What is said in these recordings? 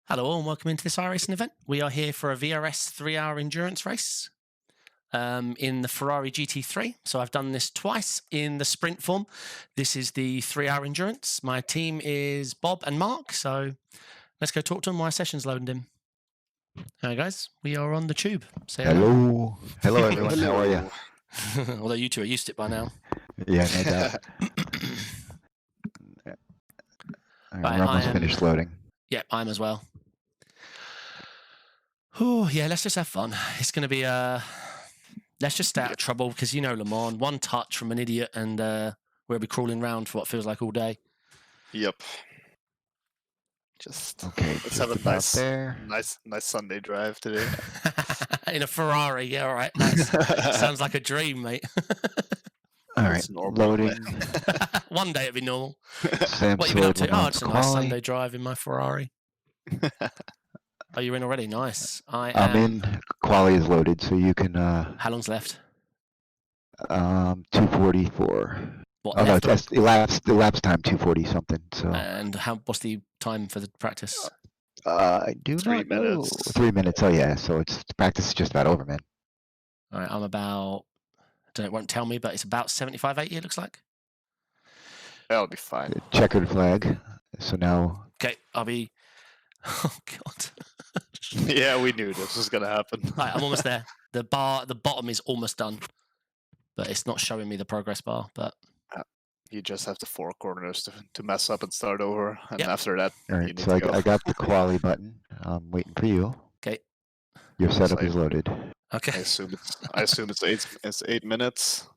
Hello and welcome into this iRacing event. We are here for a VRS 3-hour endurance race in the Ferrari GT3. So I've done this twice in the sprint form. This is the 3-hour endurance. My team is Bob and Mark, so let's go talk to them while session's loading in. Hi guys, we are on the tube. Say hello. Hello everyone, how are you? Although you two are used to it by now. Yeah, no doubt. We're almost finished loading. Yeah, I'm as well. Oh, yeah, let's just have fun. It's going to be, let's just stay out of trouble because, you know, Le Mans, one touch from an idiot and we'll be crawling around for what feels like all day. Yep. Just okay. Let's have a nice Sunday drive today. In a Ferrari, yeah, all right. Nice. Sounds like a dream, mate. All right, loading. One day it'll be normal. Sampsoid, what you been up to? Oh, it's a nice quali. Sunday drive in my Ferrari. Oh, you're in already? Nice. I'm in. Quali is loaded, so you can. How long's left? 2:44. What, oh no, it's the lapse time 2:40 something. So. And what's the time for the practice? I do 3 not minutes. know. 3 minutes. Oh yeah, so it's practice is just about over, man. All right, I'm about. I don't know. It won't tell me, but it's about 75, 80. It looks like. That'll be fine. Checkered flag. So now. Okay, I'll be. Oh God. Yeah, we knew this was gonna happen. Right, I'm almost there. The bottom is almost done, but it's not showing me the progress bar. But you just have the 4 corners to mess up and start over, and yep. After that, all right. So I got the quali button. I'm waiting for you. Okay. Your setup is loaded. Okay. I assume it's 8 minutes.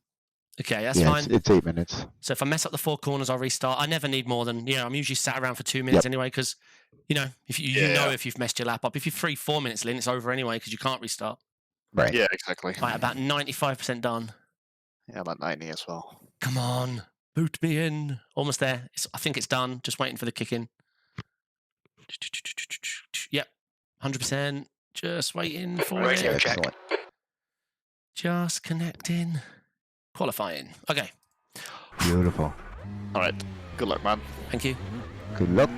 Okay, that's fine. It's 8 minutes. So if I mess up the 4 corners, I'll restart. I never need more than, I'm usually sat around for 2 minutes anyway, because, if if you've messed your lap up. If you're 3-4 minutes in, it's over anyway, because you can't restart. Right. Yeah, exactly. Right, about 95% done. Yeah, about 90 as well. Come on, boot me in. Almost there. I think it's done. Just waiting for the kick in. Yep, 100%. Just waiting for it. Excellent. Just connecting. Qualifying. Okay. Beautiful. All right. Good luck, man. Thank you. Good luck.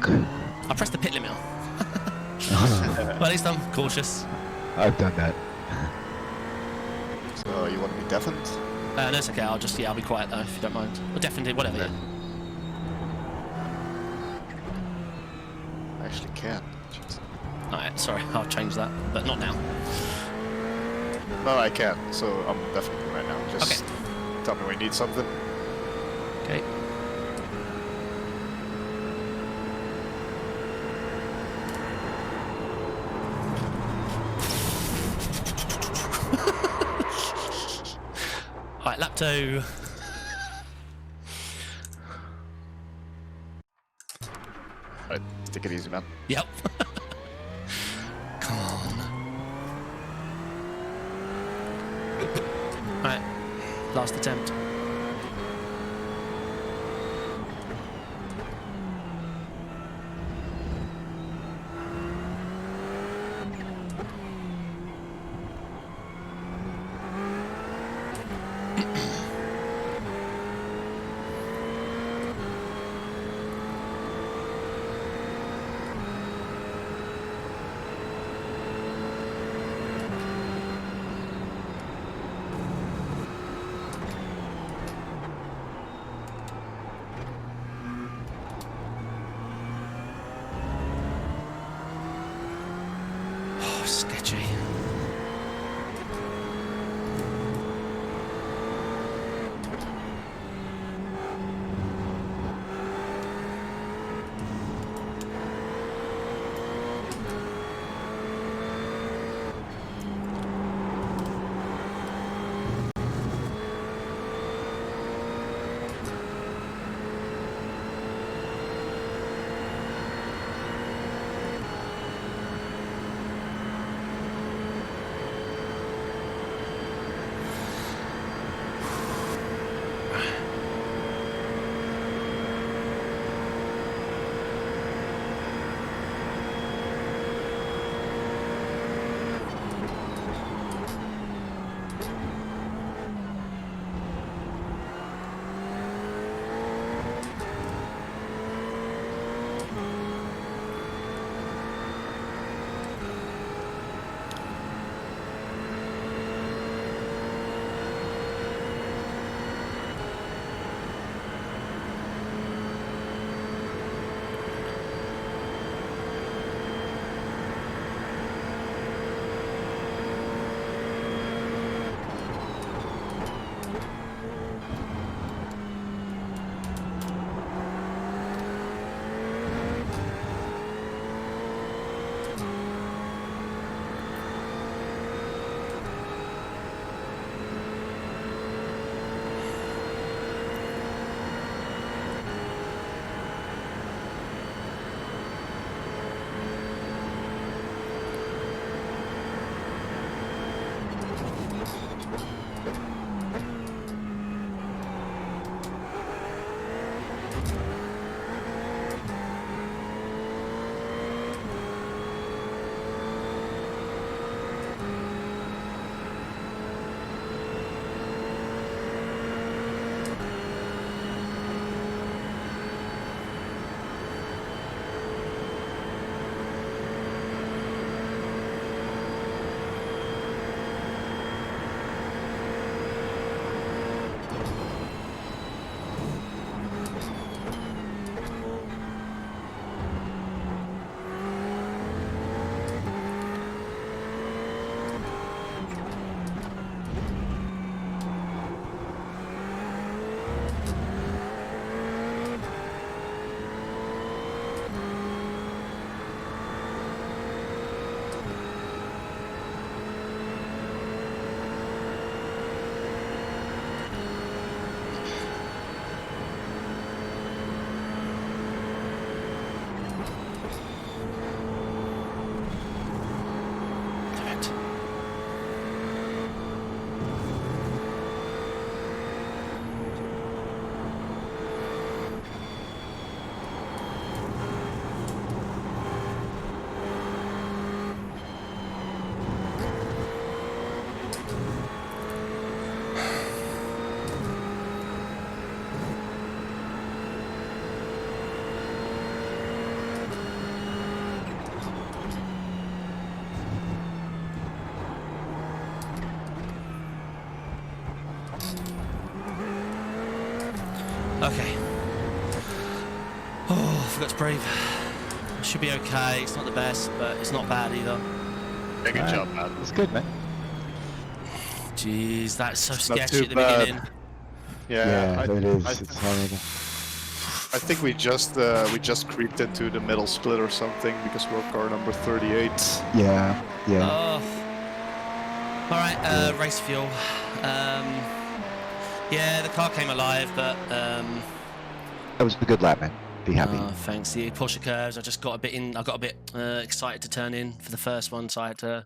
I pressed the pit limit. Well, at least I'm cautious. I've done that. So you want to be deafened? No, it's okay. I'll be quiet though, if you don't mind. Or definitely, whatever. Yeah. I actually can. Jeez. Alright, sorry. I'll change that, but not now. No, I can. So I'm definitely right now. Just tell me when you need something. Okay. Alright, lap 2. Alright, take it easy, man. Yep. Come on. Alright, last attempt. Sketchy. Okay. Oh, I forgot to breathe. It should be okay. It's not the best, but it's not bad either. Yeah, good job, man. It's good, man. Jeez, that's so It's not sketchy too at the bad. beginning. Yeah, it is. I It's horrible. I think we just creeped into the middle split or something because we're car number 38. Yeah, yeah. Oh. All right, race fuel. Yeah, the car came alive, but That was a good lap, man. Be happy. thanks. The Porsche curves, I just got a bit in. I got a bit excited to turn in for the first one, so I had to.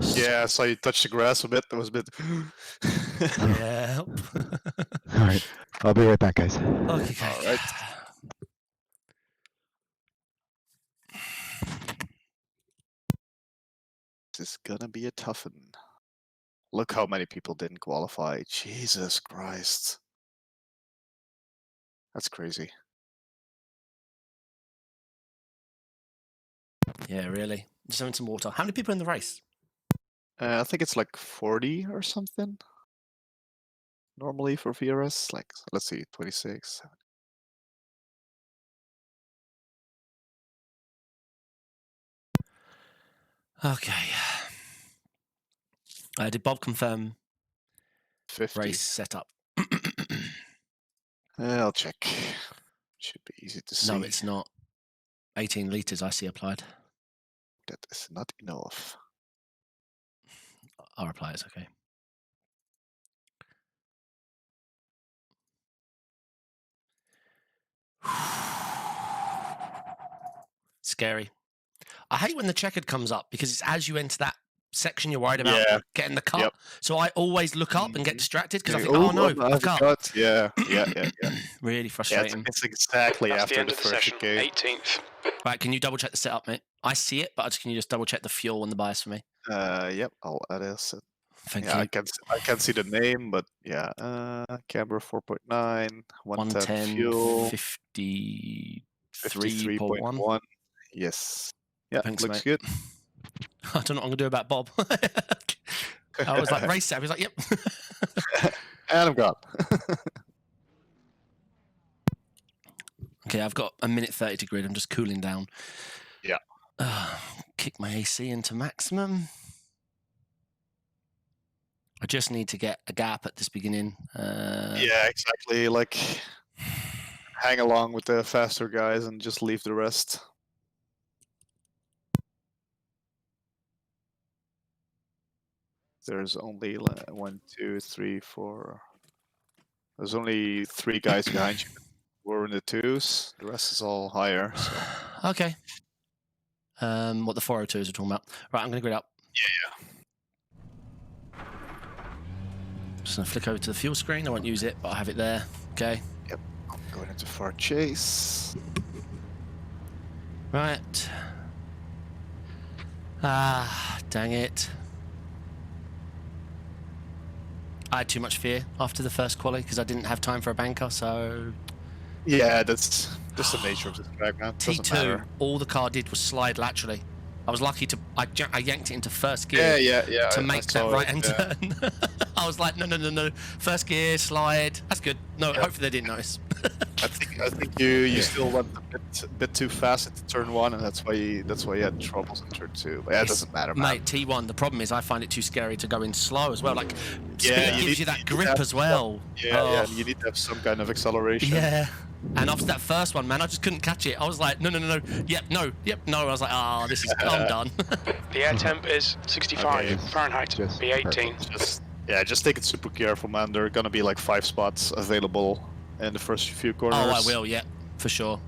Yeah, so you touched the grass a bit. That was a bit. Yeah. All right. I'll be right back, guys. Okay. All right. This is gonna be a tough one. Look how many people didn't qualify. Jesus Christ. That's crazy. Yeah, really. Just having some water. How many people in the race? I think it's like 40 or something. Normally for VRS, like, let's see, 26. Okay. Did Bob confirm 50. race setup? I'll check. Should be easy to see. No, it's not. 18 litres I see applied. That is not enough. I'll reply, it's okay. Scary. I hate when the checkered comes up because it's as you enter that section you're worried about getting the cut. Yep. So I always look up and get distracted because I think, Oh, oh no, I I've cut. cut. Yeah. Really Yeah, frustrating. it's exactly That's after the end the of the first session. chicane. 18th. Right, can you double check the setup, mate? I see it, but can you just double check the fuel and the bias for me? Yep, I'll add it. Thank Yeah, you. I can't see the name, but yeah. Camber 4.9, 110 fuel, 53.1. 53.1. Yes. Yeah, Thanks, looks mate. good. I don't know what I'm gonna do about Bob. I was like, race set. He was like, yep. And I'm gone. Okay, I've got a minute 30 to grid. I'm just cooling down. Yeah. Kick my AC into maximum. I just need to get a gap at this beginning. Yeah, exactly. Like, hang along with the faster guys and just leave the rest. There's only 1, 2, 3, 4. There's only 3 guys behind you. We're in the 2s. The rest is all higher. So. Okay. What the 402s are talking about. Right, I'm going to grid up. Yeah. Just going to flick over to the fuel screen. I won't use it, but I have it there. Okay. Yep. I'm going into far chase. Right. Ah, dang it. I had too much fear after the first quali because I didn't have time for a banker, so... Yeah, that's just the nature of this track, man. Doesn't T2, matter. all the car did was slide laterally. I was lucky to... I yanked it into first gear Yeah. to I make that saw it, right-hand turn. I was like, no. First gear, slide. That's good. No, hopefully they didn't notice. I think you still went a bit too fast into turn 1, and that's why you had troubles in turn 2. But yeah, it doesn't matter, man. Mate, T1, the problem is I find it too scary to go in slow as well. Like, Yeah, speed gives you that grip have as well. Yeah, you need to have some kind of acceleration. Yeah. And after that first one, man, I just couldn't catch it. I was like, no. Yep, no. I was like, oh, this is, I'm done. The air temp is 65 Okay. Fahrenheit. Just B18. Just take it super careful, man. There are gonna be like 5 spots available in the first few corners. Oh, I will, yeah, for sure.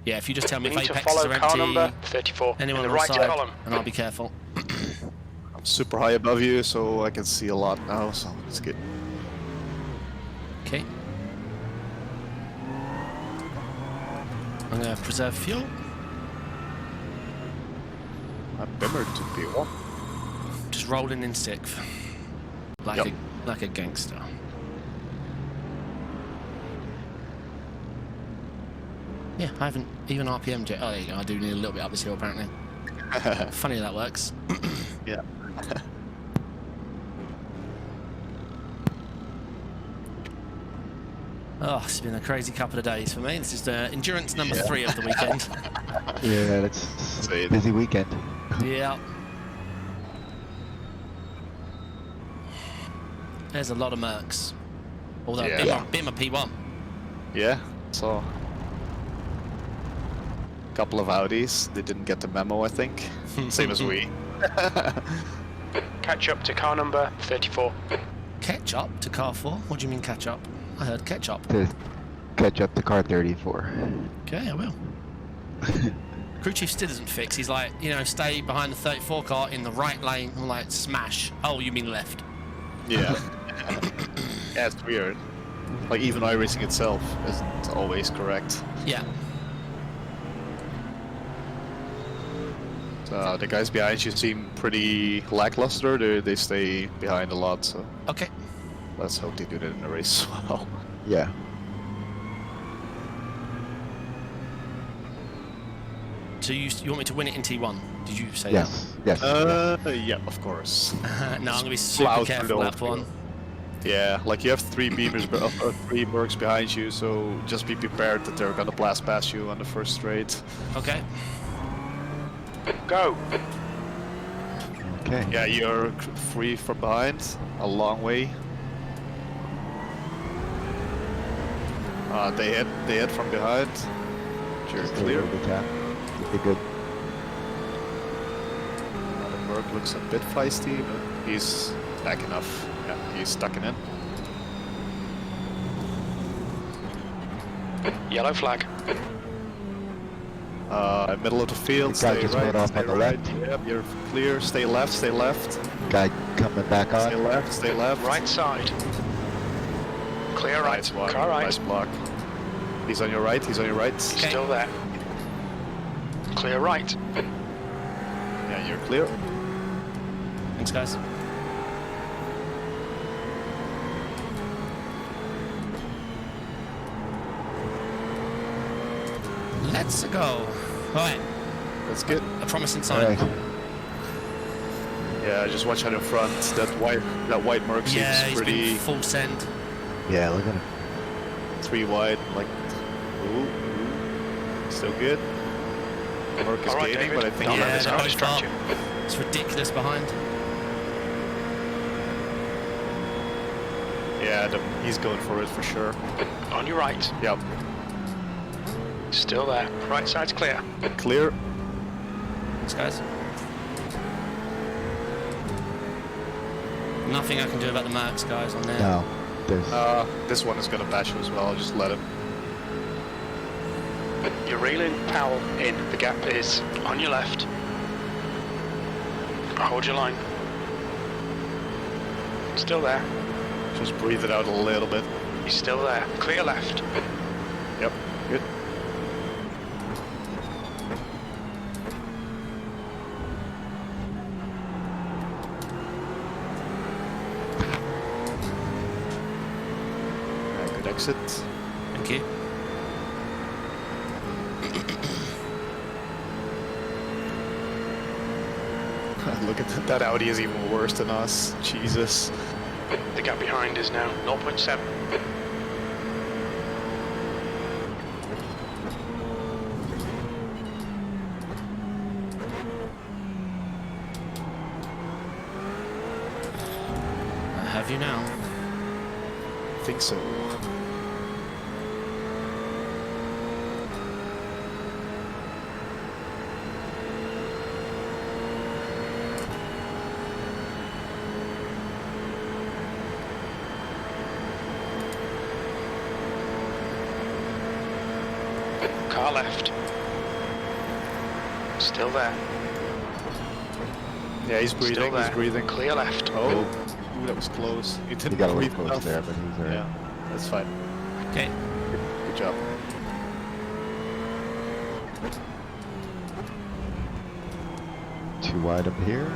Yeah, if you just tell me You if need to Apexes follow are car number empty, 34 anyone in on the right side, column. and I'll be careful. I'm super high above you, so I can see a lot now, so it's good. Okay. I'm going to preserve fuel. I'm bimmered to P1. Just rolling in 6th. Like a gangster. Yeah, I haven't even RPM'd yet. Oh, there you go. I do need a little bit up this hill, apparently. Funny that works. Yeah. Oh, it's been a crazy couple of days for me. This is endurance number 3 of the weekend. Yeah, that's a busy weekend. Yeah. There's a lot of Mercs. Although Yeah. bit my P1. Yeah, so couple of Audis. They didn't get the memo, I think. Same as we. Catch up to car number 34. Catch up to car 4? What do you mean catch up? I heard catch up. To catch up to car 34. Okay, I will. Crew chief still doesn't fix. He's like, you know, stay behind the 34 car in the right lane. I'm like, smash. Oh, you mean left? Yeah. Yeah, it's weird. Like even iRacing itself isn't always correct. Yeah. So the guys behind you seem pretty lackluster. They stay behind a lot. So Okay. let's hope they do that in the race as well. Yeah. So you want me to win it in T1? Did you say Yes. Yes. Yeah, of course. that? No, I'm going to be super Plow through careful the that whole one. Yeah, like you have 3 beamers, or 3 Mercs behind you, so just be prepared that they're gonna blast past you on the first straight. Okay. Go. Okay. Yeah, you're free from behind, a long way. They hit from behind. You're Just a clear. little bit tap. Be good. The Merc looks a bit feisty, but he's back enough. Yeah, he's stuck in. Yellow flag. Middle of the field, The guy stay just right, went off stay on the right. left. Yep, you're clear, stay left, stay left. Guy coming back Stay on. left, stay left. Right side. Clear right. Nice one, Car right. nice block. He's on your right, he's on your right. Okay. Still there. Clear right. Yeah, you're clear. Thanks, guys. Let's go. Right, That's good. a promising All sign. right. Yeah, just watch out in front. That white Merc Yeah, seems he's pretty been full send. Yeah, look at him. 3 wide. Like, ooh. Still good. Merc is All right, gaining, David. but I think Don't let Yeah, this they're car both distract up. you. It's ridiculous behind. yeah, he's going for it for sure. On your right. Yep, Still there. Right side's clear. clear. Thanks, guys. Nothing I can do about the Mercs, guys, on there. No. There's. This one is gonna bash you as well. I'll just let him. You're reeling Powell in. The gap is on your left. Hold your line. Still there. Just breathe it out a little bit. He's still there. Clear left. Yep, good. Good exit. Thank you. Look at that Audi is even worse than us. Jesus. The gap behind is now 0.7. I have you now. I think so. Car left. Still there. Yeah, he's Still breathing. there. He's breathing. Clear left. Oh, ooh, that was close. He He didn't got a breathe little close enough. there, but he's alright. Yeah, that's fine. Okay. Good job. Too wide up here.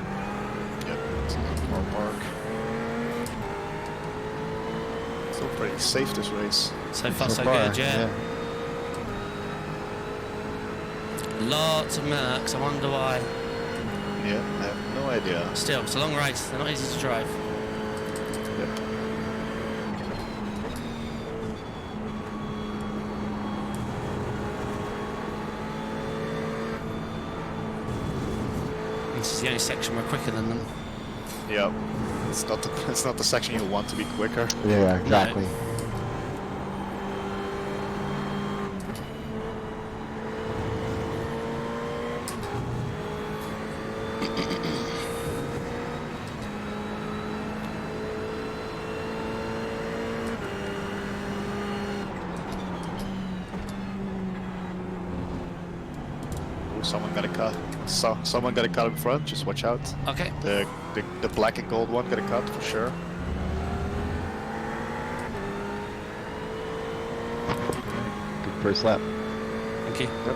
Yep, it's a little more mark. Still pretty safe this race. So far, so far, good, yeah. Lots of Mercs, I wonder why. Yeah, I have no idea. Still, it's a long race, they're not easy to drive. Yep. this is the only section we're quicker than them. Yeah, it's not the section you want to be quicker. Yeah, exactly. Ooh, someone got a cut. Someone got a cut in front. Just watch out. Okay. The black and gold one got a cut for sure. Good first lap. Thank you. Yep.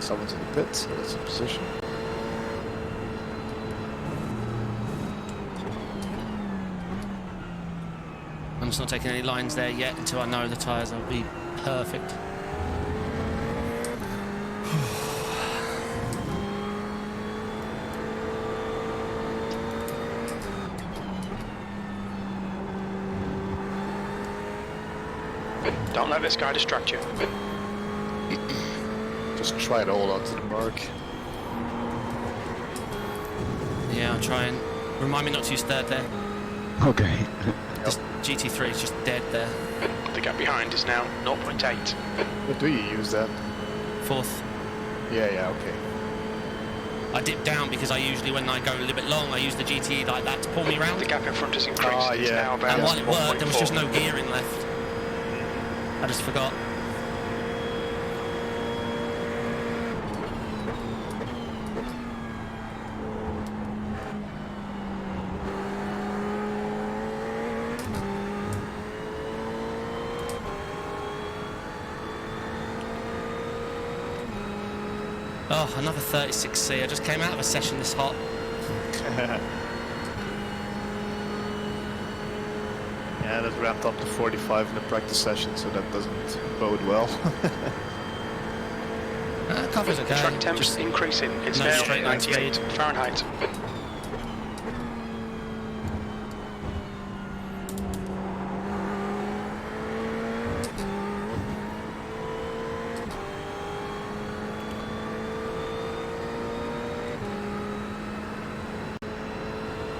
Someone's in the pit, so that's in position. I'm just not taking any lines there yet until I know the tyres will be perfect. Don't let this guy distract you. Just try to hold on to the mark. Yeah, I'll try and remind me not to use third there. Okay. This GT3 is just dead there. The gap behind is now 0.8. What do you use then? Fourth. Yeah, okay. I dip down because I usually, when I go a little bit long, I use the GT like that to pull me round. The gap in front has increased. Ah, It's yeah. now about And while it worked, there was just 1.4. no gearing left. I just forgot. Oh, another 36C. I just came out of a session this hot. Yeah, that ramped up to 45 in the practice session, so that doesn't bode well. Cover's okay. Track temps Just increasing. It's no now straight line 98 speed. Fahrenheit.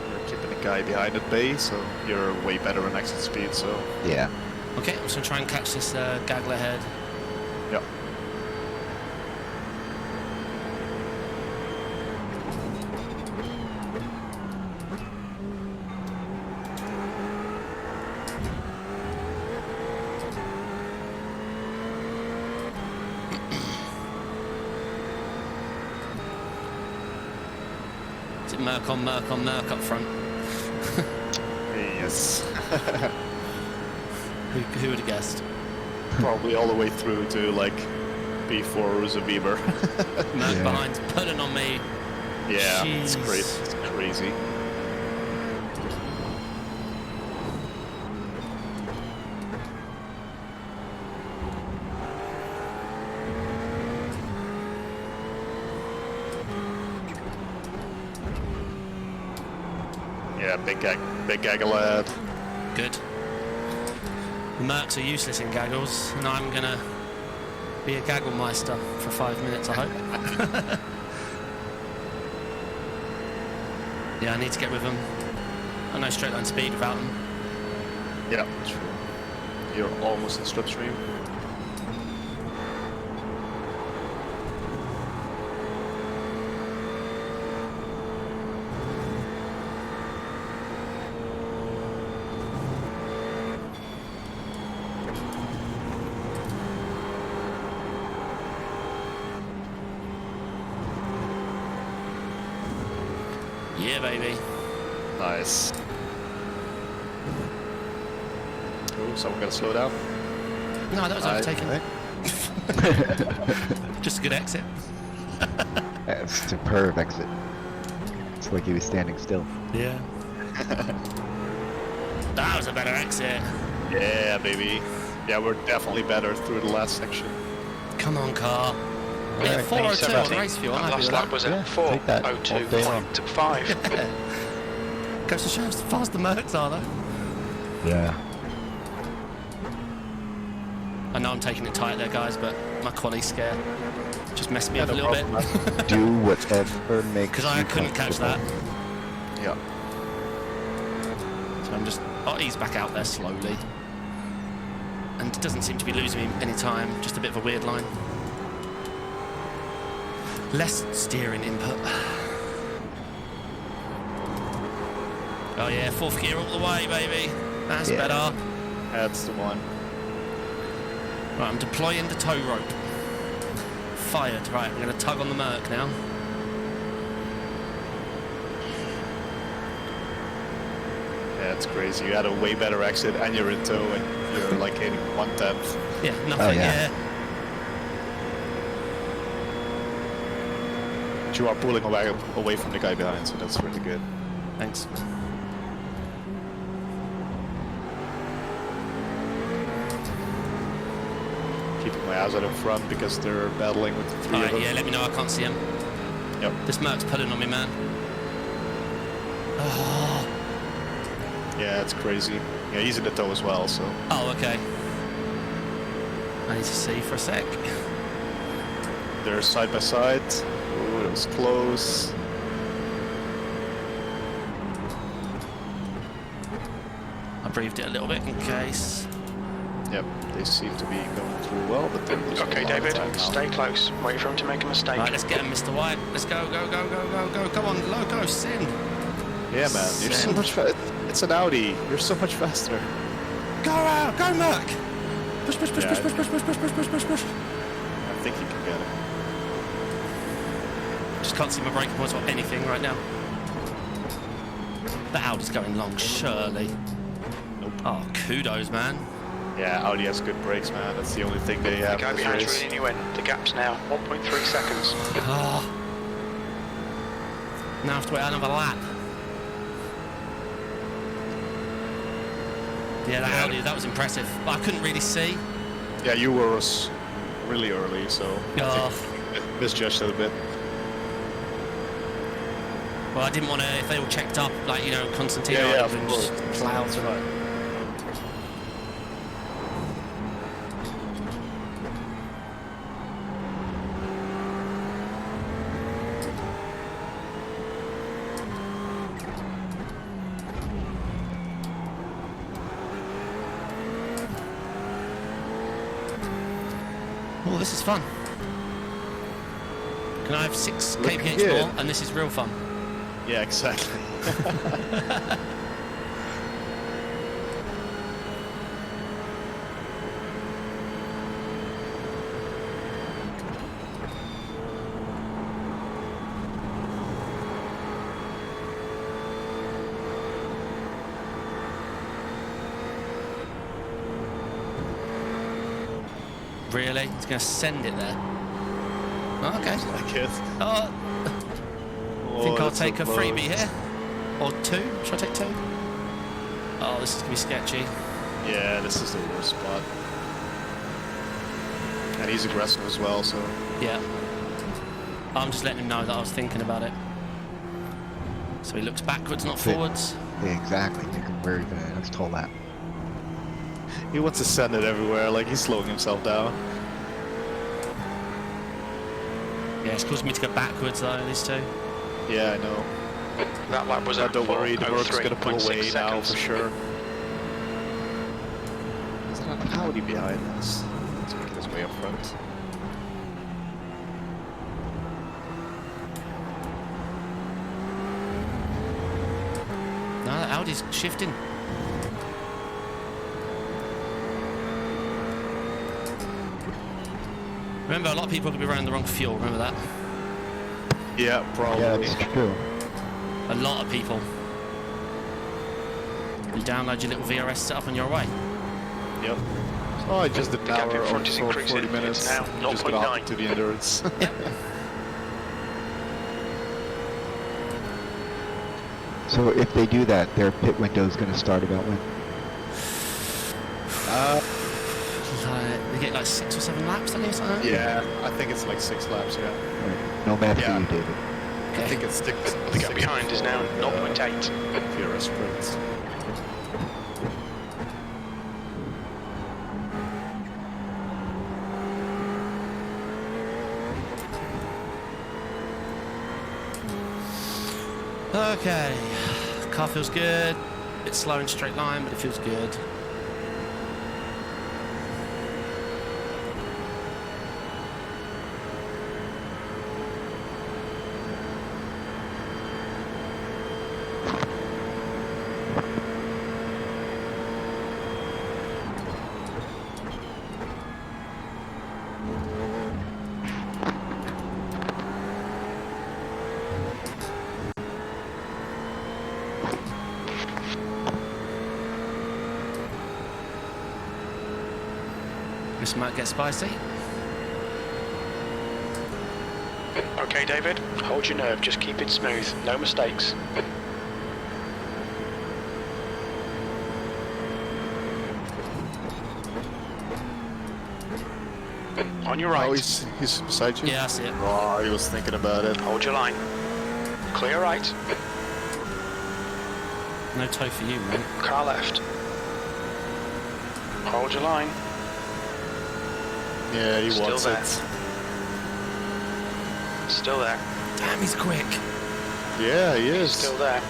You're keeping the guy behind at bay, so you're way better on exit speed, so... Yeah. Okay, I'm just gonna try and catch this gaggle ahead. Yeah. Is it Merc on Merc on Merc up front? Yes. Who would have guessed? Probably all the way through to, like, B4 Ruza Weber. Merc Yeah. behind's pulling on me. Yeah, it's Jeez. great. It's crazy. Yeah, big gaggle lad. Good. The Mercs are useless in gaggles, and I'm gonna be a gaggle meister for 5 minutes, I hope. Yeah, I need to get with them. I know straight line speed without them. Yeah, true. You're almost in slipstream. Yeah, baby. Nice. Ooh, someone gotta slow down. No, that was overtaken. Right. Just a good exit. That's a superb exit. It's like he was standing still. Yeah. That was a better exit. Yeah, baby. Yeah, we're definitely better through the last section. Come on, car. Yeah, Alright, 402 on 17. race fuel. I'm That happy last with lap that. was Yeah, at take that all day long. 4:02.5. Goes to show how fast the Mercs are, though. Yeah. I know I'm taking it tight there, guys, but my quality scare just messed me up a little bit. Do whatever makes Because I couldn't catch that. Yeah. So I'm just... Oh, he's back out there slowly. And it doesn't seem to be losing me any time. Just a bit of a weird line. Less steering input. Oh yeah, 4th gear all the way, baby. That's better. That's the one. Right, I'm deploying the tow rope. Fired. Right, I'm going to tug on the Merc now. Yeah, it's crazy. You had a way better exit and you're in tow and you're like hitting 1/10. Yeah, nothing, yeah. But you are pulling away from the guy behind, so that's really good. Thanks. Keeping my eyes out in front because they're battling with the 3 of Alright, them. yeah, let me know, I can't see him. Yep. This Merc's pulling on me, man. Oh, Yeah, it's crazy. Yeah, he's in the tow as well, so. oh okay. I need to see for a sec. They're side by side. Ooh, that was close. I breathed it a little bit in case. Yep, they seem to be going through well, but then there's Okay, a lot of David, time now. stay close. Wait for him to make a mistake. Right, let's get him, Mr. White. Let's go, go, go, go, go, go. Come on, loco, sin. Yeah, man, you're so Send. much it's an Audi. You're so much faster. Go out, go, Merc. Push, push, push, Yeah. push, push, push, push, push, push, push, push, push. I think you can get it. Just can't see my braking points or anything right now. The Audi's going long, surely. Nope. Oh, kudos, man. Yeah, Audi has good brakes, man. That's the only thing they The have guy in this behind race. really you in. The gap's now 1.3 seconds. Oh. Now I have to wait another lap. Yeah, that Yeah. Audi, that was impressive. But I couldn't really see. Yeah, you were really early, so I Oh. think misjudged it a bit. Well, I didn't want to, if they all checked up, like, you know, Constantino Yeah, of and course. just plow That's through. right. Oh, this is fun. Can I have 6 Looking kph good. more? And this is real fun. Yeah, exactly. Really? He's going to send it there. Oh, okay. Like it. Oh, Oh, I think I'll that's so take a close. freebie here. Or 2. Should I take 2? Oh, this is going to be sketchy. Yeah, this is the worst spot. And he's aggressive as well, so. Yeah. I'm just letting him know that I was thinking about it. So he looks backwards, not Fit. forwards. Yeah, exactly. Make him very good. Let's told that. He wants to send it everywhere, like he's slowing himself down. Yeah, it's causing me to go backwards though, these two. Yeah, I know. That lap was But at don't worry, the work's gonna pull 4:03.6 away now seconds. for sure. There's not an Audi behind us. He's making his way up front. No, the Audi's shifting. Remember, a lot of people could be running the wrong fuel, remember that? Yeah, probably. Yeah, that's true. A lot of people. You download your little VRS setup on your way. Yep. Oh, I just did an The gap in hour front is for increasing. 40 minutes. It's now Just got 0.9. off to the endurance. So if they do that, their pit window is going to start about when? They get like 6 or 7 laps, don't they? Something like that? Yeah, I think it's like 6 laps, yeah. Right. No math Yeah. for you, David. I think it's 6. The gap behind is now 0.8. VRS sprints. Okay, car feels good. A bit slow in straight line, but it feels good. This might get spicy. Okay, David, hold your nerve, just keep it smooth, no mistakes. On your right. Oh, he's beside you? Yeah, I see it. Oh, he was thinking about it. Hold your line. Clear right. No toe for you, mate. Car left. Hold your line. Yeah, he Still wants there. it. Still there. Damn, he's quick. Yeah, he is. Still there.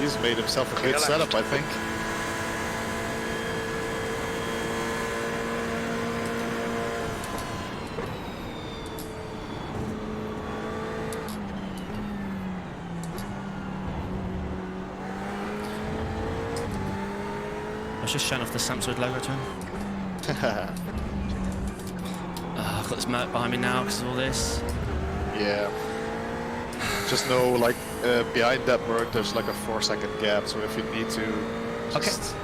He's made himself a Clear good left. setup, I think. I was just showing off the Sampsoid logo to him. I've got this Merc behind me now because of all this. Yeah. Just know, like, behind that Merc, there's like a 4-second gap, so if you need to just...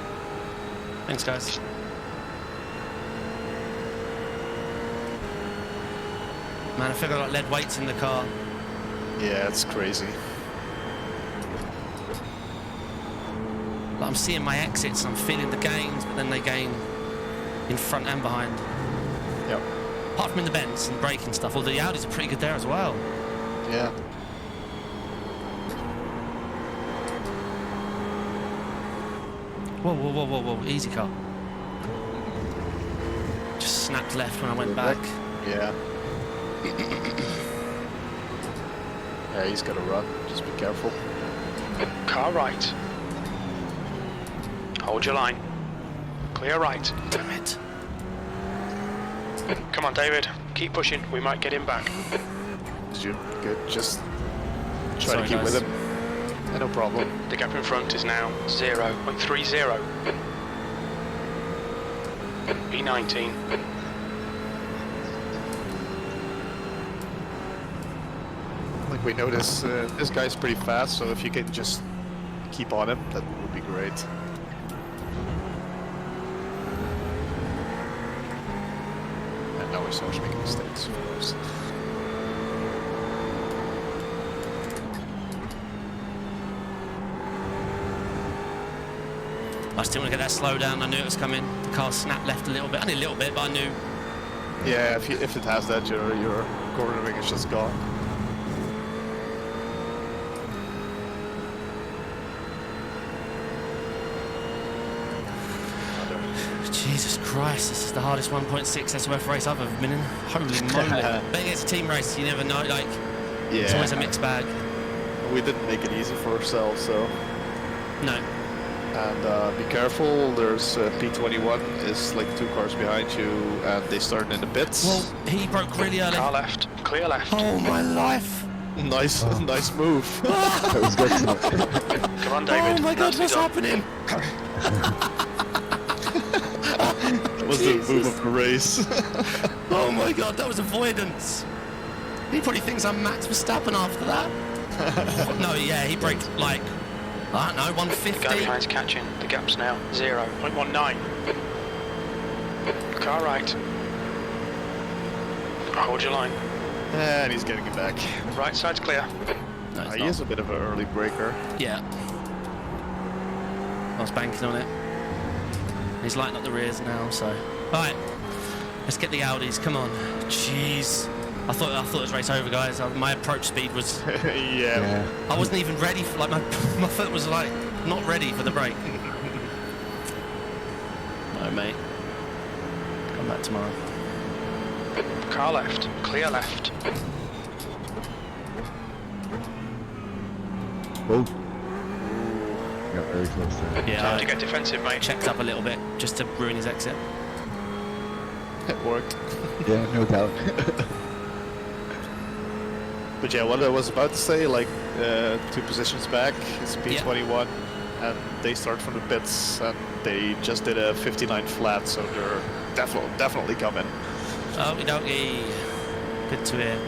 Thanks, guys. Man, I feel like I've got lead weights in the car. Yeah, it's crazy. Like, I'm seeing my exits, I'm feeling the gains, but then they gain in front and behind. Yep. Apart from in the bends and braking stuff, although the Audis are pretty good there as well. Yeah. Whoa, whoa, whoa, whoa, whoa, easy car. Just snapped left when I went back. Yeah. Yeah, he's got to run. Just be careful. Car right. Hold your line. Clear right. Damn it. Come on, David. Keep pushing. We might get him back. Good. Just try Sorry, to keep guys. with him. Yeah, no problem. The gap in front is now 0.30. E19. Like we notice this guy's pretty fast, so if you can just keep on him, that would be great. And now we're so much making mistakes, of course. I still want to get that slow down. I knew it was coming. The car snapped left a little bit. Only a little bit, but I knew. Yeah, if it has that, your cornering is just gone. Jesus Christ, this is the hardest 1.6 SOF race I've ever been in. Holy moly. But it's a team race, you never know, like, Yeah. it's always a mixed bag. We didn't make it easy for ourselves, so... No. And be careful, there's P21 is like 2 cars behind you, and they started in the pits. Well, he broke really early. Car left. Clear left. Oh, my life. Nice, nice move. That was good. Come on, David. Oh, my God, Nicely what's done. happening? That was the move of the race. Oh, my God, that was avoidance. He probably thinks I'm Max Verstappen after that. No, yeah, he braked like, I don't know, The guy 150. behind's catching. The gap's now 0.19. Car right. Hold your line. And he's getting it back. Right side's clear. No, it's He not. is a bit of an early breaker. Yeah. I was banking on it. He's lighting up the rears now, so. Alright. Let's get the Audis, come on. Jeez. I thought it was race over, guys. My approach speed was... Yeah. I wasn't even ready for, like, my foot was, like, not ready for the brake. No, mate. Come back tomorrow. Car left. Clear left. Oh. Got very close there. Yeah, Time I to get defensive, mate. checked up a little bit just to ruin his exit. It worked. Yeah, no doubt. But yeah, what I was about to say, like 2 positions back, it's P21, and they start from the pits, and they just did a 59 flat, so they're definitely coming. Okie dokie. Good to hear.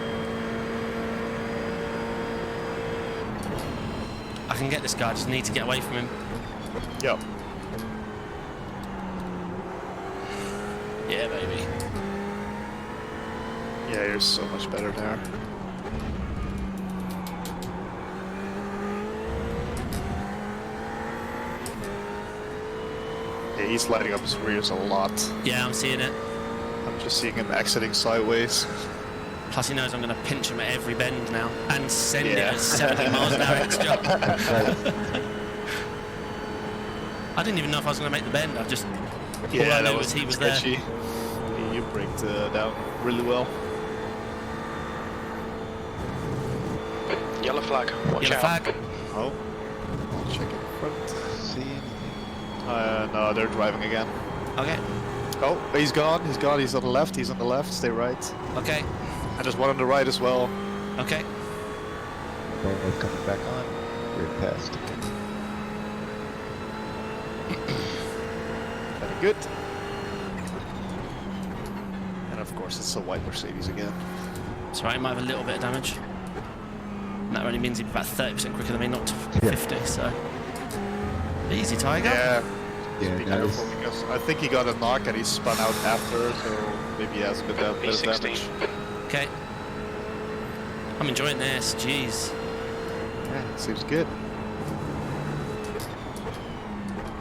I can get this guy, I just need to get away from him. Yep. Yeah, baby. Yeah, you're so much better there. Yeah, he's lighting up his rears a lot. Yeah, I'm seeing it. I'm just seeing him exiting sideways. Plus he knows I'm going to pinch him at every bend now and send it Yeah. at 70 miles an hour extra. I didn't even know if I was going to make the bend. I just, all I knew was he was sketchy. You braked down really well. Yellow flag. Watch Yellow out. flag. Oh, check in front. See anything? No, they're driving again. Okay, Oh, he's gone. He's gone. He's on the left. He's on the left. Stay right. okay, And there's one on the right as well. okay. Both coming back on. We're past. Very good. And of course, it's a white Mercedes again. That's right, he might have a little bit of damage. And that only means he'd be about 30% quicker than me, not 50, so. Easy, Tiger. Yeah. Yeah, Be nice. careful because I think he got a knock and he spun out after, so maybe he has a bit of P16. damage. Okay. I'm enjoying this, jeez. Yeah, seems good.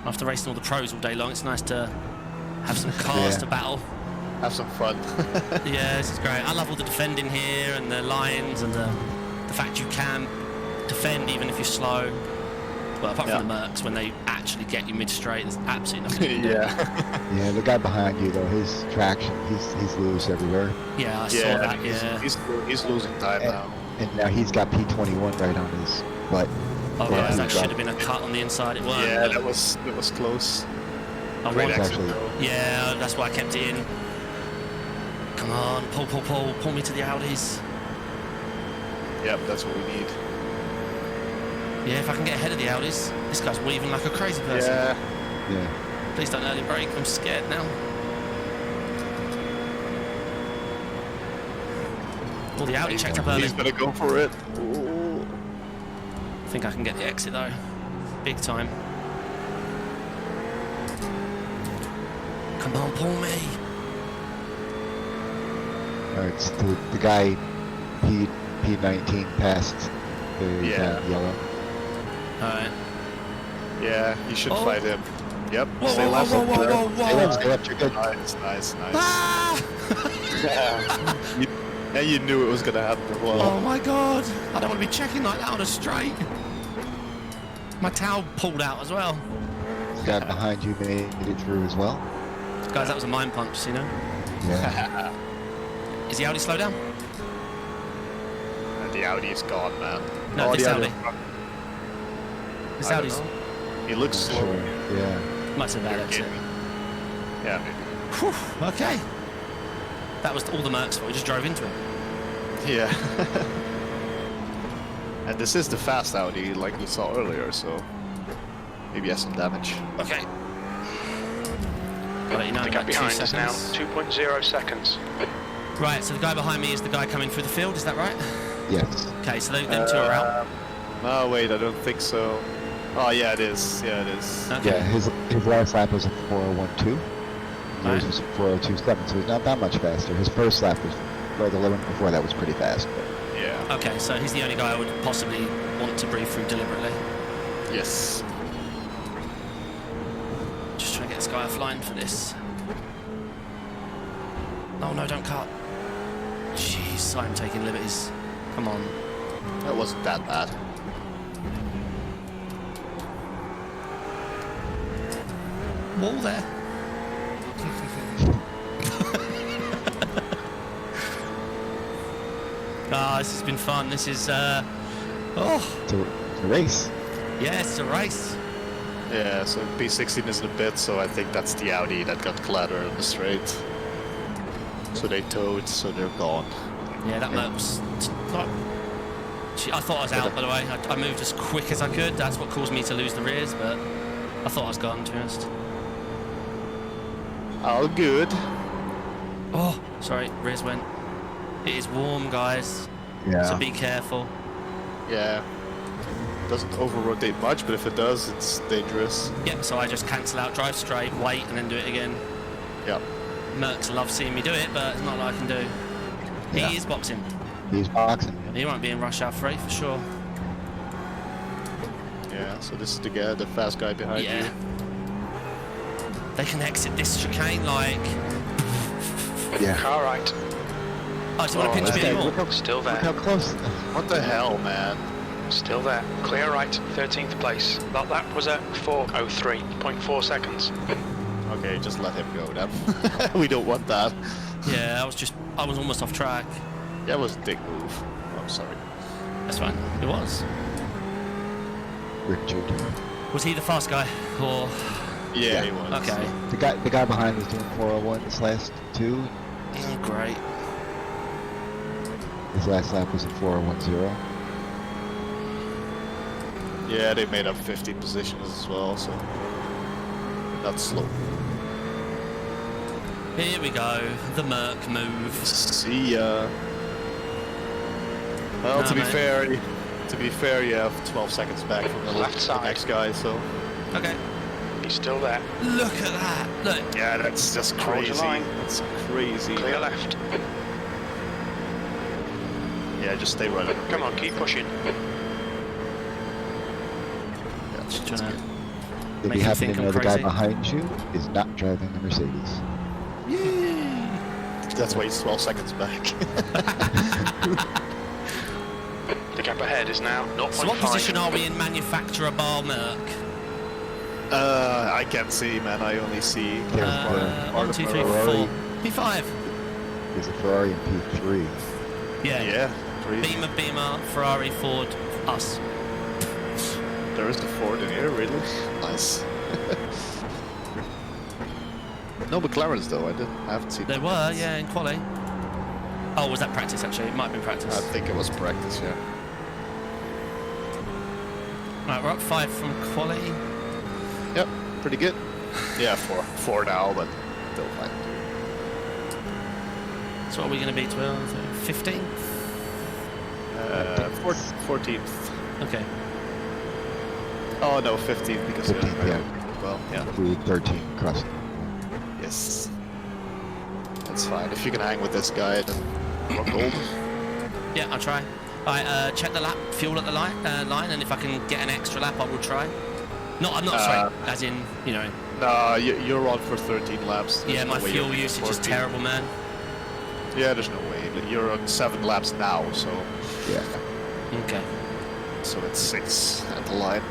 After racing all the pros all day long, it's nice to have some cars Yeah. to battle. Have some fun. Yeah, this is great. I love all the defending here and the lines and the fact you can defend even if you're slow. Well, apart from the Mercs, when they actually get you mid-straight, there's absolutely nothing you can do. Yeah. Yeah, the guy behind you though, his traction, he's loose everywhere. Yeah, I saw that, yeah. He's losing time now. And now he's got P21 right on his butt. Oh, Yeah, yeah, he's that got- should have been a cut on the inside. It weren't. Yeah, but that was close. I Great wanted- exit actually- though. Yeah, that's why I kept it in. Come on, pull me to the Audis. Yep, that's what we need. Yeah, if I can get ahead of the Audis. This guy's weaving like a crazy person. Yeah. Yeah. Please don't early brake, I'm scared now. Oh, the Audi checked up early. He's gonna go for it. Ooh. I think I can get the exit though. Big time. Come on, pull me. Alright, so the guy P19 passed the yellow. Alright. Yeah, you should Oh. fight him. Yep. Whoa, stay whoa, left. whoa, whoa, whoa, whoa, Stay left, stay left, you're good. Nice. Ah! Yeah, you knew it was gonna happen as well. Oh my god! I don't want to be checking like that on a straight. My towel pulled out as well. The guy behind you made it through as well. Guys, that was a mind punch, you know? Yeah. Is the Audi slow down? And the Audi is gone, man. No, this the Audi. This I don't Audi's know. He looks slow. Sure. Yeah. much of a bad exit. Yeah, maybe. Whew, okay. That was all the Mercs fault. We just drove into it. Yeah. And this is the fast Audi, like we saw earlier, so maybe he has some damage. Okay. I'll let you know The in gap about 2 behind us now, seconds. 2.0 seconds. Right, so the guy behind me is the guy coming through the field, is that right? Yes. Okay, so them two are out. No, wait, I don't think so. Oh, yeah, it is. Yeah, it is. Okay. Yeah, his last lap was a 4:01.2. Right. Yours was a 4:02.7, so he's not that much faster. His first lap was, or the one before that was pretty fast. But Yeah. Okay, so he's the only guy I would possibly want to breathe through deliberately. Yes. Just trying to get this guy offline for this. Oh no, don't cut. Jeez, I'm taking liberties. Come on. That wasn't that bad. Wall there. Ah, this has been fun. This is, oh, so a race. Yeah, it's a race. Yeah, so P16 is in a bit, so I think that's the Audi that got clattered in the straight. So they towed, so they're gone. Yeah, that Merc was like... I thought I was out, by the way. I moved as quick as I could. That's what caused me to lose the rears, but I thought I was gone, to be honest. All good. Oh, sorry, rears went. It is warm, guys. Yeah. So be careful. Yeah. Doesn't over-rotate much, but if it does, it's dangerous. Yep, so I just cancel out, drive straight, wait, and then do it again. Yep. Mercs love seeing me do it, but it's not like I can do. Yeah. He is boxing. He's boxing. He won't be in rush hour 3 for sure. Yeah, so this is the guy, the fast guy behind Yeah. you. They can exit this chicane like... Yeah. Car right. Oh, do you want to pinch me Okay, anymore? look Still how there. close. What the hell, man? Still there. Clear right, 13th place. That lap was at 4:03.4 seconds. Okay, just let him go then. We don't want that. Yeah, I was almost off track. That was a dick move. I'm sorry. That's fine. It was. Richard. Was he the fast guy? Or... Yeah, he was. Okay. The guy behind was doing 401 this last 2. Oh, great. His last lap was a 401.0. Yeah, they made up 15 positions as well, so that's slow. Here we go. The Merc move. See ya. Well, Nah, to be mate. fair, you have 12 seconds back from the Left the side. next guy, so Okay. He's still there. Look at that. Look. yeah, that's just Hold your crazy. line. That's crazy. Clear left. Yeah, just stay right. Come on, keep pushing. Yeah, Just that's trying good. If Make you him happen think to I'm know the guy crazy. behind you is not driving the Mercedes. That's why he's 12 seconds back. The gap ahead is now 0.5. So what position are we in manufacturer bar Merc? I can't see, man. I only see. One, two, three, Ferrari. 4. P5. There's a Ferrari in P3. Yeah. Yeah, crazy. Beamer, Ferrari, Ford, us. There is the Ford in here, really? Nice. No McLarens though, I haven't seen There them. were, yeah, in quali. Oh, was that practice actually? It might have been I practice. think it was practice, yeah. Right, we're up 5 from quali. Yep, pretty good. Yeah, four now, but still fine. So what are we going to be, 12, 15? 14th. Okay. Oh no, 15th because 15th, yeah. Well, yeah. We 13 crossing. Yes. That's fine. If you can hang with this guy, then we're golden. Yeah, I'll try. Alright, check the lap, fuel at the line, and if I can get an extra lap, I will try. No, I'm not sorry, as in, you know. No, you're on for 13 laps. There's Yeah, no my way fuel you're usage is 14. terrible, man. Yeah, there's no way. You're on 7 laps now, so Yeah. Okay. so it's 6 at the line.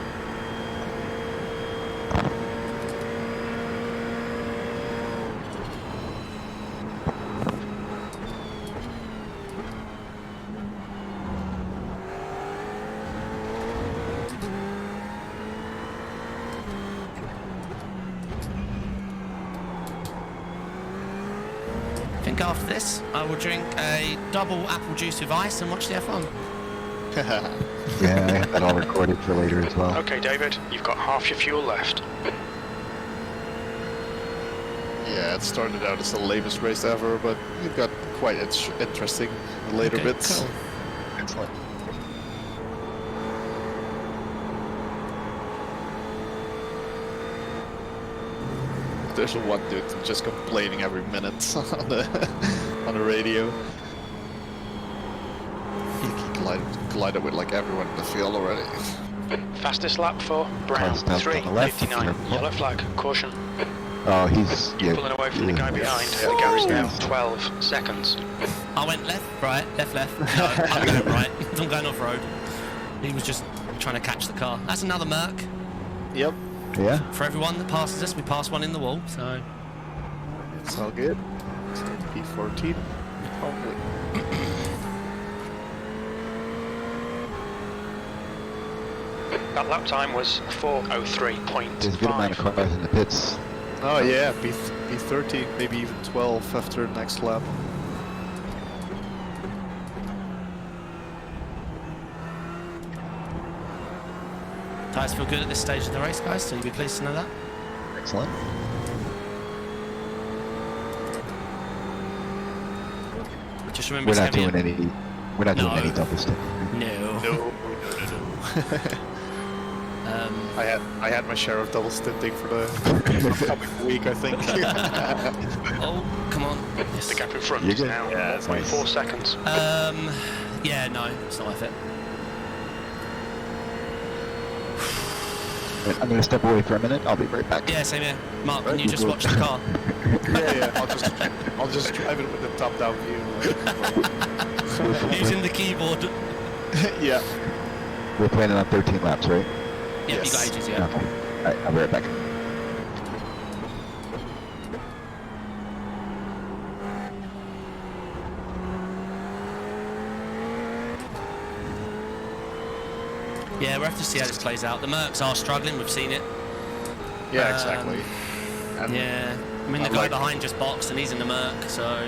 I think after this, I will drink a double apple juice with ice and watch the F1. Yeah, I have that all recorded for later as well. Okay, David, you've got half your fuel left. Yeah, it started out as the lamest race ever, but it got quite interesting in the later Okay, bits. cool. Excellent. There's one dude just complaining every minute on the radio. He collided with like everyone in the field already. Fastest lap for Brown, Crossed out on the left. 3:59. Yellow flag, caution. Oh, he's You're pulling away from the guy behind. The gap is now 12 seconds. I went left, right, left, left. No, I'm going right. I'm going off road. He was just trying to catch the car. That's another Merc. Yep, Yeah. For everyone that passes us, we pass one in the wall, so... it's all good. P14, probably. That lap time was 4:03.5. There's a good amount of cars in the pits. Oh yeah, B13, maybe even 12 after the next lap. Tyres feel good at this stage of the race, guys, so you'll be pleased to know that. Excellent. Just remember, We're it's not doing heavier. any. We're not doing No. any double stint. No. No. I had my share of double stinting for the upcoming week, I think. Oh, come on. Yes. The gap in front You're is good. now Yeah, 4.4 seconds. Yeah, no, it's not worth it. I'm going to step away for a minute. I'll be right back. Yeah, same here. Mark, can you just watch the car? Yeah. I'll just drive it with the top-down view. Using the keyboard. Yeah. We're planning on 13 laps, right? Yeah, Yes. you got ages, yeah. Okay. Alright, I'll be right back. Yeah, we'll have to see how this plays out. The Mercs are struggling, we've seen it. Yeah, exactly. And Yeah. I mean, the guy like- behind just boxed and he's in the Merc, so...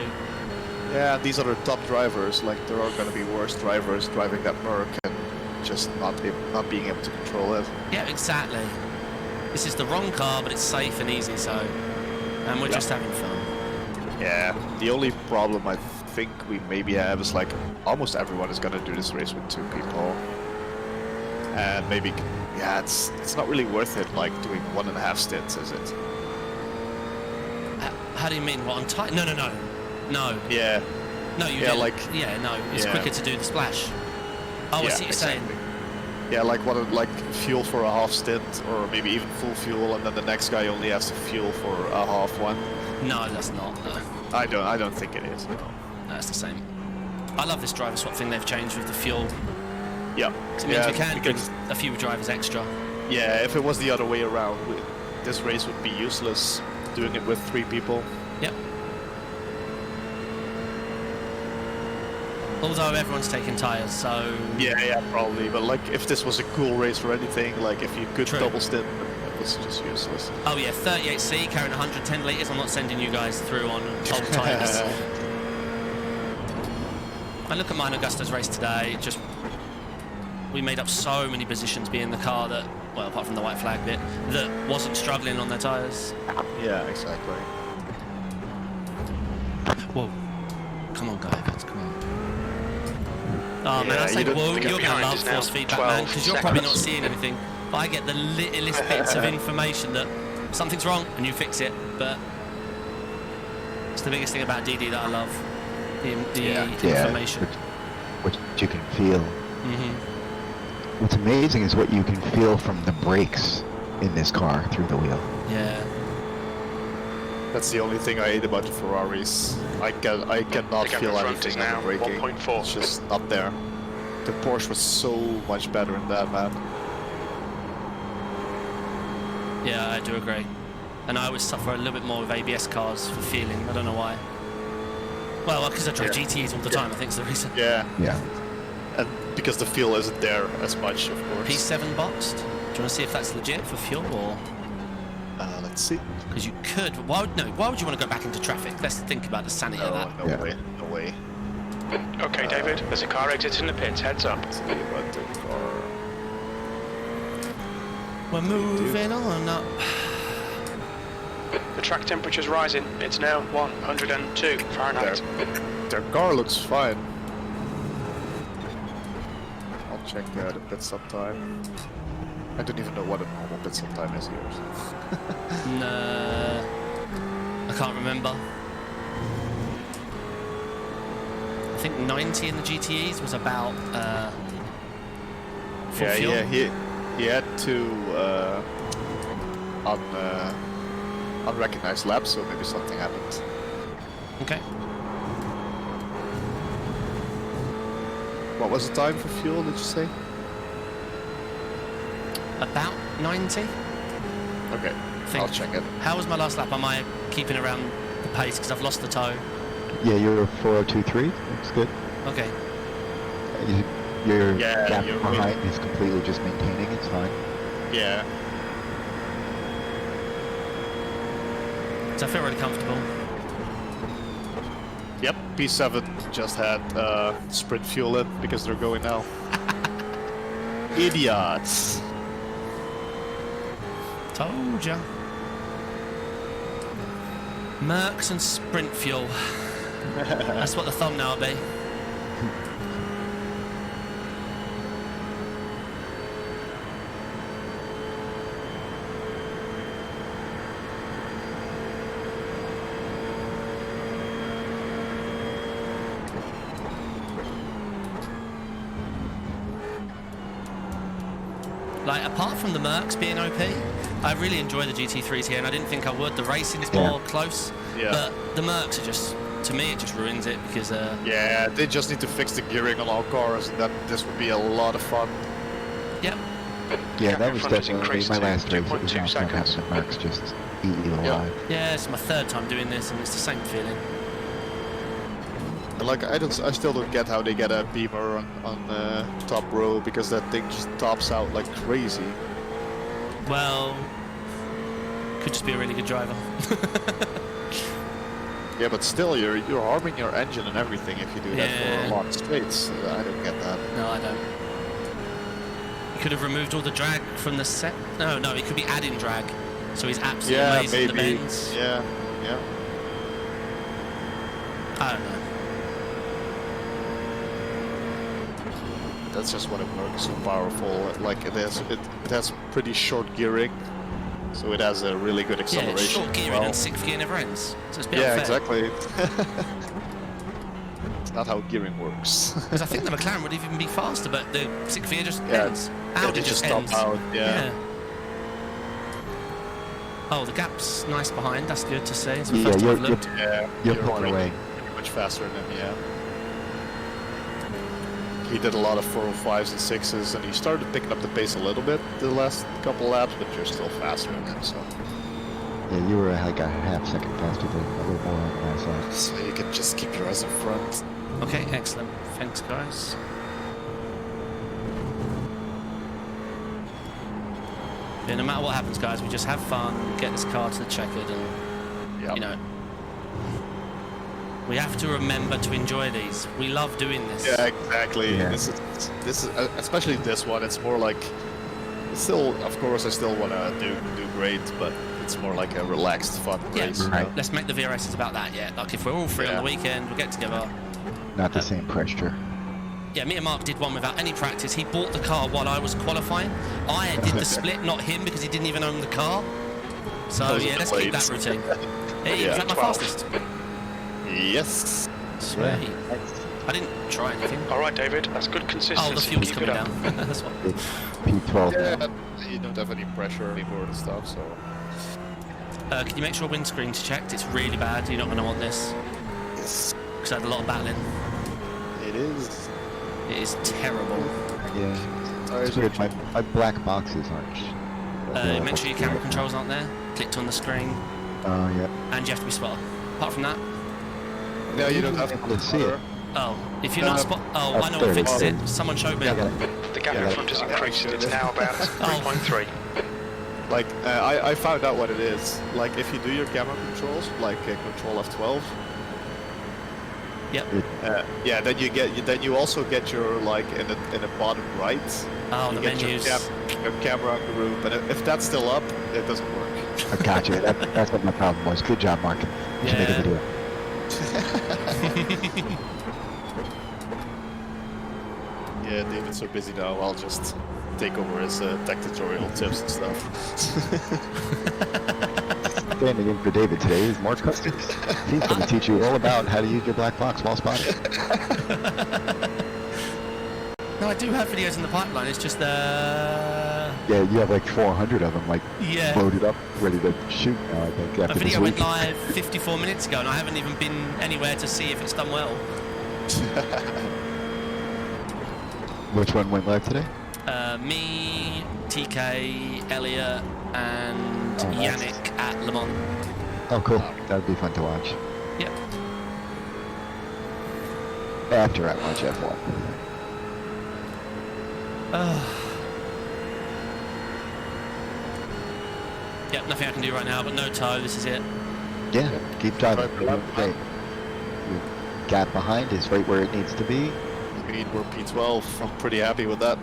yeah, these are the top drivers. Like, there are going to be worse drivers driving that Merc and just not being able to control it. Yeah, exactly. This is the wrong car, but it's safe and easy, so... And we're Yeah. just having fun. Yeah. The only problem I think we maybe have is like almost everyone is going to do this race with 2 people. And maybe, yeah, it's not really worth it, like doing 1.5 stints, is it? How do you mean? What, on time? No. No. Yeah. No, you Yeah, do. like- Yeah, no. It's yeah. quicker to do the splash. Oh, I Yeah, see what you're saying. exactly. Yeah, like like fuel for a half stint, or maybe even full fuel, and then the next guy only has to fuel for a half one. No, that's not. No. I don't think it is. No. That's the same. I love this driver swap thing they've changed with the fuel. Yeah. 'Cause it means Yeah, we can give because- a few drivers extra. Yeah, if it was the other way around, this race would be useless doing it with 3 people. Yep. Although everyone's taking tyres, so... Yeah, probably. But like, if this was a cool race or anything, like if you could True. double stint, it was just useless. Oh yeah, 38C carrying 110 litres. I'm not sending you guys through on old tyres. I look at mine Augusta's race today, just... We made up so many positions being the car that, well, apart from the white flag bit, that wasn't struggling on their tyres. Yeah, exactly. Whoa. Come on, guys, come on. Oh man, Yeah, I say you don't- whoa, the gap you're going to behind love is now force feedback, man, 12 because you're probably not seconds. seeing anything. But I get the littlest bits of information that something's wrong and you fix it, but it's the biggest thing about DD that I love. The information. What you can feel. Mm-hmm. What's amazing is what you can feel from the brakes in this car through the wheel. Yeah. That's the only thing I hate about the Ferraris. I cannot The gap feel in front is anything now on the braking. 1.4. It's just not there. The Porsche was so much better in that, man. Yeah, I do agree. And I always suffer a little bit more with ABS cars for feeling. I don't know why. Well, because I drive GTEs all the time, I think is the reason. Yeah, Yeah. and because the feel isn't there as much, of course. P7 boxed. Do you want to see if that's legit for fuel or? Let's see. Because you could. Why would you want to go back into traffic? Let's think about the sanity of that. No Yeah. way, no way. Okay, David, there's a car exiting the pits. Heads up. Let's see about the car. We're moving on up. The track temperature's rising. It's now 102 Fahrenheit. Their car looks fine. I'll check the pit stop time. I don't even know what a normal pit stop time is here. No, I can't remember. I think 90 in the GTEs was about full fuel. Yeah, he had to unrecognized laps, so maybe something happened. Okay. What was the time for fuel, did you say? About 90. Okay, Think. I'll check it. How was my last lap? Am I keeping around the pace because I've lost the toe? Yeah, you're 4:02.3. Looks good. Okay. Your Yeah, gap you're behind is completely just maintaining. It's fine. Yeah. So I feel really comfortable. Yep, P7 just had sprint fuel in because they're going now. Idiots. Told ya. Mercs and sprint fuel. That's what the thumbnail will be. Like, apart from the Mercs being OP, I really enjoy the GT3s here, and I didn't think I would. The racing's more close, but the Mercs are just, to me, it just ruins it because... yeah, they just need to fix the gearing on all cars, and this would be a lot of fun. Yep. Yeah, that was front has definitely increased my to last race. It was 2.2 awesome having seconds. the Mercs just eat you alive. Yeah, it's my third time doing this, and it's the same feeling. Like, I still don't get how they get a beamer on top row, because that thing just tops out like crazy. Well, could just be a really good driver. Yeah, but still, you're harming your engine and everything if you do that for a lot of straights. I don't get that. No, I don't. You could have removed all the drag from the set. No, he could be adding drag. So he's absolutely amazing at the bends. Yeah. I don't know. That's just what it works. So powerful. Like it has pretty short gearing, so it has a really good acceleration. Yeah, it's short gearing and sixth gear never ends. So it's a bit unfair. Exactly. It's not how gearing works. Because I think the McLaren would even be faster, but the sixth gear just ends. Audi just ends. top out. Yeah. Oh, the gap's nice behind. That's good to see. It's the Yeah, first time I've you're looked. pulling away. Much faster than him, yeah. He did a lot of 405s and 6s, and he started picking up the pace a little bit the last couple laps, but you're still faster than him, so... Yeah, you were like a half second faster than a little more on the last lap. So you can just keep your eyes in front. Okay, excellent. Thanks, guys. Yeah, no matter what happens, guys, we just have fun, get this car to the checkered, and, you know... We have to remember to enjoy these. We love doing this. Yeah, exactly. Yeah. This is especially this one. It's more like, still, of course, I still want to do great, but it's more like a relaxed, fun race. Right. Let's make the VRSs about that. Yeah, like if we're all free on the weekend, we'll get together. Not the same pressure. Yeah, me and Mark did one without any practice. He bought the car while I was qualifying. I did the split, not him, because he didn't even own the car. So yeah, let's keep that routine. Hey, was that my fastest? Yes. Sweet. I didn't try anything. All right, David, that's good consistency. Oh, the fuel's Keep coming it up. down. That's what. P12 Yeah, now. you don't have any pressure anymore and stuff, so... Can you make sure windscreen's checked? It's really bad. You're not going to want this. Yes. Because I had a lot of battling. It is. It is terrible. Yeah. It's weird. My black boxes aren't. Make sure your camera controls aren't there. Clicked on the screen. Oh, yeah. And you have to be spotted. Apart from that, No, you don't have to see it. oh, if you're not spot, oh, I know what fixes it. Someone showed me. The gap in front has increased. It's now about 3.3. Like, I found out what it is. Like, if you do your camera controls, like Control F12. Yep. Yeah, then you also get your like in the bottom right. Oh, you the get menus. your camera group, and if that's still up, it doesn't work. I got you. That's what my problem was. Good job, Mark. You should make a video. Yeah, David's so busy now. I'll just take over his tech tutorial tips and stuff. Standing in for David today is Mark Customs. He's going to teach you all about how to use your black box while spotting. No, I do have videos in the pipeline. It's just Yeah, you have like 400 of them, like loaded up, ready to shoot now. I think A after video this went week. live 54 minutes ago, and I haven't even been anywhere to see if it's done well. Which one went live today? Me, TK, Elliot, and Yannick at Le Mans. Oh, cool. That'd be fun to watch. Yep. Yep, nothing I can do right now, but no toe, this is it. Yeah, keep driving. Right, Your gap behind is right where it needs to be. I mean, we're P12. I'm pretty happy with that.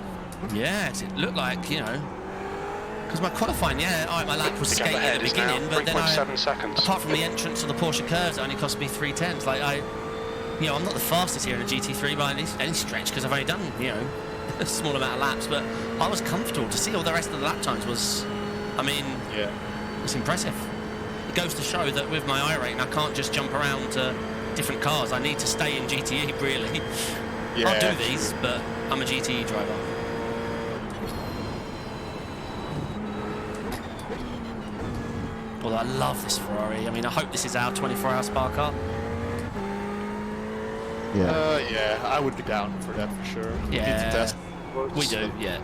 Yeah, it looked like, you know, because my qualifying, yeah, alright, my lap was The gap skating at ahead the is now beginning, but then 3.7 seconds. apart from the entrance of the Porsche curves, it only cost me 3/10. Like, you know, I'm not the fastest here in a GT3 by any stretch, because I've only done, you know, a small amount of laps, but I was comfortable. To see all the rest of the lap times was, I mean, Yeah. it's impressive. It goes to show that with my iRacing, I can't just jump around to different cars. I need to stay in GTE, really. Yeah. I'll do these, but I'm a GTE driver. Although I love this Ferrari. I mean, I hope this is our 24-hour spa car. Yeah. Yeah, I would be down for that for sure. We need Yeah, to test. we do, yeah.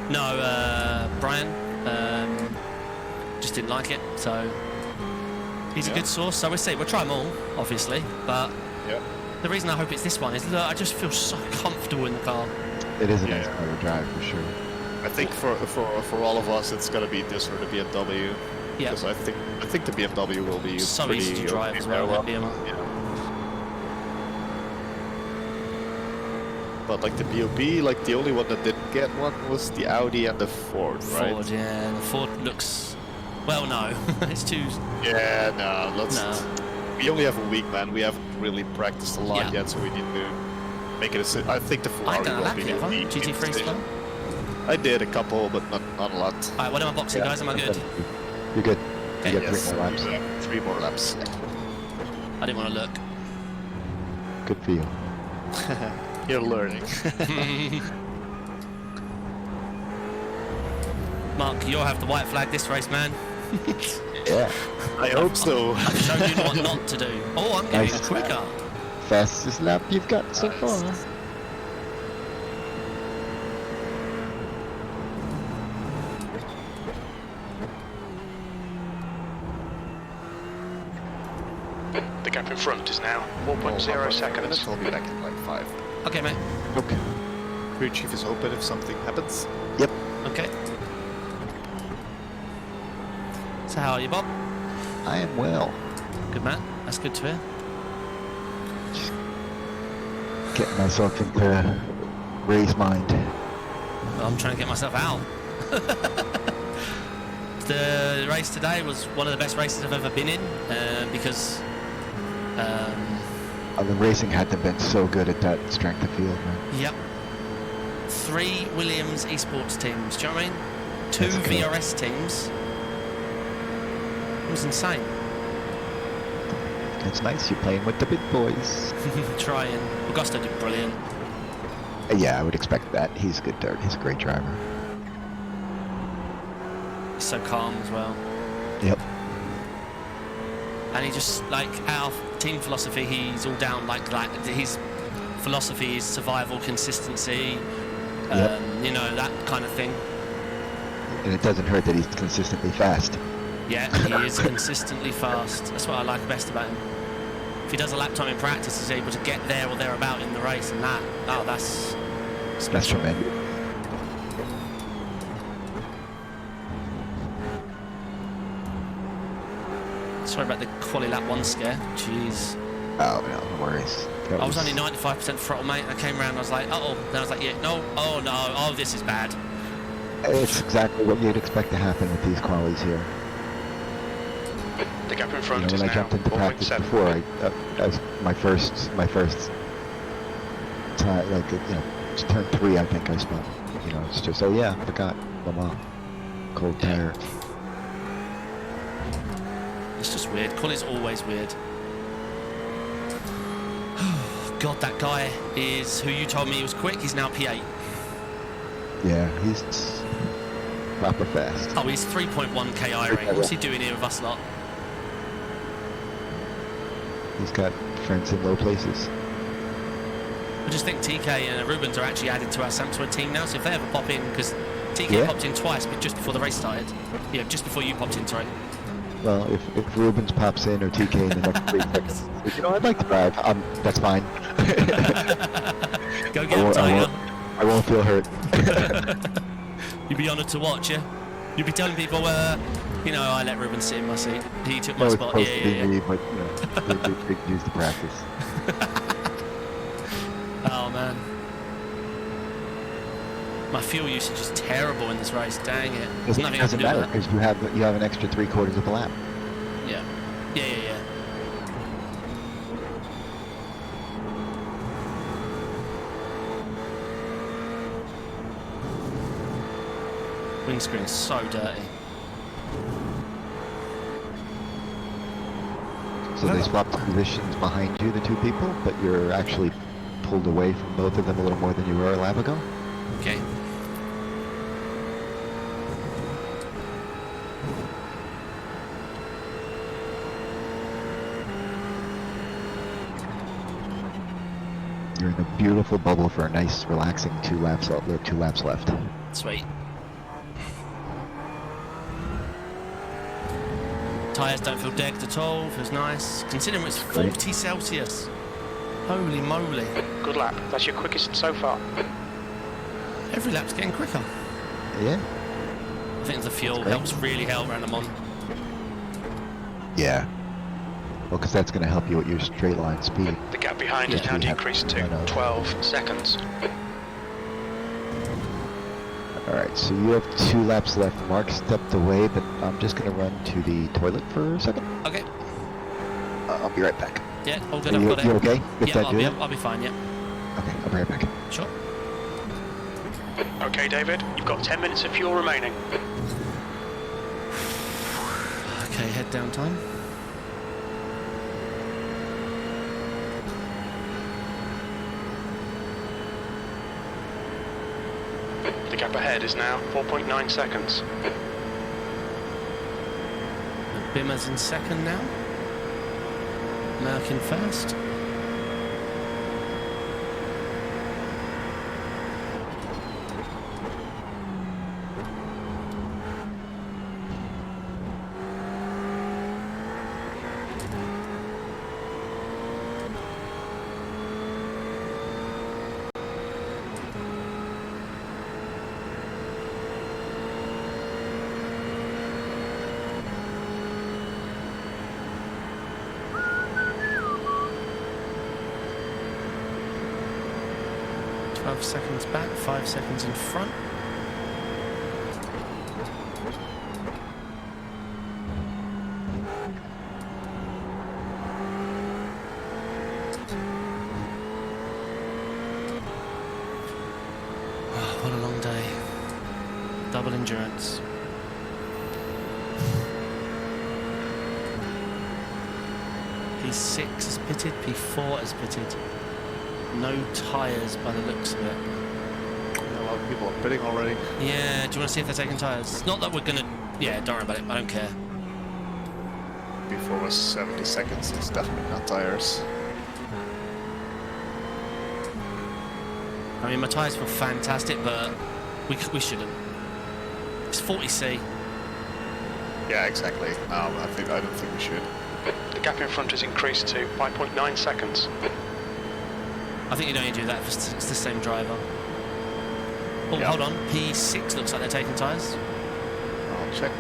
No, Brian just didn't like it, so he's a good source. So we'll see. We'll try them all, obviously, but Yeah. the reason I hope it's this one is that I just feel so comfortable in the car. It is a nice Yeah. car to drive for sure. I think for all of us, it's gonna be this or the BMW. Yeah, Because I think the BMW will be so pretty easy to drive okay as well. there, That BMW. yeah. But like the BOB, like the only one that didn't get one was the Audi and the Ford, right? Ford, yeah. The Ford looks. Well, no, it's too. Yeah, no, let's. No. We only have a week, man. We haven't really practiced a lot Yeah. yet, so we need to make it. I think the I Ferrari done a will lap be here, haven't I? the GT3 decision. style. I did a couple, but not a lot. Alright, what am I boxing, guys? Am I good? You're good. Okay. You got Yes, 3 more laps. 3 more laps. I didn't want to look. Good for you. You're learning. Mark, you'll have the white flag this race, man. Yeah. I hope so. I've shown you what not to do. Oh, I'm getting Nice. quicker. Fastest lap you've got so far. The gap in front is now 4.0 seconds. I'll be back in like 5. Okay, mate. Okay. Crew chief is open if something happens. Yep. Okay. So how are you, Bob? I am well. Good, man. That's good to hear. Getting myself into Ray's mind. Well, I'm trying to get myself out. The race today was one of the best races I've ever been in because The racing had to have been so good at that strength of field, man. yep, 3 Williams esports teams. Do you know what I mean? 2 That's cool. VRS teams. It was insane. It's nice you're playing with the big boys. Trying. Augusto did brilliant. Yeah, I would expect that. He's a good dirt. He's a great driver. He's so calm as well. Yep. And he just, like, our team philosophy, he's all down like that. His philosophy is survival, consistency, Yep. you know, that kind of thing. And it doesn't hurt that he's consistently fast. Yeah, he is consistently fast. That's what I like best about him. If he does a lap time in practice, he's able to get there or thereabout in the race, and that, oh, that's That's special. tremendous. Sorry about the quali lap 1 scare. Jeez. Oh, no worries. That I was only 95% throttle, mate. I came around, I was like, uh-oh. Then I was like, yeah, no, oh, no, oh, this is bad. It's exactly what you'd expect to happen with these qualies here. The gap in You front know, is when I now jumped into practice 4.7. before, that was my first time, like, you know, it's turn 3, I think I spun. You know, it's just, oh yeah, I forgot Le Mans. Cold tire. It's just weird. Quali's always weird. God, that guy is who you told me he was quick. He's now P8. Yeah, he's proper fast. Oh, he's 3.1k iRacing. What's he doing here with us lot? He's got friends in low places. I just think TK and Rubens are actually added to our Sampsoid team now, so if they ever pop in, because TK Yeah. popped in twice, but just before the race started. Yeah, just before you popped in, sorry. Well, if Rubens pops in or TK in the next 3 seconds, you know, I'd like to drive. That's fine. Go get him, Tiger. I won't feel hurt. You'd be honoured to watch, yeah? You'd be telling people, you know, I let Ruben sit in my seat. He took my No, it's spot. supposed Yeah, to be yeah, yeah. me, but you know, big news to practice. Oh, man. My fuel usage is terrible in this race. Dang it. There's nothing I can Doesn't do matter with that. because you have an extra 3/4 of a lap. Yeah. Yeah, yeah, yeah. Windscreen's so dirty. So they swapped positions behind you, the two people, but you're actually pulled away from both of them a little more than you were a lap ago. Okay. You're in a beautiful bubble for a nice, relaxing 2 laps left. Sweet. Tyres don't feel decked at all, feels nice. Considering it's 40 Celsius. Holy moly. Good lap. That's your quickest so far. Every lap's getting quicker. Yeah. I think the fuel great. helps really help around the Mont. Yeah. Well, because that's going to help you at your straight line speed. The gap behind is now decreased to 12 seconds. Alright, so you have 2 laps left. Mark stepped away, but I'm just going to run to the toilet for a second. Okay. I'll be right back. Yeah, all good, Are I've you, got it. you okay? With Yeah, that I'll be fine, yeah. Okay, I'll be right back. Sure. Okay, David, you've got 10 minutes of fuel remaining. Okay, head down time. The gap ahead is now 4.9 seconds. The Bimmer's in second now. Merck in first. Seconds back, 5 seconds in front. Oh, what a long day. Double endurance. P6 is pitted, P4 is pitted. No tyres by the looks of it. A lot of people are bidding already. Yeah, do you want to see if they're taking tyres? Not that we're going to... Yeah, don't worry about it. I don't care. Before was 70 seconds. It's definitely not tires. I mean, my tyres feel fantastic, but we shouldn't. It's 40C. Yeah, exactly. I don't think we should. The gap in front has increased to 5.9 seconds. I think you don't need to do that if it's the same driver. Oh, Yeah. hold on. P6 looks like they're taking tyres. I'll check.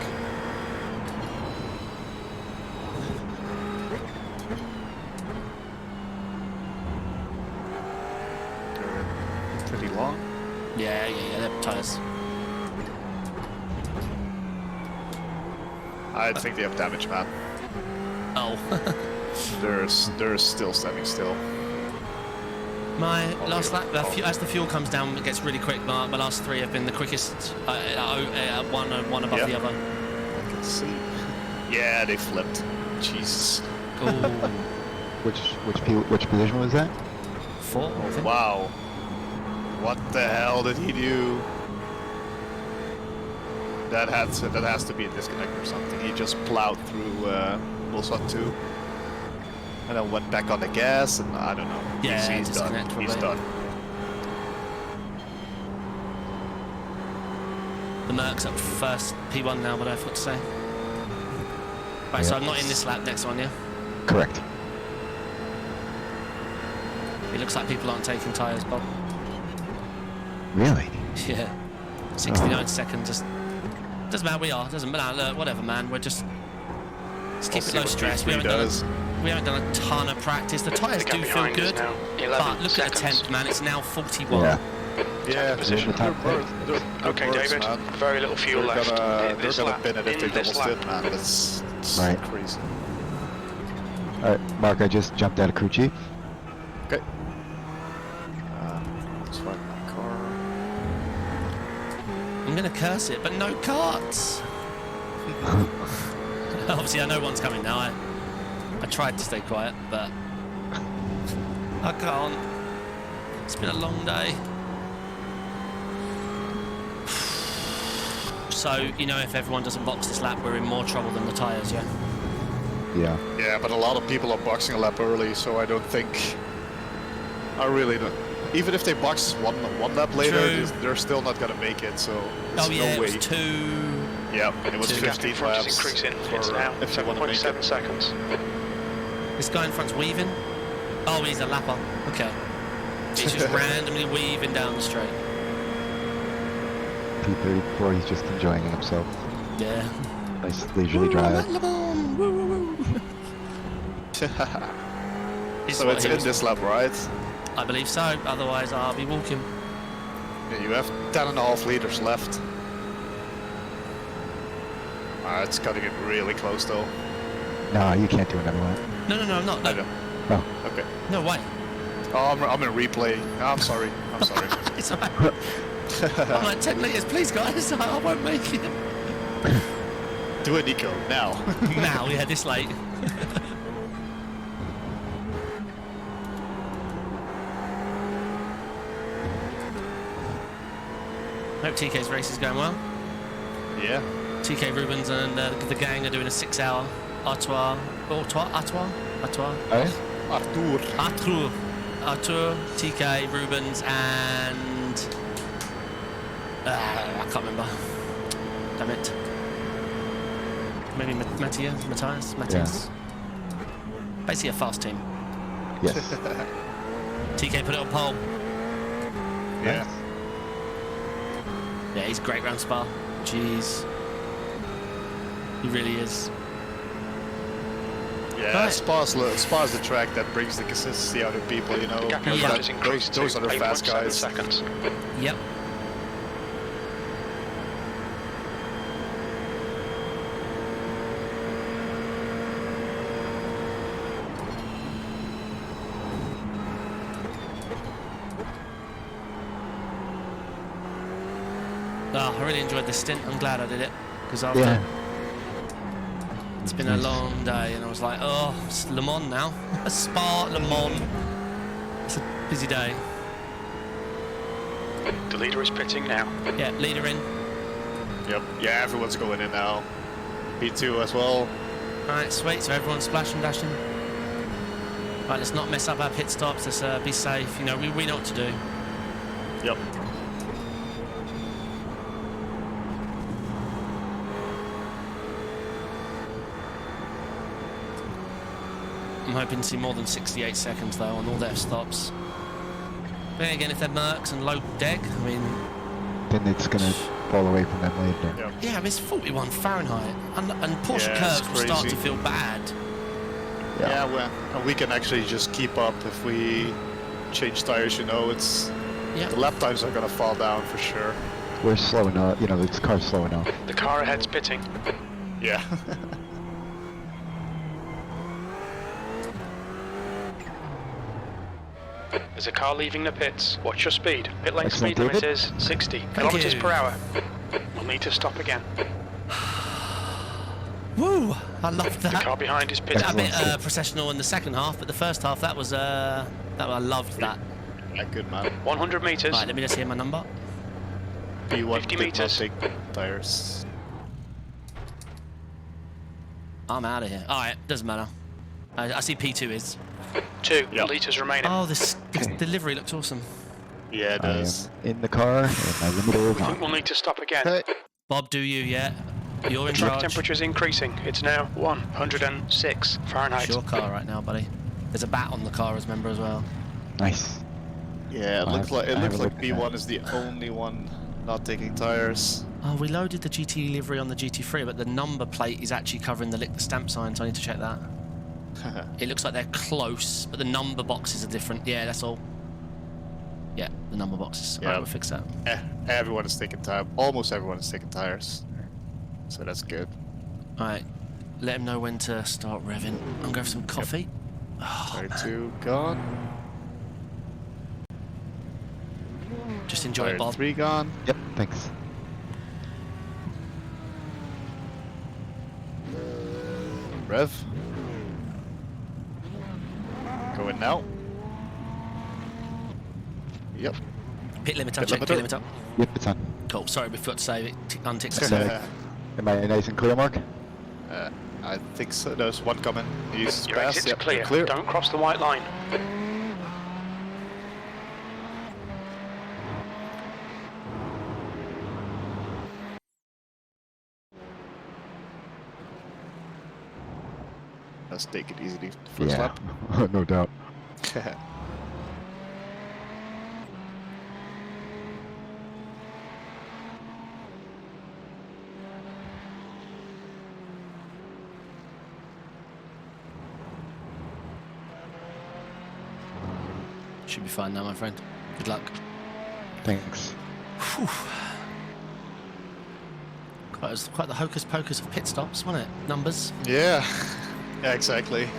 They're pretty long. Yeah, they're tyres. I think they have damage, man. Oh. They're still standing still. My last lap, as the fuel comes down, it gets really quick. My last 3 have been the quickest, one above the other. I can see. Yeah, they flipped. Jesus. Ooh. Which position was that? 4, I think. Wow. What the hell did he do? That has to be a disconnect or something. He just plowed through Bullshot 2. And then went back on the gas, and I don't know. Yeah, he's done. disconnect He's probably. done. The Merc's up first, P1 now, what I forgot to say. Right, so I'm not in this lap, next one, yeah? Correct. It looks like people aren't taking tyres, Bob. Really? Yeah. 69 seconds. Just doesn't matter. We are. Doesn't matter. Look, whatever, man. We're just keep it low stress. We haven't done a ton of practice. The tyres do feel good, but look at the temp, man. It's now 41. Yeah. Yeah, position. Okay, David. Man. Very little fuel left. They're gonna bin it if they double stint, man. That's Right. crazy. Alright, Mark, I just jumped out of crew chief. Okay. Let's find my car. I'm gonna curse it, but no carts. Obviously, I know one's coming now. I tried to stay quiet, but I can't. It's been a long day. So, you know, if everyone doesn't box this lap, we're in more trouble than the tyres, yeah? Yeah. Yeah, but a lot of people are boxing a lap early, so I don't think. I really don't. Even if they box one lap later, True. they're still not gonna make it. So there's Oh, yeah, no way. it was 2. Yeah, it was Two. 15 laps. Increasing. It's for, now if you want to make 7.7 it. seconds. This guy in front's weaving. Oh, he's a lapper. Okay. He's just randomly weaving down the straight. P34, he's just enjoying himself. Yeah. Nice leisurely drive. Le Mans, woo, woo, woo. This is So what it's he in was- this lap, right? I believe so. Otherwise, I'll be walking. Yeah, you have 10.5 liters left. It's cutting it really close though. No, you can't do another one. No, I'm not. I No, know. Oh. Okay. no way. Oh, I'm in replay. I'm sorry. I'm sorry. It's alright. I'm like 10 litres, please, guys. I won't make it. Do it, Nico, now. Now, yeah, this late. Hope TK's race is going well. Yeah. TK Rubens and the gang are doing a 6-hour Artois, Artur, TK Rubens, and I can't remember. Damn it. Maybe Matthias. Basically a fast team. Yes. TK put it on pole. Yeah. Yeah, he's great round Spa. Jeez. He really is. Yeah, Right. Spa's the track that brings the consistency out of people, you know. The gap in Yeah. front is increased Those to are the fast 8.7 guys. seconds. Yep. Oh, I really enjoyed this stint. I'm glad I did it because after Yeah. it's been a long day, and I was like, oh, it's Le Mans now. Spa, Le Mans. It's a busy day. The leader is pitting now. Yeah, leader in. Yep. Yeah, everyone's going in now. P2 as well. Alright, sweet, so everyone's splashing, dashing. Right, let's not mess up our pit stops, let's be safe. You know, we know what to do. Yep. I'm hoping to see more than 68 seconds, though, on all their stops. But then again, if they're Mercs and low deg, I mean... Then it's gonna fall away from them later. Yep. Yeah, it's 41 Fahrenheit. And Porsche Yeah, curves it's will start to crazy. feel bad. Yeah, well, and we can actually just keep up if we change tires, you know, it's... Yeah. The lap times are gonna fall down for sure. We're slow enough, you know, this car's slow enough. The car ahead's pitting. Yeah. There's a car leaving the pits. Watch your speed. Pit lane Excellent, speed limit David. is 60 kilometers you. per hour. We'll need to stop again. Woo! I loved The that. car behind is pitting. A bit Excellent. processional in the second half, but the first half, that was I loved that. Yeah, good man. 100 meters. Right, let me just hear my number. P1 50 did not meters. take tires. I'm out of here. Alright, doesn't matter. I see P2 is. 2 Yep. liters remaining. Oh, this delivery looks awesome. Yeah, it I am does. in the car, and my limiter is I think on. we'll need to stop again. Okay. Bob, do you, yeah? You're The in track charge. temperature is increasing. It's now 106 Fahrenheit. It's your car right now, buddy. There's a bat on the car, as member as well. Nice. Yeah, it I looks like haven't B1 looked at that. is the only one not taking tires. Oh, we loaded the GT livery on the GT3, but the number plate is actually covering the stamp sign, so I need to check that. It looks like they're close, but the number boxes are different. Yeah, that's all. Yeah, the number boxes. Yeah. Alright, we'll fix that. Everyone is taking tires. Almost everyone is taking tires. So that's good. Alright, let him know when to start revving. I'm going for some coffee. Oh, Tire man. 2 gone. Just enjoy Tire it, Bob. 3 gone. Yep, thanks. Rev. Going now. Yep. Pit limiter, Pit check limiter. pit limiter. Yep, it's on. Cool, sorry, we forgot to save it. Untick that. So, am I nice and clear, Mark? I think so. There's one coming. He's Your past. exit's Yep, clear. clear. Don't cross the white line. Let's take it easy. First Yeah, lap. no doubt. Should be fine now, my friend. Good luck. Thanks. Whew. Quite the hocus pocus of pit stops, wasn't it? Numbers. Yeah. Yeah, exactly.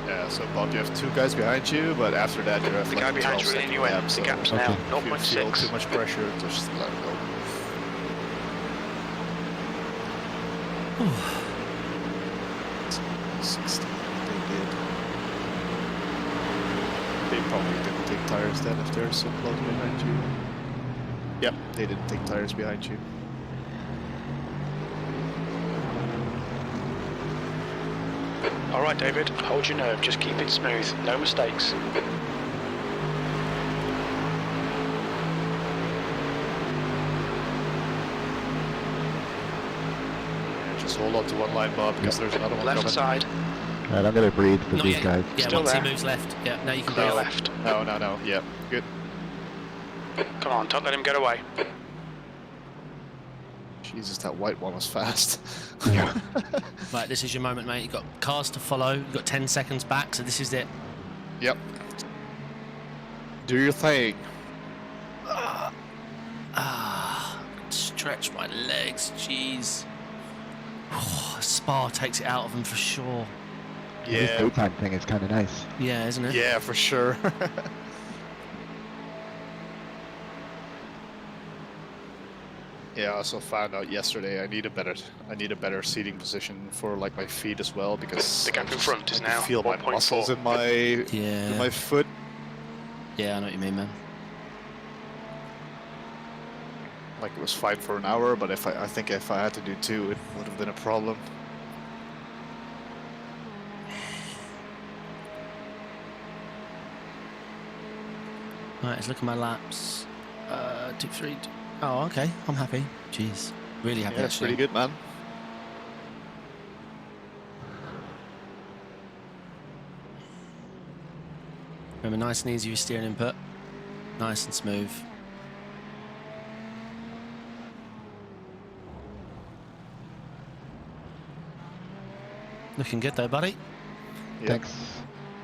Yeah, so Bob, you have 2 guys behind you, but after that you have The like guy behind 12 you second anyway. gap, The so gap's Okay. now if you feel 0.6. too much pressure, just let it go. Whew. 16, they did. They probably didn't take tires then if they're so close behind you. Yep, they didn't take tires behind you. All right, David, hold your nerve. Just keep it smooth. No mistakes. Just hold on to one line, Bob, because there's another one Left coming. side. Alright, I'm gonna breathe for Not these yet. guys. Yeah, Still once there. he moves left. Yeah, now you can Clear go left. No. Yep, good. Come on, don't let him get away. Jesus, that white one was fast. Yeah. Right, this is your moment, mate. You've got cars to follow. You've got 10 seconds back, so this is it. Yep. Do your thing. Stretch my legs, jeez. Spa takes it out of them for sure. This Yeah, daytime thing is kind of nice. Yeah, isn't it? yeah, for sure. Yeah, I also found out yesterday I need a better seating position for like my feet as well, because The gap in front is I can now feel my 1.4. muscles in my Yeah. foot. Yeah, I know what you mean, man. Like it was fine for an hour, but I think if I had to do 2, it would have been a problem. Right, let's look at my laps. 2, 3. Oh, okay. I'm happy. Jeez. Really happy, Yeah, it's actually. pretty good, man. Remember, nice and easy with steering input. Nice and smooth. Looking good though, buddy. Yep. Thanks.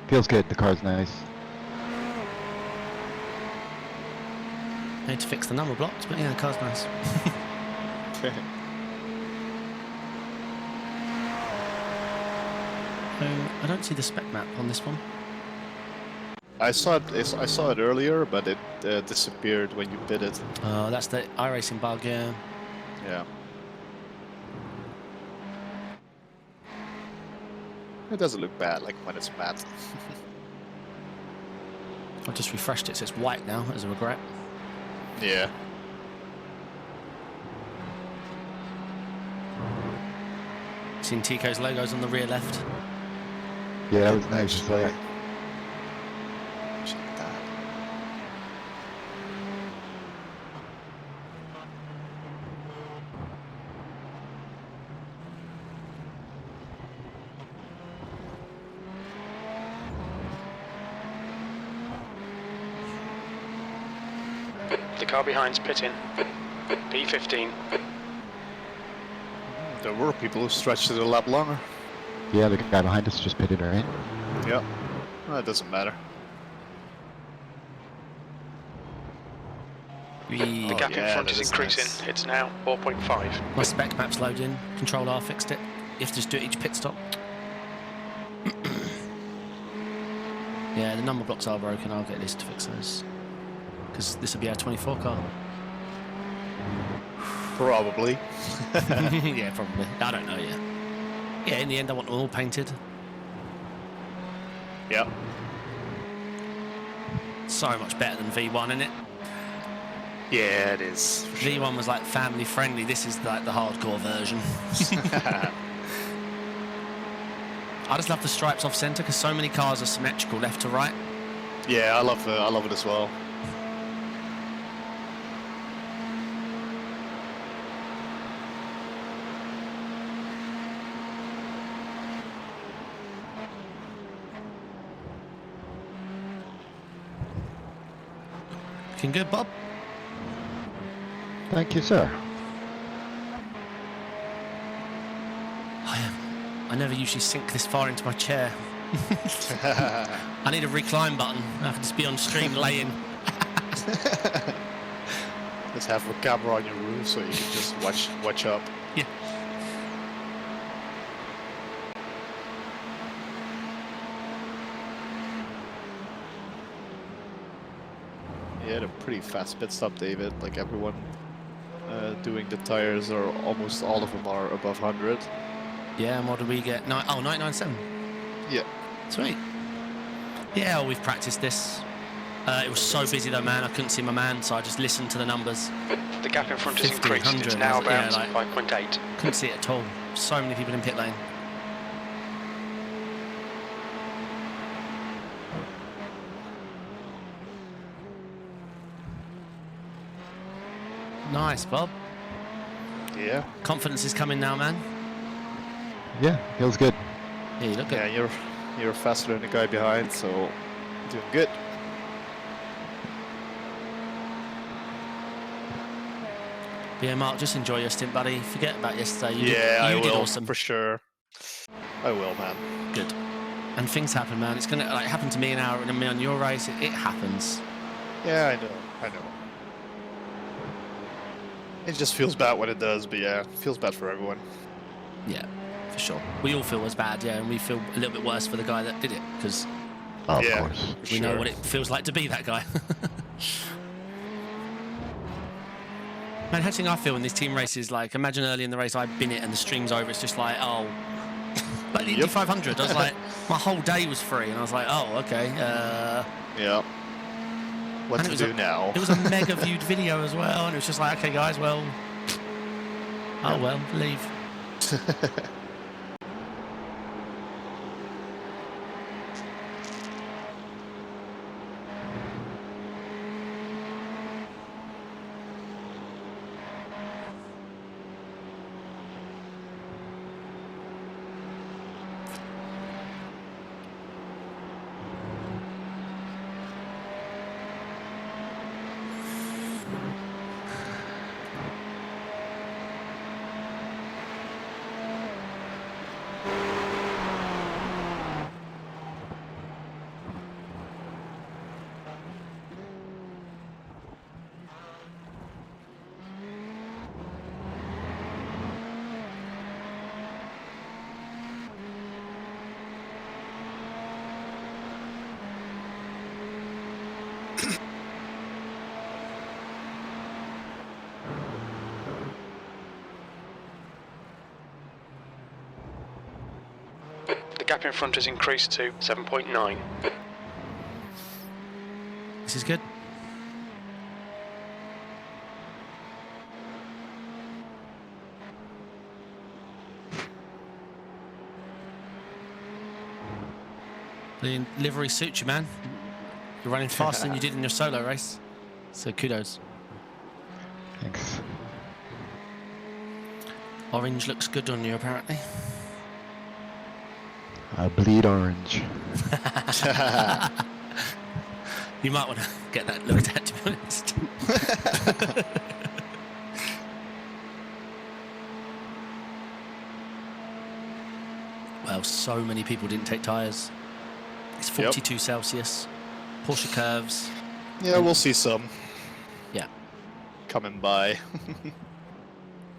Feels good. The car's nice. Need to fix the number blocks, but yeah, the car's nice. I don't see the spec map on this one. I saw it earlier, but it disappeared when you bid it. Oh, that's the iRacing bug, yeah. Yeah. It doesn't look bad, like when it's matte. I just refreshed it, so it's white now, as a regret. Yeah. Seen Tico's logos on the rear left. Yeah, that was nice. Actually, So, check that. The car behind's pitting. P15. There were people who stretched it a lap longer. Yeah, the guy behind us just pitted, right? Yeah. Well, it doesn't matter. The gap in front is increasing. Nice. It's now 4.5. My spec map's loading. Control R fixed it. You have to just do it each pit stop. Yeah, the number blocks are broken. I'll get Liz to fix those. Because this will be our 24 car. Probably. Yeah, probably. I don't know yet. Yeah, in the end, I want them all painted. Yeah. So much better than V1, isn't it? Yeah, it is. For sure. V1 was like family friendly. This is like the hardcore version. I just love the stripes off centre because so many cars are symmetrical left to right. Yeah, I love it as well. Looking good, Bob. Thank you, sir. I never usually sink this far into my chair. I need a recline button. I can just be on stream laying. Let's have a camera on your roof so you can just watch up. Yeah. You had a pretty fast pit stop, David. Like everyone doing the tires, or almost all of them are above 100. Yeah, and what did we get? 997. Yeah. Sweet. Yeah, well, we've practiced this. It was so busy though, man. I couldn't see my man, so I just listened to the numbers. The gap in front is 50, increased. 100, It's now yeah, about like- 5.8. Couldn't see it at all. So many people in pit lane. Nice, Bob. Yeah. Confidence is coming now, man. Yeah, feels good. Yeah, you look good. Yeah, you're faster than the guy behind, so doing good. Yeah, Mark, just enjoy your stint, buddy. Forget about yesterday. You I did will awesome. for sure. I will, man. Good. And things happen, man. It's gonna like happen to me and me on your race. It happens. Yeah, I know. It just feels bad when it does, but yeah, it feels bad for everyone. Yeah, for sure. We all feel as bad, yeah, and we feel a little bit worse for the guy that did it because Oh, Yeah. of course. we know what it feels like to be that guy. Man, how do you think I feel in these team races? Like, imagine early in the race I bin it and the stream's over. It's just like, oh, like the Indy Yep. 500. I was like, my whole day was free, and I was like, oh, okay. Yeah. What And to it was do now? It was a mega viewed video as well, and it was just like, okay, guys, well, oh well, leave. The gap in front has increased to 7.9. This is good. The livery suits you, man. You're running faster than you did in your solo race. So kudos. Thanks. Orange looks good on you, apparently. I bleed orange. You might want to get that looked at, to be honest. Well, so many people didn't take tyres. It's 42 Celsius. Porsche curves. Yeah, we'll see some. Yeah. Coming by.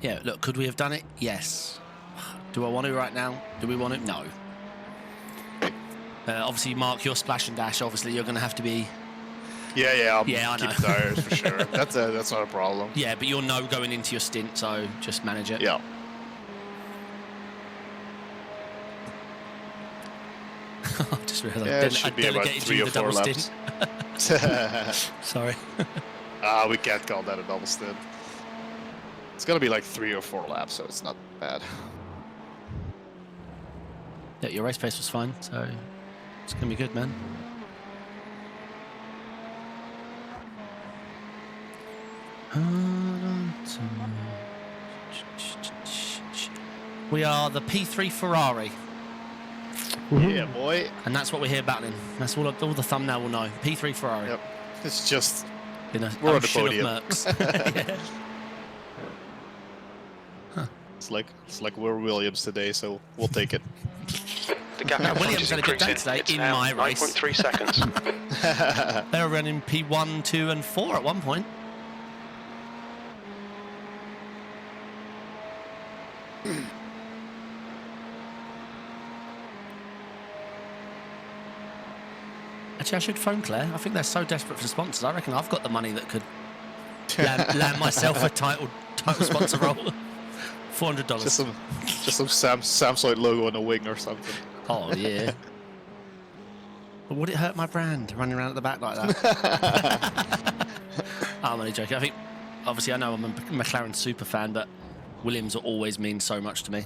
Yeah, look, could we have done it? Yes. Do I want to right now? Do we want to? No. Obviously, Mark, your splash and dash, obviously, you're going to have to be... Yeah, Yeah, I keep know. tires for sure. That's not a problem. Yeah, but you'll know going into your stint, so just manage it. Yeah. I just realised Yeah, it I should be about delegated 3 you or the 4 double laps. stint. Sorry. We can't call that a double stint. It's gonna be like 3 or 4 laps, so it's not bad. Yeah, your race pace was fine, so it's going to be good, man. We are the P3 Ferrari, Yeah, boy. and that's what we're here battling. That's all the thumbnail will know. P3 Ferrari. Yep. It's just In a we're on the ocean of podium. Mercs. Yeah. It's like we're Williams today, so we'll take it. The gap No, in front Williams is had a good day increasing. today It's in now my race. 9.3 seconds. They were running P1, 2, and 4 at one point. Actually, I should phone Claire. I think they're so desperate for sponsors. I reckon I've got the money that could land myself a title sponsor role. $400. Just some Sampsoid logo on the wing or something. Oh yeah. But would it hurt my brand running around at the back like that? I'm only joking. I think, obviously, I know I'm a McLaren super fan, but Williams will always mean so much to me.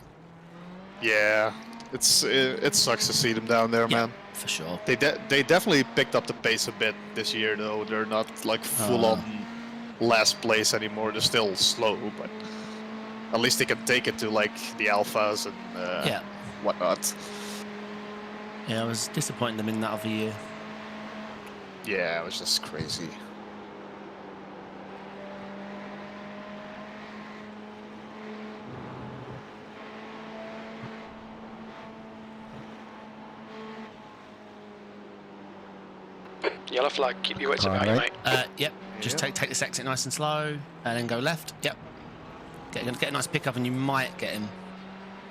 Yeah, it sucks to see them down there, Yeah, man. for sure. They definitely picked up the pace a bit this year, though. They're not like full on last place anymore. They're still slow, but at least they can take it to like the alphas and Yeah. whatnot. Yeah, I was disappointing them in that other year. Yeah, it was just crazy. Yellow flag, keep your wits about you, mate. Yep. Just Yep. take this exit nice and slow, and then go left. Yep. Get a nice pickup, and you might get him.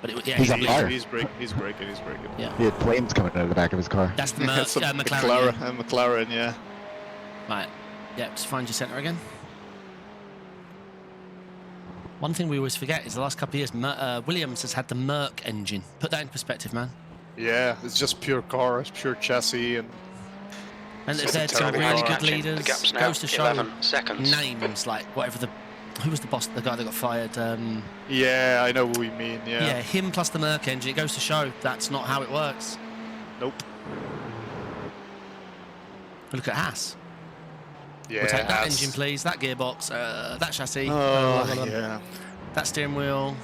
But yeah, He's on fire. He's breaking. Yeah. He had flames coming out of the back of his car. That's the That's a McLaren. Yeah. McLaren, yeah. Right. Yeah, just find your centre again. One thing we always forget is the last couple of years, Williams has had the Merc engine. Put that in perspective, man. Yeah, it's just pure car, it's pure chassis, and And It's they've just had a some terrible really car. good The leaders. gap's now Goes to show 11 seconds. names like whatever the... Who was the boss? The guy that got fired? yeah, I know what we mean. Yeah, Yeah. him plus the Merc engine. It goes to show that's not how it works. Nope. Look at Haas. Yeah. We'll take that Haas. engine, please. That gearbox. That chassis. Oh, yeah. That steering wheel.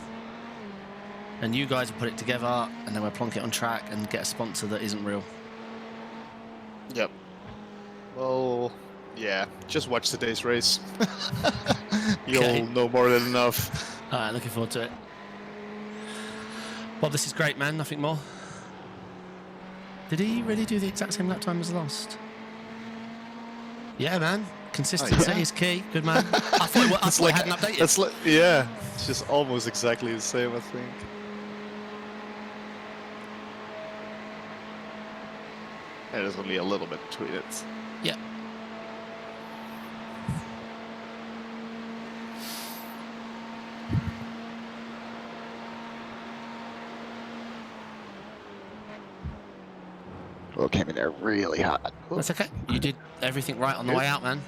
And you guys will put it together, and then we'll plonk it on track and get a sponsor that isn't real. Yep. Well, yeah. Just watch today's race. You'll Okay. know more than enough. All right, looking forward to it. Bob, this is great, man. Nothing more. Did he really do the exact same lap time as last? Yeah, man. Consistency yeah. is key. Good man. I thought it hadn't updated. It's like, yeah. It's just almost exactly the same, I think. Yeah, there's only a little bit between it. Yeah. Well, it came in there really hot. That's okay. You did everything right on the Good. way out, man.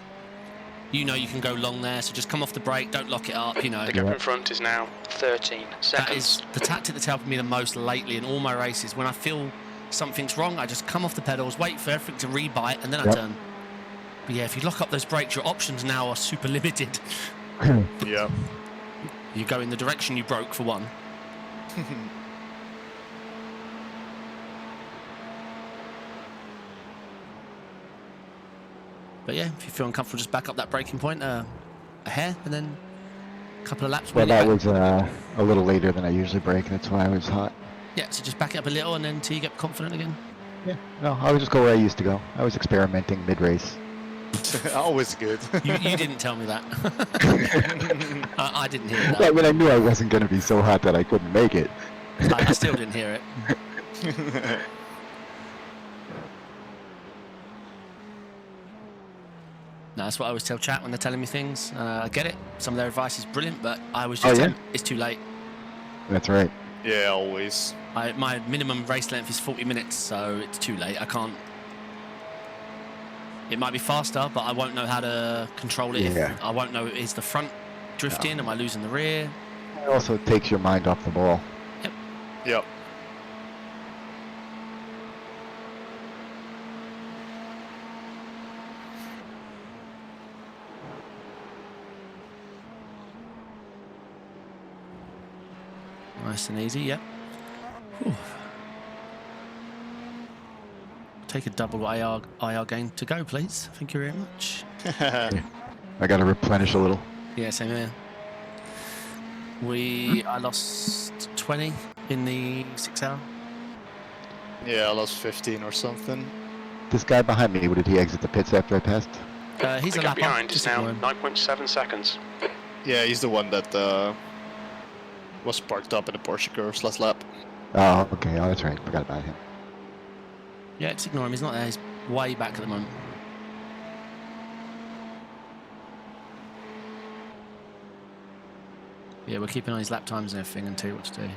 You know you can go long there, so just come off the brake, don't lock it up, you know. The gap in front is now 13 That seconds. is the tactic that's helping me the most lately in all my races. When I feel something's wrong, I just come off the pedals, wait for everything to rebite, and then I Yep. turn. But yeah, if you lock up those brakes, your options now are super limited. Yeah. You go in the direction you broke, for one. But yeah, if you feel uncomfortable, just back up that braking point a hair, and then a couple of laps. Well, wheel it that back. was a little later than I usually brake. That's why I was hot. Yeah, so just back it up a little, and then until you get confident again. Yeah. No, I would just go where I used to go. I was experimenting mid-race. Always good. You didn't tell me that. I didn't hear that. Well, I mean, I knew I wasn't going to be so hot that I couldn't make it. I still didn't hear it. No, that's what I always tell chat when they're telling me things. I get it. Some of their advice is brilliant, but I always just tell them it's too late. That's right. Yeah, always. My minimum race length is 40 minutes, so it's too late. I can't. It might be faster, but I won't know how to control it. Yeah. I won't know, is the front drifting? Am I losing the rear? It also takes your mind off the ball. Yep. Nice and easy, yep. Whew. Take a double IR gain to go, please. Thank you very much. I got to replenish a little. Yeah, same here. I lost 20 in the 6 hour. Yeah, I lost 15 or something. This guy behind me, did he exit the pits after I passed? He's The a gap lap behind up. is now 9.7 seconds. Yeah, he's the one that was parked up in the Porsche curves last lap. Oh, okay. Oh, that's right. Forgot about him. Yeah, just ignore him. He's not there. He's way back at the moment. Yeah, we're keeping on his lap times and everything and tell you what to do.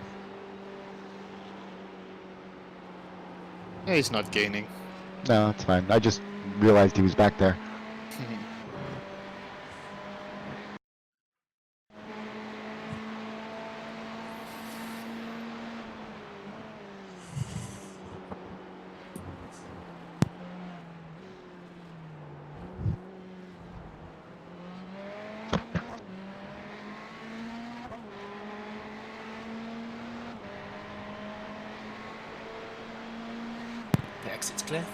Yeah, he's not gaining. No, it's fine. I just realized he was back there. The exit's clear.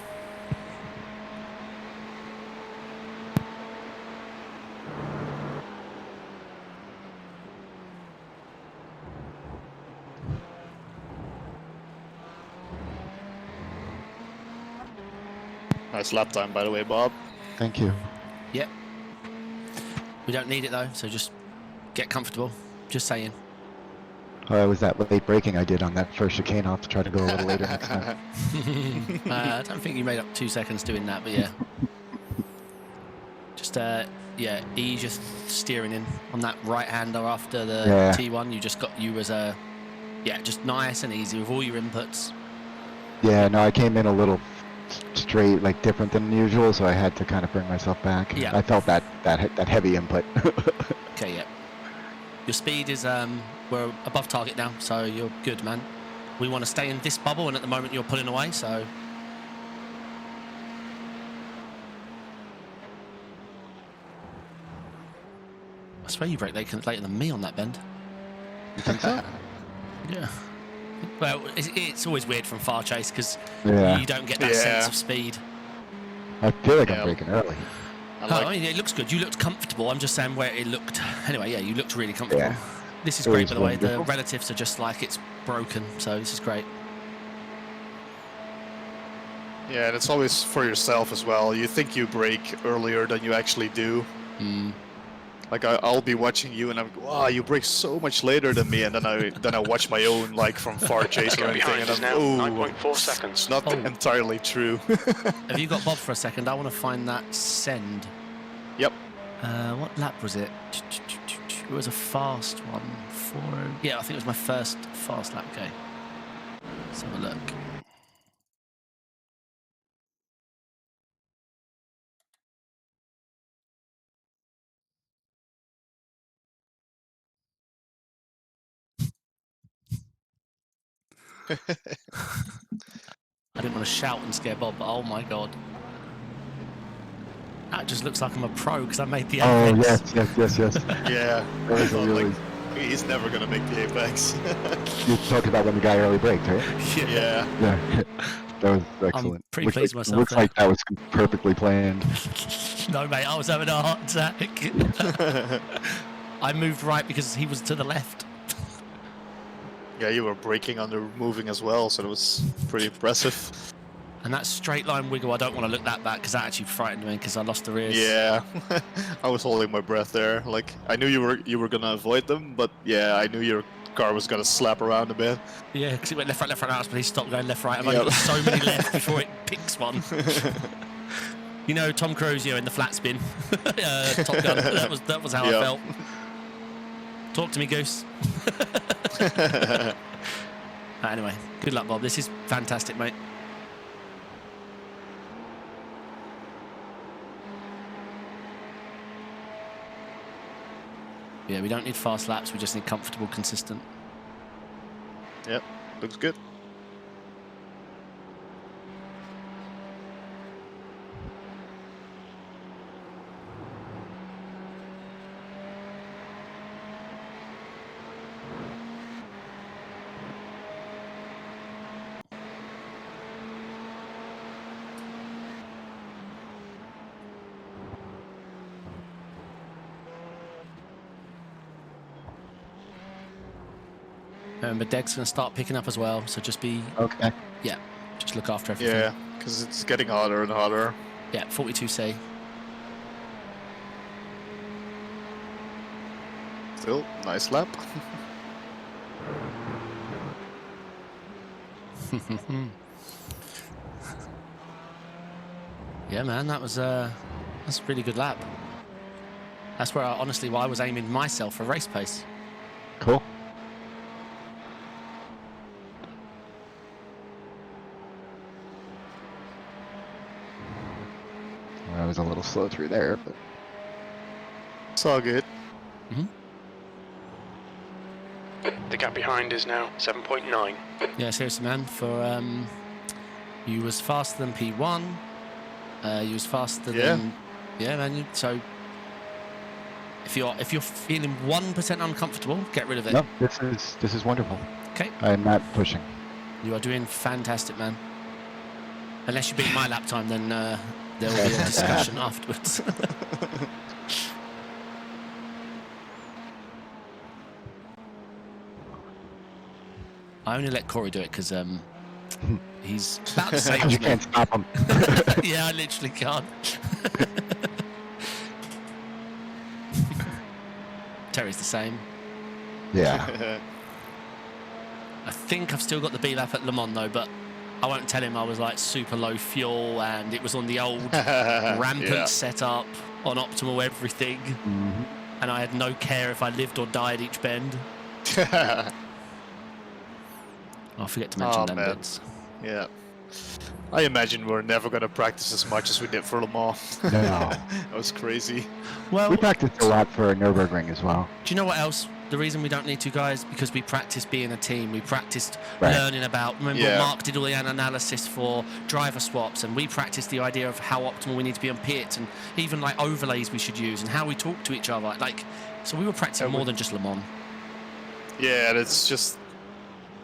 Nice lap time, by the way, Bob. Thank you. Yep. We don't need it though, so just get comfortable. Just saying. Oh, it was that late braking I did on that first chicane. I'll have to try to go a little later next time. I don't think you made up 2 seconds doing that, but yeah. Just yeah, ease your steering in on that right hander after the T1. You just got you as a just nice and easy with all your inputs. Yeah, no, I came in a little straight, like different than usual, so I had to kind of bring myself back. Yeah. I felt that heavy input. Okay, yeah. Your speed is we're above target now, so you're good, man. We want to stay in this bubble, and at the moment you're pulling away, so. I swear you brake later than me on that bend. You think so? Yeah. Well, it's always weird from far chase because Yeah. you don't get that sense of speed. I feel like I'm braking early. I mean, it looks good. You looked comfortable. I'm just saying where it looked. Anyway, yeah, you looked really comfortable. Yeah. This is It great, was by the way. The wonderful. relatives are just like it's broken, so this is great. Yeah, and it's always for yourself as well. You think you brake earlier than you actually do. Mm. Like I'll be watching you and I'm, wow, you brake so much later than me, and then I watch my own like from far chase or Gap anything, behind and is I'm, now ooh, 9.4 seconds. it's not entirely true. Have you got Bob for a second? I want to find that send. Yep. What lap was it? It was a fast one. Yeah, I think it was my first fast lap. Okay. Let's have a look. I didn't want to shout and scare Bob, but oh my god. That just looks like I'm a pro because I made the Oh, apex. yes. Yeah. That was a really... He's never gonna make the apex. You're talking about when the guy early braked, right? Yeah. Yeah. That was excellent. pretty looks pleased like, with myself Looks there. like that was perfectly planned. No, mate, I was having a heart attack. I moved right because he was to the left. Yeah, you were braking under moving as well, so it was pretty impressive. And that straight line wiggle, I don't want to look that back because that actually frightened me because I lost the rears. Yeah, I was holding my breath there. Like I knew you were gonna avoid them, but yeah, I knew your car was gonna slap around a bit. Yeah, because it went left, right, out, but he stopped going left, right. I've only got so many left before it picks one. You know, Tom Cruise, in the flat spin, Top Gun. That was how I felt. Talk to me, Goose. Anyway, good luck, Bob. This is fantastic, mate. Yeah, we don't need fast laps. We just need comfortable, consistent. Yep, looks good. Remember, Deg's going to start picking up as well, so just be... Okay. Yeah, just look after everything. Yeah, because it's getting hotter and hotter. Yeah, 42C. Still, nice lap. Yeah, man, that's a really good lap. That's where I was aiming myself for race pace. Cool. I was a little slow through there, but It's all good. The gap behind is now 7.9. Yeah, seriously, man. For you was faster than P1. You was faster than man. So if you're feeling 1% uncomfortable, get rid of it. no, this is wonderful. Okay. I'm not pushing. You are doing fantastic, man. Unless you beat my lap time, then there will be a discussion afterwards. I only let Corey do it because he's about the same as You me. can't stop him. Yeah, I literally can't. Terry's the same. Yeah. I think I've still got the B lap at Le Mans though, but I won't tell him I was like super low fuel and it was on the old rampant setup on optimal everything, and I had no care if I lived or died each bend. I'll forget to mention them bits. Yeah. I imagine we're never going to practice as much as we did for Le Mans. No. That was crazy. Well, We practiced a lot for Nürburgring as well. do you know what else? The reason we don't need to, guys, because we practiced being a team. We practiced learning about. Remember, Mark did all the analysis for driver swaps, and we practiced the idea of how optimal we need to be on pits, and even like overlays we should use, and how we talk to each other. Like, so we were practicing more than just Le Mans. Yeah, and it's just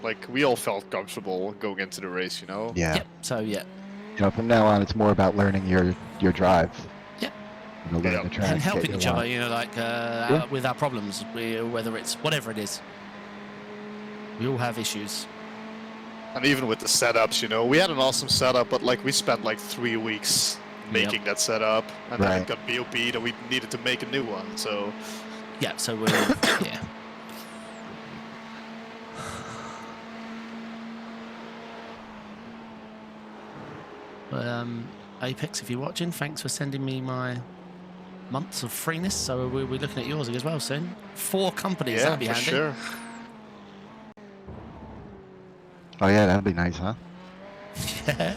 like we all felt comfortable going into the race, you know. Yeah. Yep. So yeah. You know, from now on, it's more about learning your drive. Yeah. You know, learn the track, And helping get each your other, line. you know, like with our problems, whether it's whatever it is. We all have issues. And even with the setups, you know, we had an awesome setup, but like we spent like 3 weeks making that setup, and then it got BOP'd, and we needed to make a new one. So yeah. So we're yeah. Apex, if you're watching, thanks for sending me my months of freeness. So we're looking at yours as well soon. 4 companies, that'd be handy. sure. Oh yeah, that'd be nice, huh? Yeah.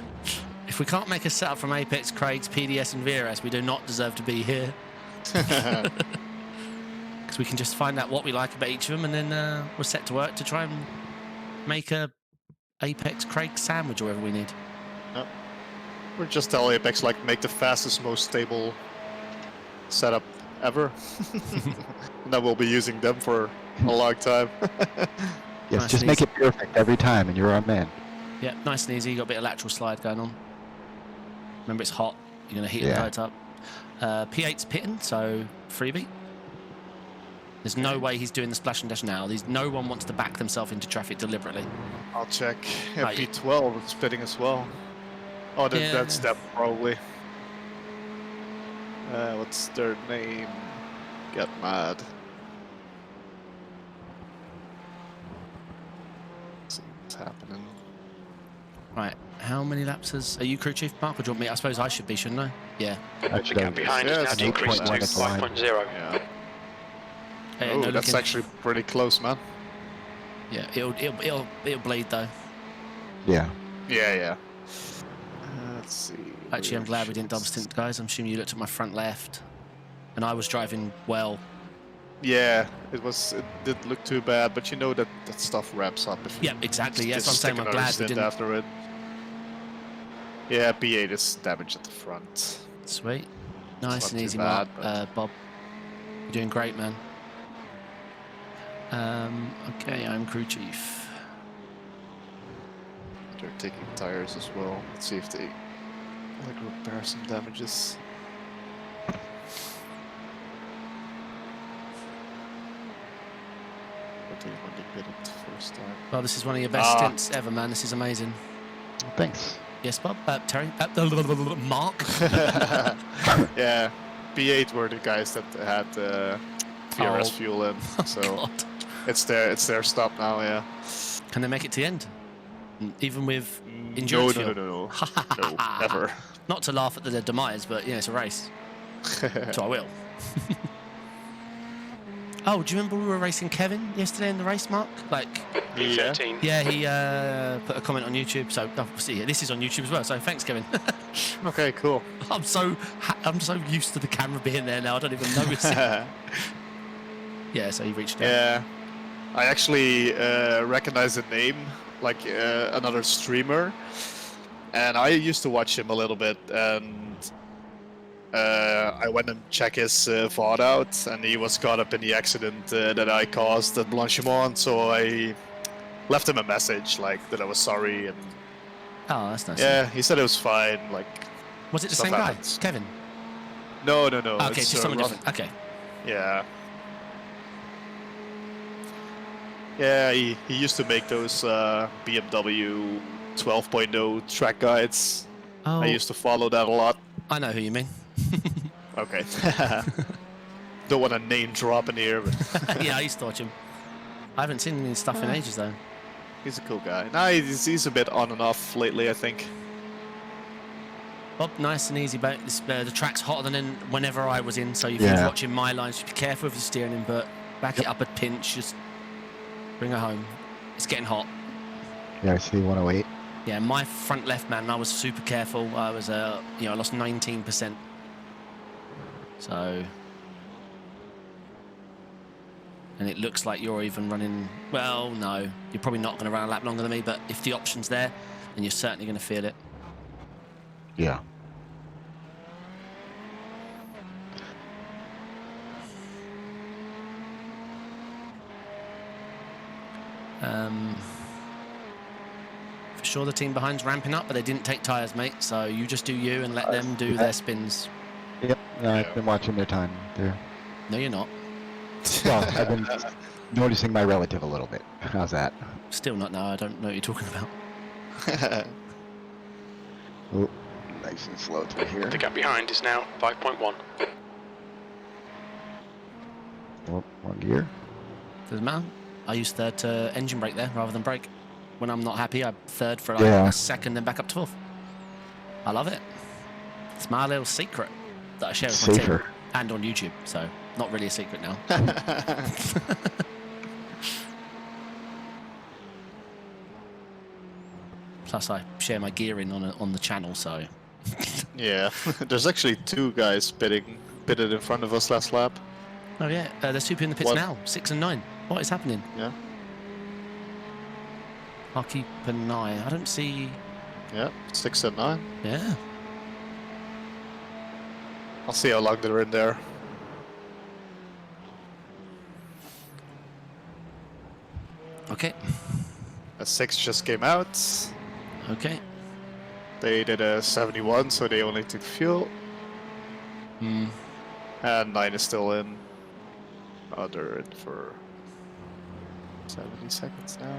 If we can't make a setup from Apex, Craig's, PDS and VRS, we do not deserve to be here. Because we can just find out what we like about each of them, and then we're set to work to try and make a Apex Craig sandwich or whatever we need. Yep. Or just tell Apex like make the fastest, most stable setup ever. And then we'll be using them for a long time. Yes, Nice just and make easy. it perfect every time, and you're our man. Yeah, nice and easy. You got a bit of lateral slide going on. Remember, it's hot. You're going to heat the Yeah. tyres up. P8's pitting, so freebie. There's no way he's doing the splash and dash now. No one wants to back themselves into traffic deliberately. I'll check. Yeah, Right. P12 is spitting as well. Oh, Yeah. that's them probably. What's their name? Get mad. Let's see what's happening. Right, how many laps are you crew chief, Mark? Or do you want me? I suppose I should be, shouldn't I? Yeah. I The should gap have- behind Yeah, is now it's decreased to 8.1 at the line. 5.0. Yeah. Hey, Oh, no that's looking- actually pretty close, man. Yeah, it'll bleed though. Yeah. Yeah. Let's see. Actually, I'm glad we didn't double stint, guys. I'm assuming you looked at my front left, and I was driving well. Yeah, it didn't look too bad, but you know that stuff wraps up if you Yeah, exactly. Yes, just I'm stick saying I'm another glad we stint didn't. after it. Yeah, B8 is damaged at the front. Sweet, nice not and too easy, bad, Mark. Bob, you're doing great, man. Okay, I'm crew chief. They're taking tires as well. Let's see if they repair some damages. What do you want to get it first time? Well, this is one of your best stints ever, man. This is amazing. Thanks. Yes, Bob. Terry. Mark. Yeah, B8 were the guys that had VRS fuel in, so God. it's their stop now. Yeah. Can they make it to the end? Even with No, endurance no, fuel? no, no, never. Not to laugh at the demise, but yeah, it's a race. So I will. Oh, do you remember we were racing Kevin yesterday in the race, Mark? Like, P13. yeah, he put a comment on YouTube. So obviously, this is on YouTube as well. So thanks, Kevin. Okay, cool. I'm so used to the camera being there now. I don't even notice it. Yeah, so he reached out. Yeah, I actually recognize the name, like another streamer, and I used to watch him a little bit, and I went and checked his VOD out, and he was caught up in the accident that I caused at Blanchimont, so I left him a message, like, that I was sorry, and Oh, that's nice. yeah, he said it was fine, like, Was it the stuff same guy, happens. Kevin? no, Okay, it's, just someone Ron- different. Okay. Yeah. Yeah, he used to make those BMW 12.0 track guides. Oh, I used to follow that a lot. I know who you mean. Okay. Don't want to name drop in here, but Yeah, I used to watch him. I haven't seen any stuff in ages though. he's a cool guy. Nah, he's a bit on and off lately, I think. Bob, nice and easy, but the track's hotter than whenever I was in, so if Yeah. you're watching my lines, just be careful with your steering input, back it up a pinch, just bring her home. It's getting hot. Yeah, I see 108. Yeah, my front left, man, I was super careful. I was, I lost 19%. So... And it looks like you're even running... Well, no, you're probably not going to run a lap longer than me, but if the option's there, then you're certainly going to feel it. Yeah. For sure the team behind's ramping up, but they didn't take tyres, mate. So you just do you and let them do their spins. Yep. Yeah, I've been watching their time there. No, you're not. Well, I've been noticing my relative a little bit. How's that? Still not. No, I don't know what you're talking about. Oh, nice and slow through here. The gap behind is now 5.1. Oh, one gear. Doesn't matter. I use third to engine brake there rather than brake. When I'm not happy, I third for like Yeah. a second, then back up to fourth. I love it. It's my little secret that I share with my team Safer. and on YouTube. So not really a secret now. Plus, I share my gearing on the channel, so Yeah, there's actually two guys pitted in front of us last lap. oh yeah, there's two people in the pits What? now, 6 and 9. What is happening? Yeah, I'll keep an eye. I don't see. yeah, 6 and 9. Yeah. I'll see how long they're in there. Okay. A 6 just came out. Okay. They did a 71, so they only took fuel. Hmm. And 9 is still in. They're in for 70 seconds now.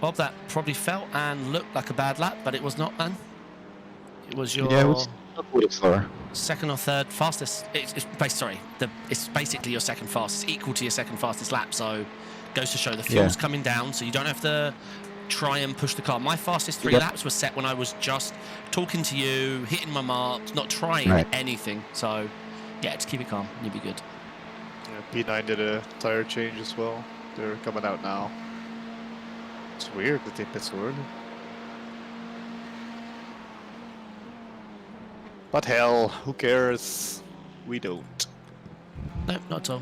Bob, that probably felt and looked like a bad lap, but it was not, man. It was your Yeah, it was a little slower. second or third fastest. It's basically your second fastest, equal to your second fastest lap. So goes to show the fuel's coming down, so you don't have to try and push the car. My fastest 3 laps were set when I was just talking to you, hitting my marks, not trying anything. So yeah, just keep it calm. You'll be good. Yeah, P9 did a tire change as well. They're coming out now. It's weird that they pit so early. But hell, who cares? We don't. No, not at all.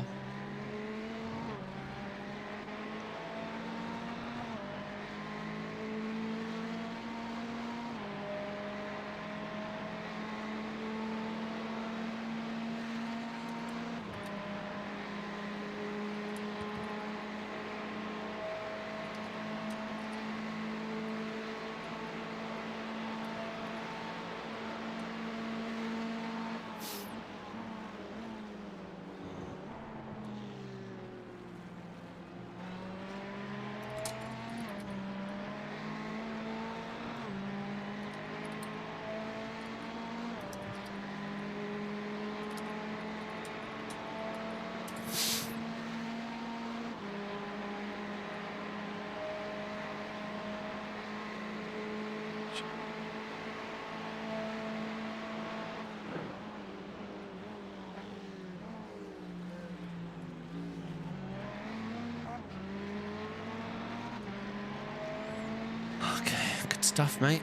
Stuff, mate.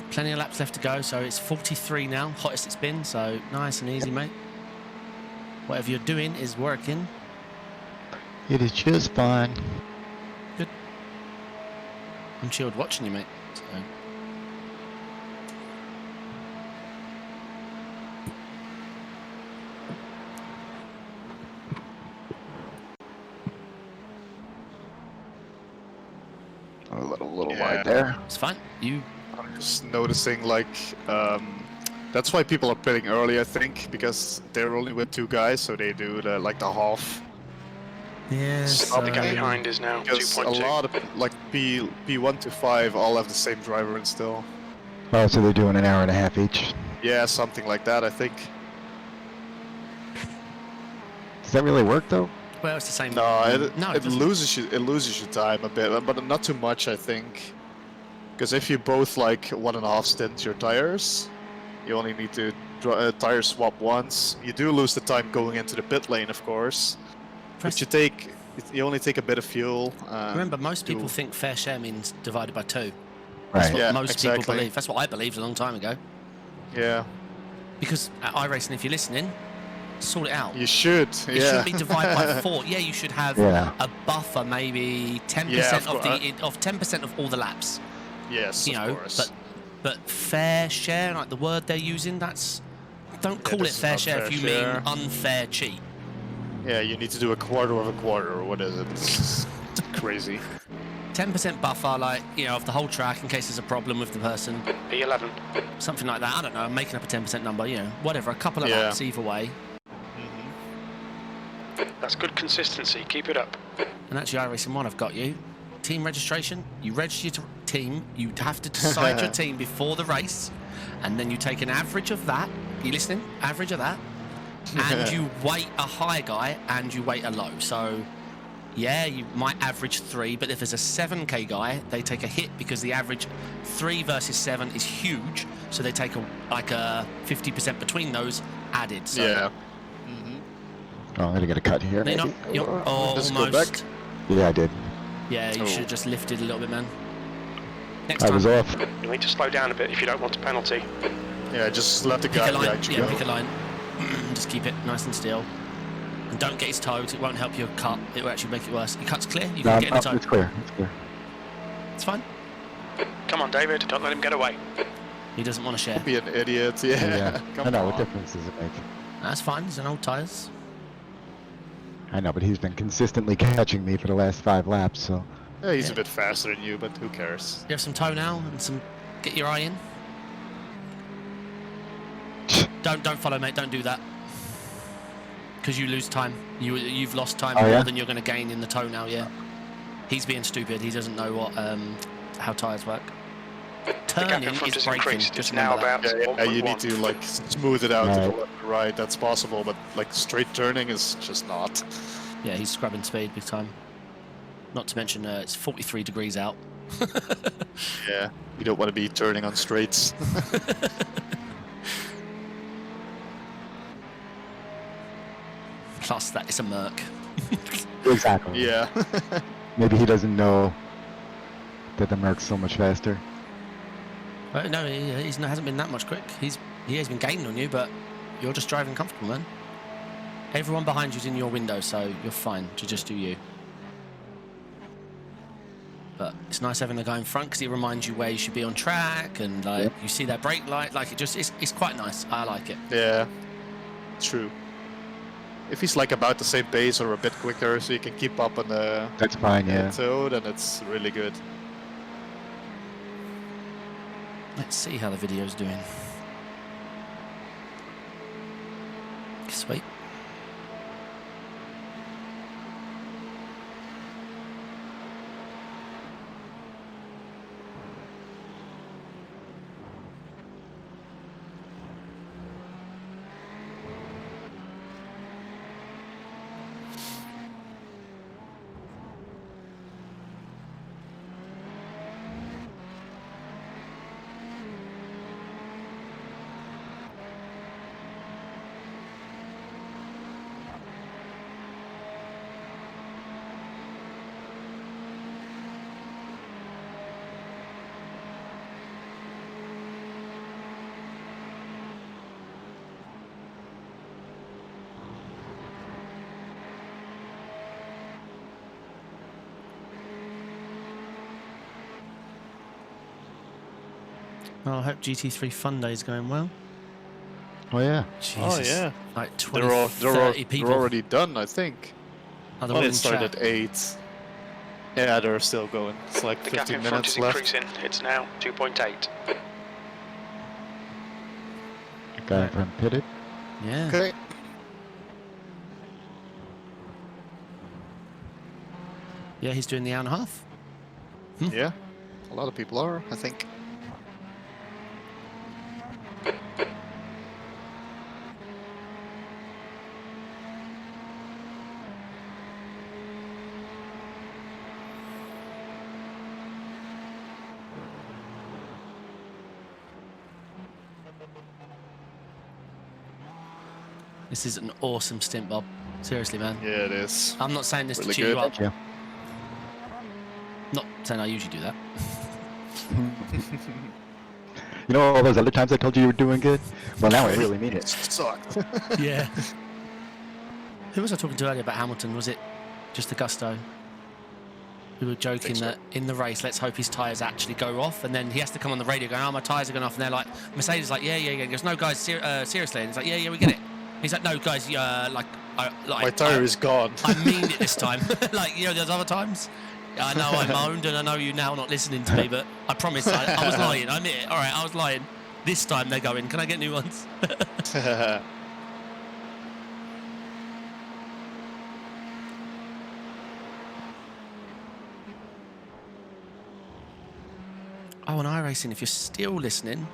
Plenty of laps left to go, so it's 43 now, hottest it's been, so nice and easy, mate. Whatever you're doing is working. It is just fine. Good. I'm chilled watching you, mate. So. A little wide there. It's fine. I'm just noticing, like, that's why people are pitting early, I think, because they're only with 2 guys, so they do the half. Yes. The gap behind is now Because 2.2. a lot of like P1 to 5 all have the same driver and still. Oh, so they're doing an hour and a half each. Yeah, something like that, I think. Does that really work though? Well, it's the same. No, it doesn't. loses your time a bit, but not too much, I think. Because if you both like 1.5 stint your tires, you only need to tire swap once. You do lose the time going into the pit lane, of course. But you only take a bit of fuel. Remember, most people think fair share means divided by 2. Right. That's what Yeah, most people exactly. believe. That's what I believed a long time ago. Yeah. Because at iRacing, if you're listening, sort it out. You should. It shouldn't be divided by 4. Yeah, you should have a buffer, maybe 10% of 10% of all the laps. Yes, You know, of course. but fair share, like the word they're using, don't call it this is fair not share fair if you share. mean unfair cheat. Yeah, you need to do a quarter of a quarter, or what is it? It's crazy. 10% buffer, like, of the whole track in case there's a problem with the person. P11. Something like that. I don't know. I'm making up a 10% number, whatever. A couple of laps either way. That's good consistency. Keep it up. And actually, iRacing 1, I've got you. Team registration. You register your team. You have to decide your team before the race. And then you take an average of that. You listening? Average of that. And you weight a high guy and you weight a low. So, yeah, you might average 3. But if there's a 7K guy, they take a hit because the average 3 versus 7 is huge. So they take a 50% between those added. So Yeah. Oh, I'm gonna get a cut here. You're Maybe. not, Just go almost. back. Yeah, I did. Yeah, you should have just lifted a little bit, man. Next I time, was off. You need to slow down a bit if you don't want a penalty. Yeah, just let the pick guy a line. behind you Yeah, go. pick a line. Just keep it nice and still. And don't get his toes. It won't help your cut. It will actually make it worse. Your cut's clear. You can get in the toe. It's clear. It's clear. It's fine. Come on, David. Don't let him get away. He doesn't want to share. Be an idiot. Yeah. Yeah. Come I know. on. What difference does it make? That's fine. He's an old tyres. I know, but he's been consistently catching me for the last 5 laps, so. Yeah, he's a bit faster than you, but who cares? You have some toe now and some. Get your eye in. Don't follow, mate. Don't do that. Because you lose time. You've lost time more than you're going to gain in the toe now. Yeah. He's being stupid. He doesn't know what how tyres work. Turning is braking. Just now about. Yeah, you need to like smooth it out to the left and right. That's possible, but like straight turning is just not. Yeah, he's scrubbing speed big time. Not to mention it's 43 degrees out. Yeah, you don't want to be turning on straights. Plus, that is a Merc. Exactly. Yeah. Maybe he doesn't know that the Merc's so much faster. No, he hasn't been that much quick. He has been gaining on you, but you're just driving comfortable, man. Everyone behind you's in your window, so you're fine to just do you. But it's nice having the guy in front because it reminds you where you should be on track, and like you see that brake light. Like it's quite nice. I like it. Yeah, true. If he's like about the same pace or a bit quicker, so you can keep up on the That's fine, yeah. toe, then it's really good. Let's see how the video's doing. Sweet. Well, I hope GT3 Fun Day is going well. Oh yeah. Jesus. Oh yeah. Like 20, 30 people. They're already done, I think. Oh, they're Well, all it in started chat. at 8. Yeah, they're still going. It's like The gap 15 in front minutes is left. increasing. It's now 2.8. Guy from pitted. Yeah. Okay. Yeah, he's doing the hour and a half. Yeah, a lot of people are, I think. This is an awesome stint, Bob. Seriously, man. Yeah, it is. I'm not saying this Really to cheer you good. up. Yeah. Not saying I usually do that. You know all those other times I told you were doing good? Well, now I really mean it. Sucked. Yeah. Who was I talking to earlier about Hamilton? Was it just Augusto? We were joking so. that in the race, let's hope his tyres actually go off, and then he has to come on the radio going, "Oh, my tyres are going off," and they're like, Mercedes is like, "Yeah." He goes, "No, guys, seriously," and he's like, "Yeah, we get it." He's like, "No, guys, My tire is gone. I mean it this time." Like, you know, those other times. I know I moaned, and I know you now not listening to me, but I promise I was lying. I admit it. All right, I was lying. This time they're going, "Can I get new ones?" Oh, and iRacing, if you're still listening,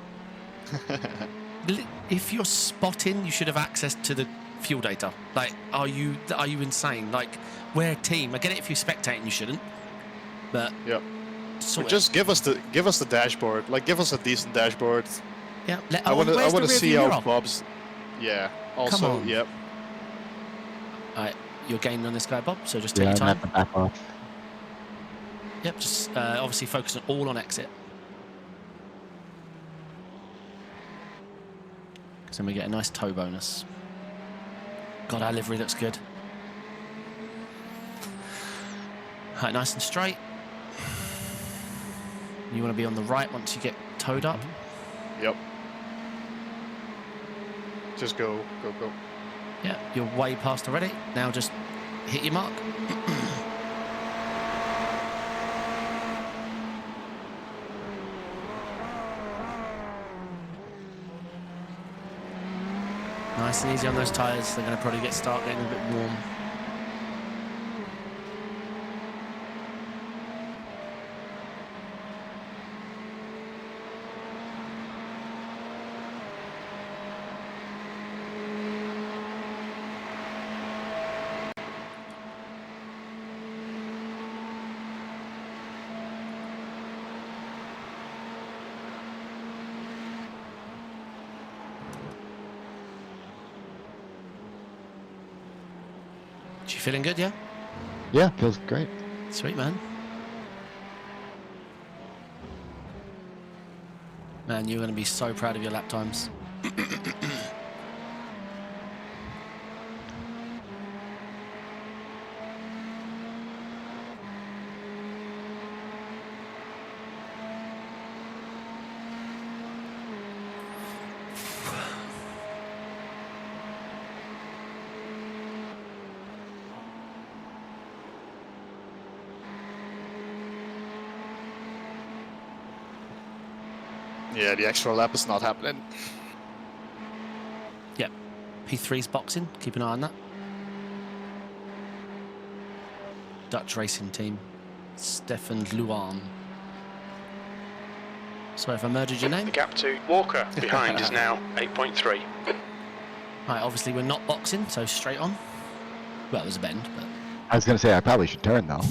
if you're spotting, you should have access to the fuel data. Like, are you insane? Like, we're a team. I get it if you're spectating, you shouldn't. But Yep. sort of- Just give us the dashboard. Like, give us a decent dashboard. yeah. I want where's to the see rear view how mirror? Bob's. Yeah. Also, on. yep. All right, you're gaining on this guy, Bob. So just Yeah, take I'm your at time. the back off. Yep. Just obviously focus all on exit. Because then we get a nice toe bonus. God, our livery looks good. All right, nice and straight. You want to be on the right once you get towed up. Yep. Just go. Yeah, you're way past already. Now just hit your mark. Nice and easy on those tyres. They're going to probably start getting a bit warm. You feeling good, yeah? Yeah, feels great. Sweet, man. Man, you're going to be so proud of your lap times. Yeah, the extra lap is not happening. Yep. P3's boxing. Keep an eye on that. Dutch racing team. Stefan Luan. Sorry if I murdered your name. The gap to Walker behind is now 8.3. Right, obviously we're not boxing, so straight on. Well, there's a bend, but... I was gonna say I probably should turn though.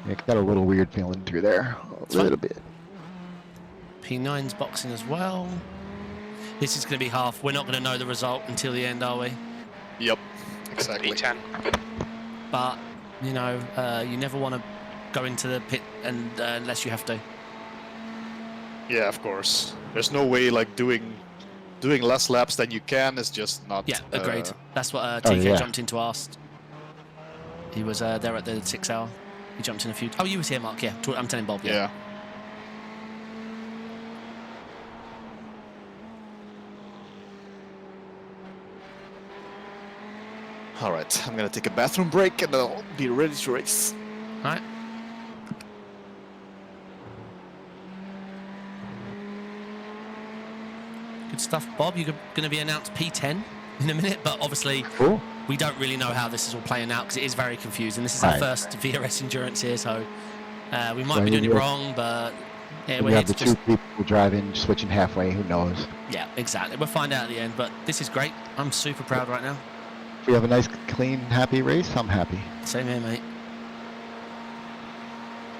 It got a little weird feeling through there, a little bit. P9's boxing as well. This is going to be half. We're not going to know the result until the end, are we? Yep, exactly. P10. But, you know, you never want to go into the pit and unless you have to. Yeah, of course. There's no way like doing less laps than you can is just not. Yeah, agreed. That's what TK yeah. jumped in to ask. He was there at the 6 hour. He jumped in a few. Oh, you was here, Mark. Yeah, I'm telling Bob. Yeah. Yeah. All right, I'm gonna take a bathroom break and I'll be ready to race. All right. Good stuff, Bob. You're going to be announced P10 in a minute, but obviously Cool. we don't really know how this is all playing out because it is very confusing. This is our first VRS endurance here, so we might be doing it wrong, but yeah, We have the two people driving, switching halfway. Who knows? Yeah, exactly. We'll find out at the end, but this is great. I'm super proud right now. If we have a nice, clean, happy race, I'm happy. Same here, mate.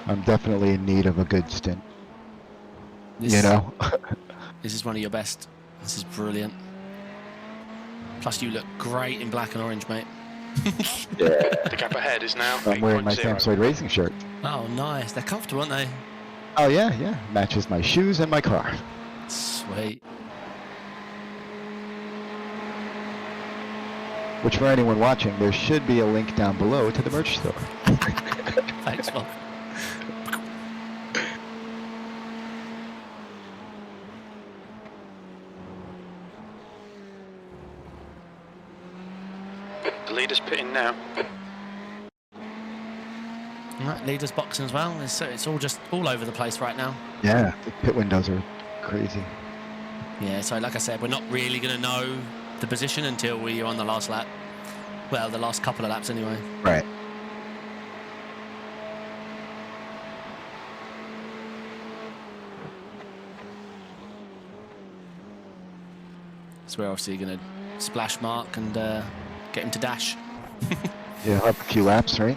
I'm definitely in need of a good stint. This, You know? This is one of your best. This is brilliant. Plus, you look great in black and orange, mate. The gap ahead is now I'm wearing my 8.0. Sampsoid racing shirt. Oh, nice. They're comfortable, aren't they? Oh yeah, yeah. Matches my shoes and my car. Sweet. Which for anyone watching, there should be a link down below to the merch store. Thanks, Bob. The leader's pitting now. Right, leaders boxing as well. It's all just all over the place right now. Yeah, the pit windows are crazy. Yeah, so like I said, we're not really going to know the position until we're on the last lap. Well, the last couple of laps anyway. Right. So we're obviously going to splash Mark and get him to dash. Yeah, have a few laps, right?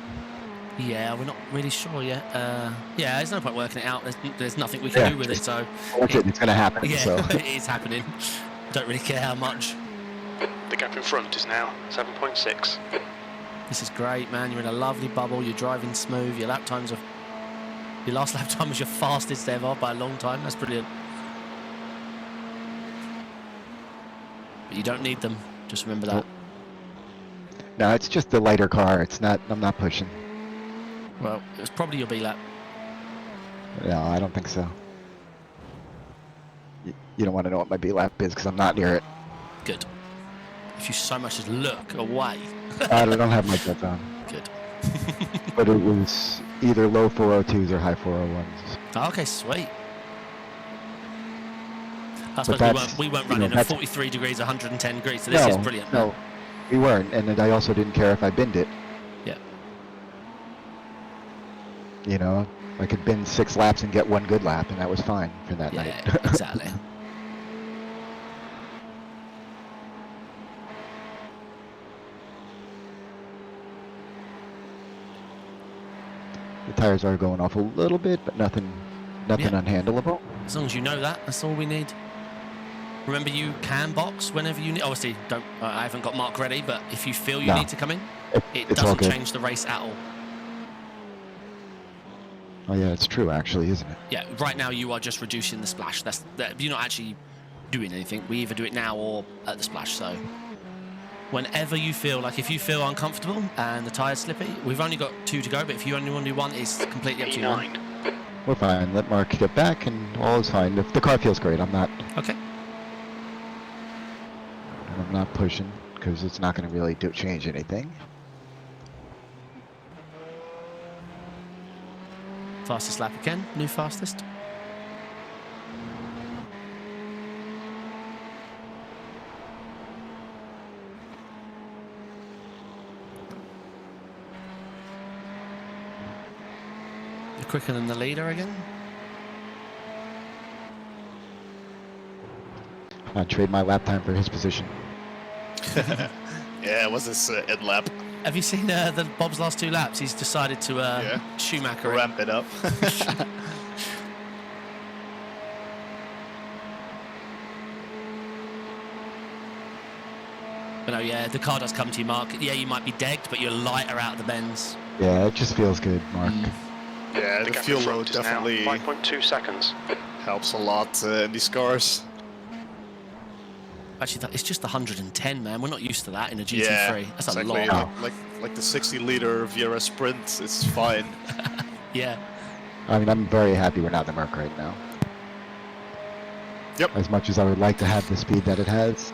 Yeah, we're not really sure yet. Yeah, there's no point working it out. There's nothing we can do with it, so... That's it. It's going to happen, Yeah, so... it is happening. Don't really care how much. The gap in front is now 7.6. This is great, man. You're in a lovely bubble. You're driving smooth. Your lap times are... Your last lap time was your fastest ever by a long time. That's brilliant. But you don't need them. Just remember that. No, it's just the lighter car. It's not... I'm not pushing. Well, it was probably your B lap. No, I don't think so. You don't want to know what my B lap is because I'm not near it. Good. If you so much as look away. I don't have my guts on. Good. But it was either low 402s or high 401s. Okay, sweet. I suppose we weren't running at 43 degrees, 110 degrees, so this is brilliant. No, man. we weren't, and I also didn't care if I binned it. Yeah. You know, I could bin 6 laps and get 1 good lap, and that was fine for that night. Yeah, exactly. The tires are going off a little bit, but nothing unhandleable. As long as you know that, that's all we need. Remember, you can box whenever you need. Obviously, I haven't got Mark ready, but if you feel you need to come in, it doesn't change the race at all. Oh yeah, it's true actually, isn't it? Yeah, right now you are just reducing the splash. You're not actually doing anything. We either do it now or at the splash. So whenever you feel like, if you feel uncomfortable and the tire's slippy, we've only got 2 to go, but if you only want to do 1, it's completely up to you. E9. We're fine. Let Mark get back, and all is fine. If the car feels great, I'm not. Okay. And I'm not pushing because it's not going to really change anything. Fastest lap again. New fastest. You're quicker than the leader again. I'd trade my lap time for his position. Yeah, it was his end lap. Have you seen Bob's last 2 laps? He's decided to Schumacher ramp it up. But no, yeah, the car does come to you, Mark. Yeah, you might be degged, but you're lighter out of the bends. Yeah, it just feels good, Mark. Yeah, the fuel load definitely 5.2 seconds. helps a lot in these cars. Actually, it's just 110, man. We're not used to that in a GT3. Yeah, That's exactly. a lot. Like the 60-liter VRS Sprint, it's fine. Yeah. I mean, I'm very happy we're not the Merc right now. Yep. As much as I would like to have the speed that it has.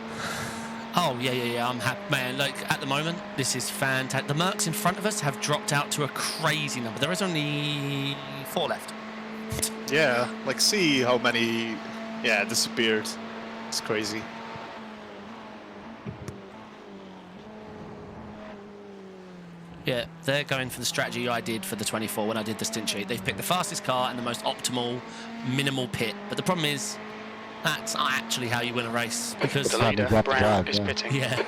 Oh, yeah. I'm happy, man. Like, at the moment, this is fantastic. The Mercs in front of us have dropped out to a crazy number. There is only 4 left. Yeah, like see how many, disappeared. It's crazy. Yeah, they're going for the strategy I did for the 24 when I did the stint sheet. They've picked the fastest car and the most optimal, minimal pit. But the problem is, that's not actually how you win a race. Because The leader, Brown, is pitting. Yeah.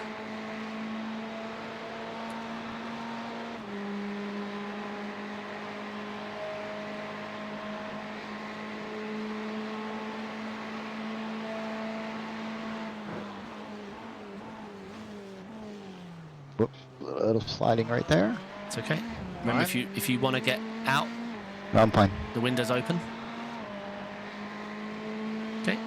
Whoops, a little sliding right there. It's okay. Remember, if you want to get out, No, I'm fine. the window's open. Okay.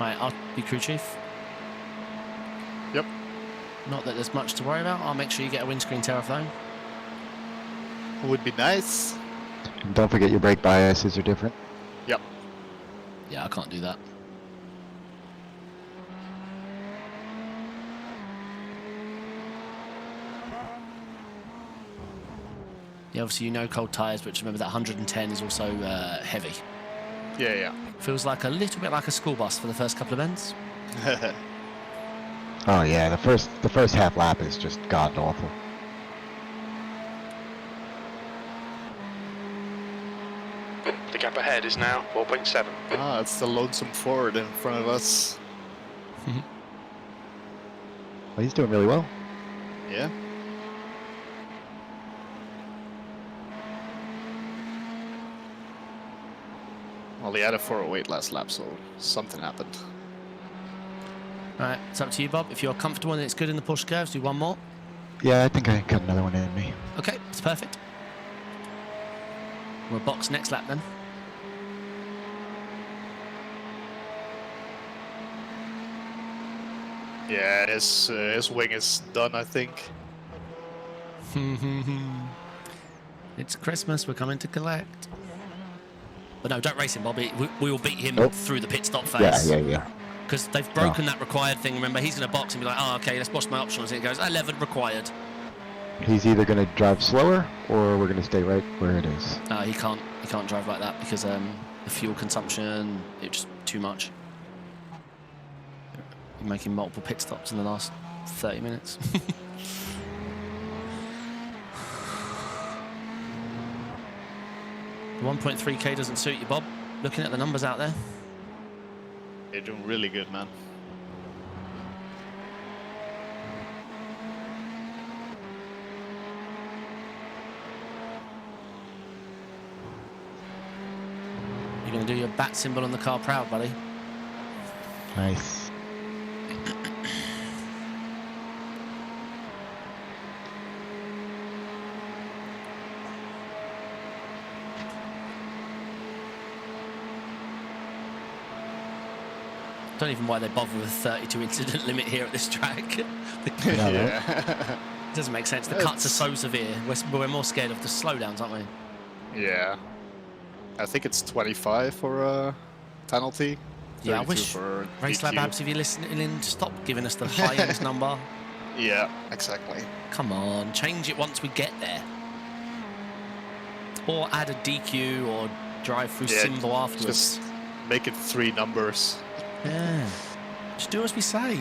Right, I'll be crew chief. Yep. Not that there's much to worry about. I'll make sure you get a windscreen tear off though. Would be nice. And don't forget your brake biases are different. Yep. Yeah, I can't do that. Yeah, obviously you know cold tyres, but remember that 110 is also heavy. Yeah. Feels like a little bit like a school bus for the first couple of bends. Oh yeah, the first half lap is just god awful. The gap ahead is now 4.7. Ah, it's the lonesome Ford in front of us. Well, he's doing really well. Yeah. Well, he had a 408 last lap, so something happened. Right, it's up to you, Bob. If you're comfortable and it's good in the push curves, do 1 more. Yeah, I think I got another one in me. Okay, it's perfect. We'll box next lap then. Yeah, his wing is done, I think. It's Christmas, we're coming to collect. But no, don't race him, Bobby. We will beat him Nope. through the pit stop phase. Yeah. Because they've broken that required thing. Remember, he's going to box and be like, oh, okay, let's watch my options. And it goes, 11 required. He's either going to drive slower, or we're going to stay right where it is. He can't drive like that because the fuel consumption, it's just too much. You're making multiple pit stops in the last 30 minutes. The 1.3k doesn't suit you, Bob. Looking at the numbers out there. You're doing really good, man. You're going to do your bat symbol on the car proud, buddy. Nice. Don't even know why they bother with a 32 incident limit here at this track. Yeah. It doesn't make sense. The cuts are so severe. We're more scared of the slowdowns, aren't we? Yeah. I think it's 25 for a penalty. Yeah, I wish for Race Lab DQ. Abs, if you're listening in, stop giving us the high-end number. Yeah, exactly. Come on, change it once we get there. Or add a DQ or drive through symbol afterwards. Just make it 3 numbers. Yeah. Just do as we say.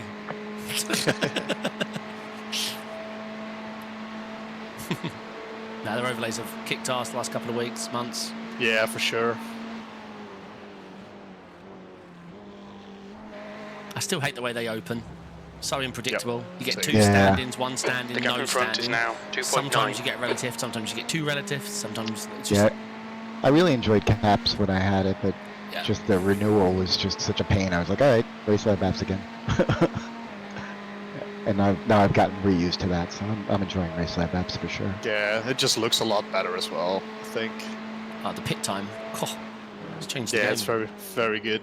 Now, their overlays have kicked ass the last couple of weeks, months. Yeah, for sure. I still hate the way they open. So unpredictable. Yep. You get Same. 2 Yeah. stand-ins, 1 stand-in, The gap no in front stand-in. is now 2.9. Sometimes you get relative, sometimes you get 2 relatives, sometimes it's just... Yeah, I really enjoyed caps when I had it, but Yeah. just the renewal was just such a pain. I was like, all right, race lab apps again. And now I've gotten reused to that, so I'm enjoying race lab apps for sure. Yeah, it just looks a lot better as well, I think. The pit time. Oh, it's changed the Yeah, game. it's very, very good.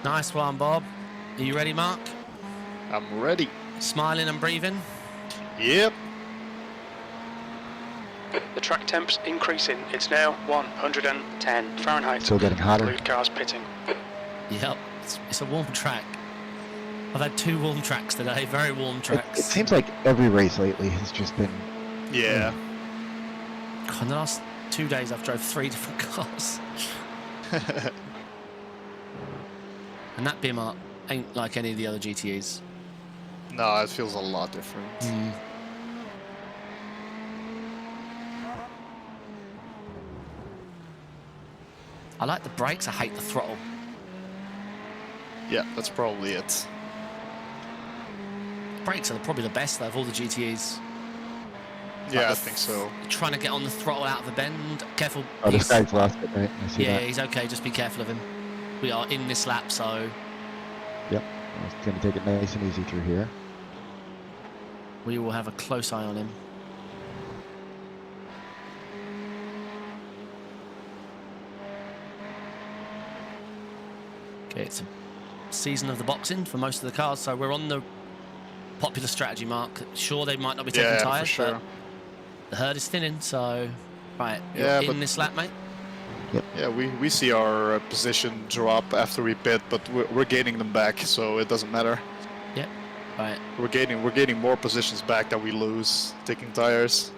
Nice one, Bob. Are you ready, Mark? I'm ready. Smiling and breathing? Yep. The track temp's increasing. It's now 110 Fahrenheit. Still getting hotter. Blue cars pitting. Yep. It's a warm track. I've had 2 warm tracks today, very warm tracks. It seems like every race lately has just been... Yeah. God, in the last 2 days, I've drove 3 different cars. And that Bimmer ain't like any of the other GTEs. No, it feels a lot different. I like the brakes, I hate the throttle. Yeah, that's probably it. Brakes are probably the best though, of all the GTEs. Yeah, I the think so. Trying to get on the throttle out of the bend. Careful. Oh, this guy's lost it, right? I see Yeah, that. he's okay, just be careful of him. We are in this lap, so Yep. I was going to take it nice and easy through here. we will have a close eye on him. Okay, it's a season of the boxing for most of the cars, so we're on the popular strategy, Mark. Sure, they might not be taking Yeah, for tyres, sure. but the herd is thinning, so... Right, you're Yeah, in but- this lap, mate? Yeah, we see our position drop after we pit, but we're gaining them back, so it doesn't matter. Yep. Right. We're gaining more positions back than we lose taking tires.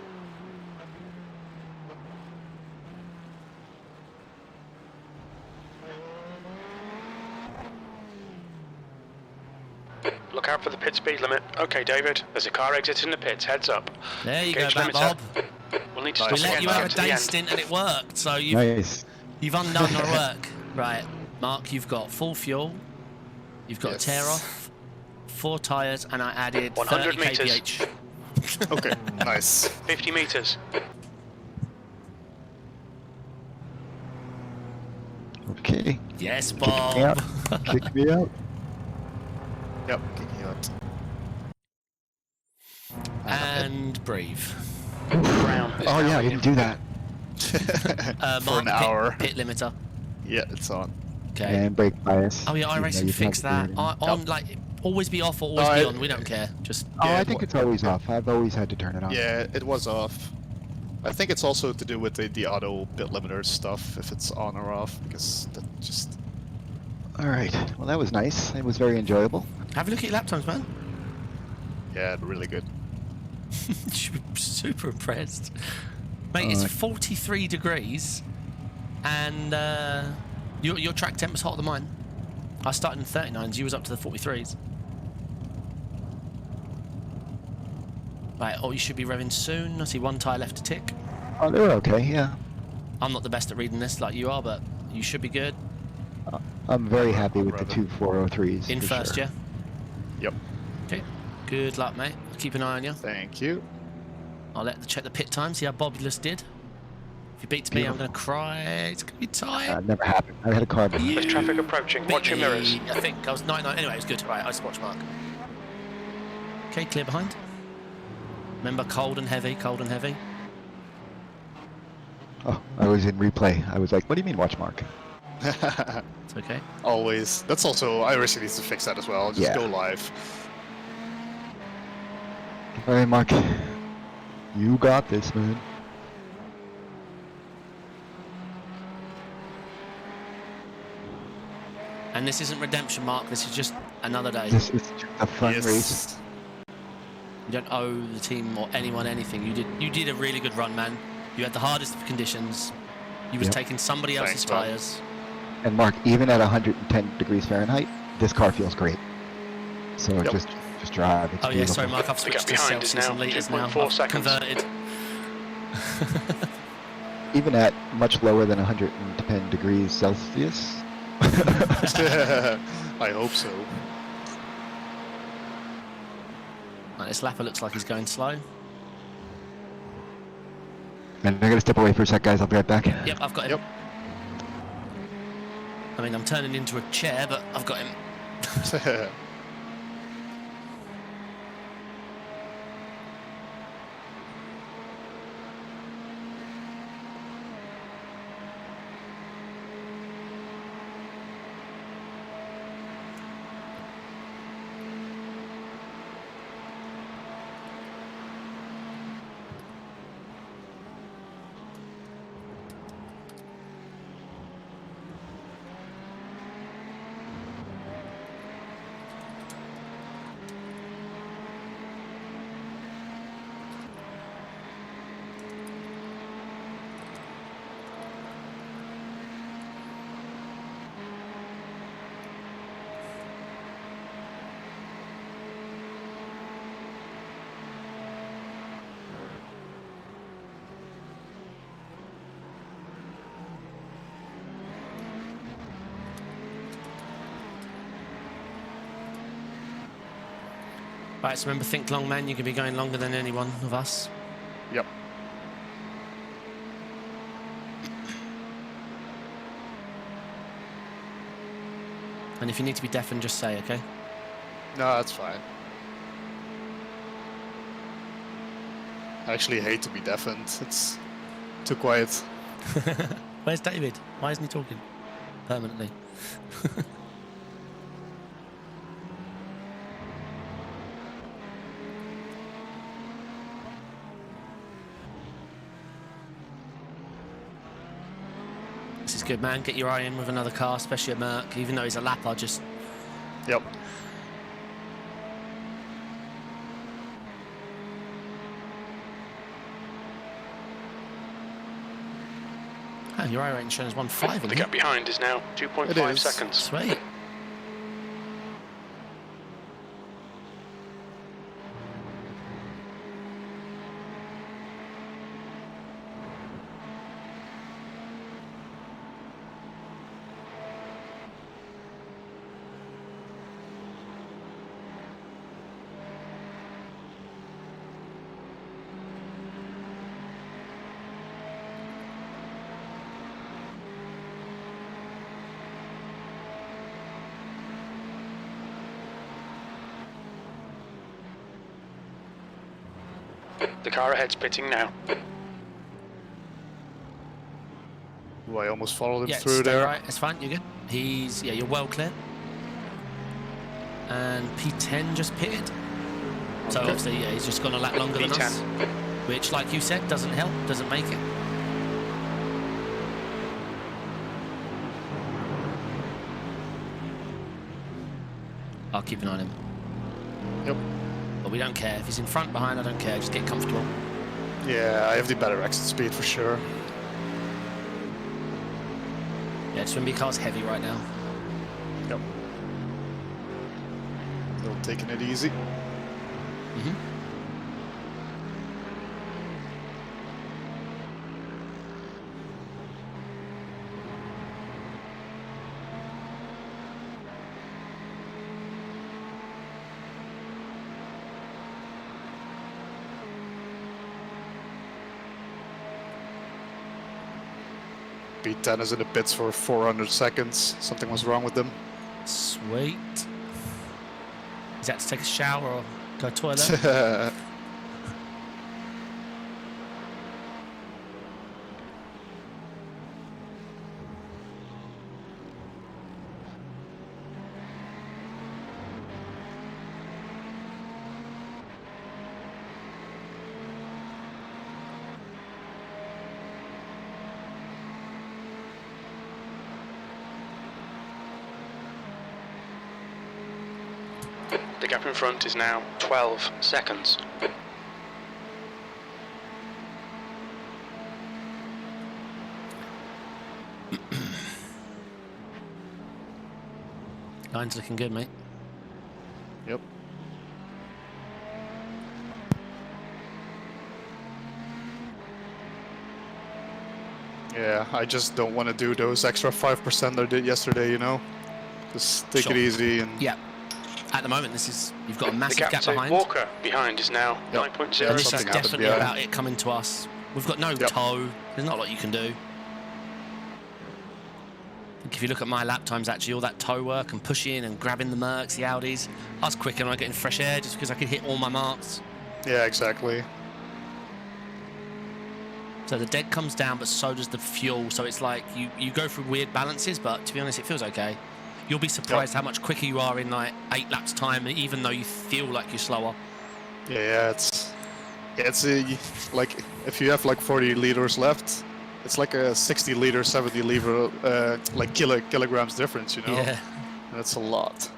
Look out for the pit speed limit. Okay, David, there's a car exiting the pits. Heads up. There you Gauge go, back, limiter. Bob. We'll need to Nice. stop We let again you to have get a to the day end. stint and it worked, so Nice. you've undone our work. Right, Mark, you've got full fuel, you've got Yes. a tear off, 4 tyres, and I added 100 30 metres. kph. Okay, nice. 50 meters. Okay. Yes, Kick me out. Bob. Kick me out. Yep, kicking out. And breathe. Brown. is Oh now yeah, I leading. didn't do that. For Mark, an hour. Pit limiter. Yeah, it's on. Okay. And brake bias. Oh yeah, Even though iRacing you fix can't that. do it. On like always be off or always No, be I- on. We don't care. Just Oh, Yeah, I think it's always off. I've always had to turn it on. Yeah, it was off. I think it's also to do with the auto pit limiter stuff, if it's on or off, because that just... All right. Well, that was nice. It was very enjoyable. Have a look at your lap times, man. Yeah, really good. You should be super impressed. Mate, it's 43 degrees, and your track temp was hotter than mine. I started in 39s, you was up to the 43s. Right, oh, you should be revving soon. I see one tyre left to tick. Oh, they were okay. Yeah. I'm not the best at reading this like you are, but you should be good. I'm very happy with the 2 403s. In first, sure. yeah? Yep. Okay. Good luck, mate. Keep an eye on you. Thank you. I'll check the pit time, see how Bobulus did. If you beat me, I'm going to cry. It's going to be tight. Never happened. I had a car. There's traffic approaching. Watch your mirrors. I think I was 99. Anyway, it was good. Right, I just watched Mark. Okay, clear behind. Remember, cold and heavy, cold and heavy. Oh, I was in replay. I was like, what do you mean watch Mark? It's okay. Always. That's also, iRacing needs to fix that as well. Just go live. All right, Mark. You got this, man. And this isn't redemption, Mark. This is just another day. This is just a fun race. You don't owe the team or anyone anything. You did a really good run, man. You had the hardest of conditions. You was taking somebody else's tyres. And Mark, even at 110 degrees Fahrenheit, this car feels great. So just drive. It's oh yeah, sorry, Mark. I've switched to behind Celsius and litres now. 2.4 seconds. Converted. Even at much lower than 110 degrees Celsius. I hope so. Right, this lapper looks like he's going slow. And I'm gonna step away for a sec, guys. I'll be right back. Yep, I've got him. I mean, I'm turning into a chair, but I've got him. Right, so remember, think long, man. You can be going longer than any one of us. Yep. And if you need to be deafened, just say, okay? No, that's fine. I actually hate to be deafened. It's too quiet. Where's David? Why isn't he talking permanently? This is good, man. Get your eye in with another car, especially a Merc. Even though he's a lapper, just... Yep. Oh, your eye rating shows 1.5. The gap behind is now 2.5 seconds. Sweet. The car ahead's pitting now. Ooh, I almost followed him Yeah, through stay there. right. It's fine. You're good. He's... Yeah, you're well clear. And P10 just pitted. So obviously, yeah, he's just gone a lap longer than us. P10. which, like you said, doesn't help, doesn't make it. I'll keep an eye on him. Yep. But we don't care. If he's in front, behind, I don't care. Just get comfortable. Yeah, I have the better exit speed for sure. Yeah, Swimby car's heavy right now. Yep. Still taking it easy. Mm-hmm. B10 is in the pits for 400 seconds. Something was wrong with them. Sweet. Is that to take a shower or go to the toilet? The gap in front is now 12 seconds. Line's looking good, mate. Yep. Yeah, I just don't want to do those extra 5% I did yesterday, you know? Just take Sure. it easy and... Yeah. At the moment, this is you've got a The massive gap gap to behind. Walker behind is now Yep. 9.0. Yeah, This is something happened definitely behind. about it coming to us. We've got no Yep. toe. There's not a lot you can do. I think if you look at my lap times, actually, all that toe work and pushing and grabbing the Mercs, the Audis, I was quicker when I get in fresh air just because I could hit all my marks. Yeah, exactly. So the dead comes down, but so does the fuel. So it's like you go through weird balances, but to be honest, it feels okay. You'll be surprised how much quicker you are in like 8 laps time, even though you feel like you're slower. Yeah, it's like if you have like 40 liters left, it's like a 60 liter, 70 liter, like kilograms difference, you know? Yeah. That's a lot.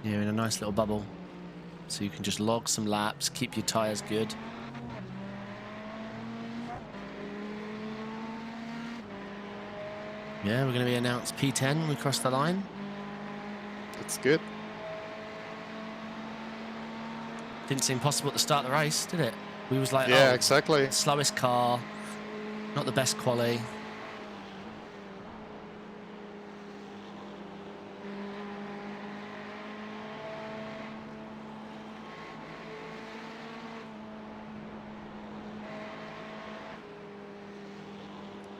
You're in a nice little bubble. So you can just log some laps, keep your tyres good. Yeah, we're going to be announced P10 when we cross the line. That's good. Didn't seem possible at the start of the race, did it? We was like, Yeah, oh, exactly. slowest car, not the best quali.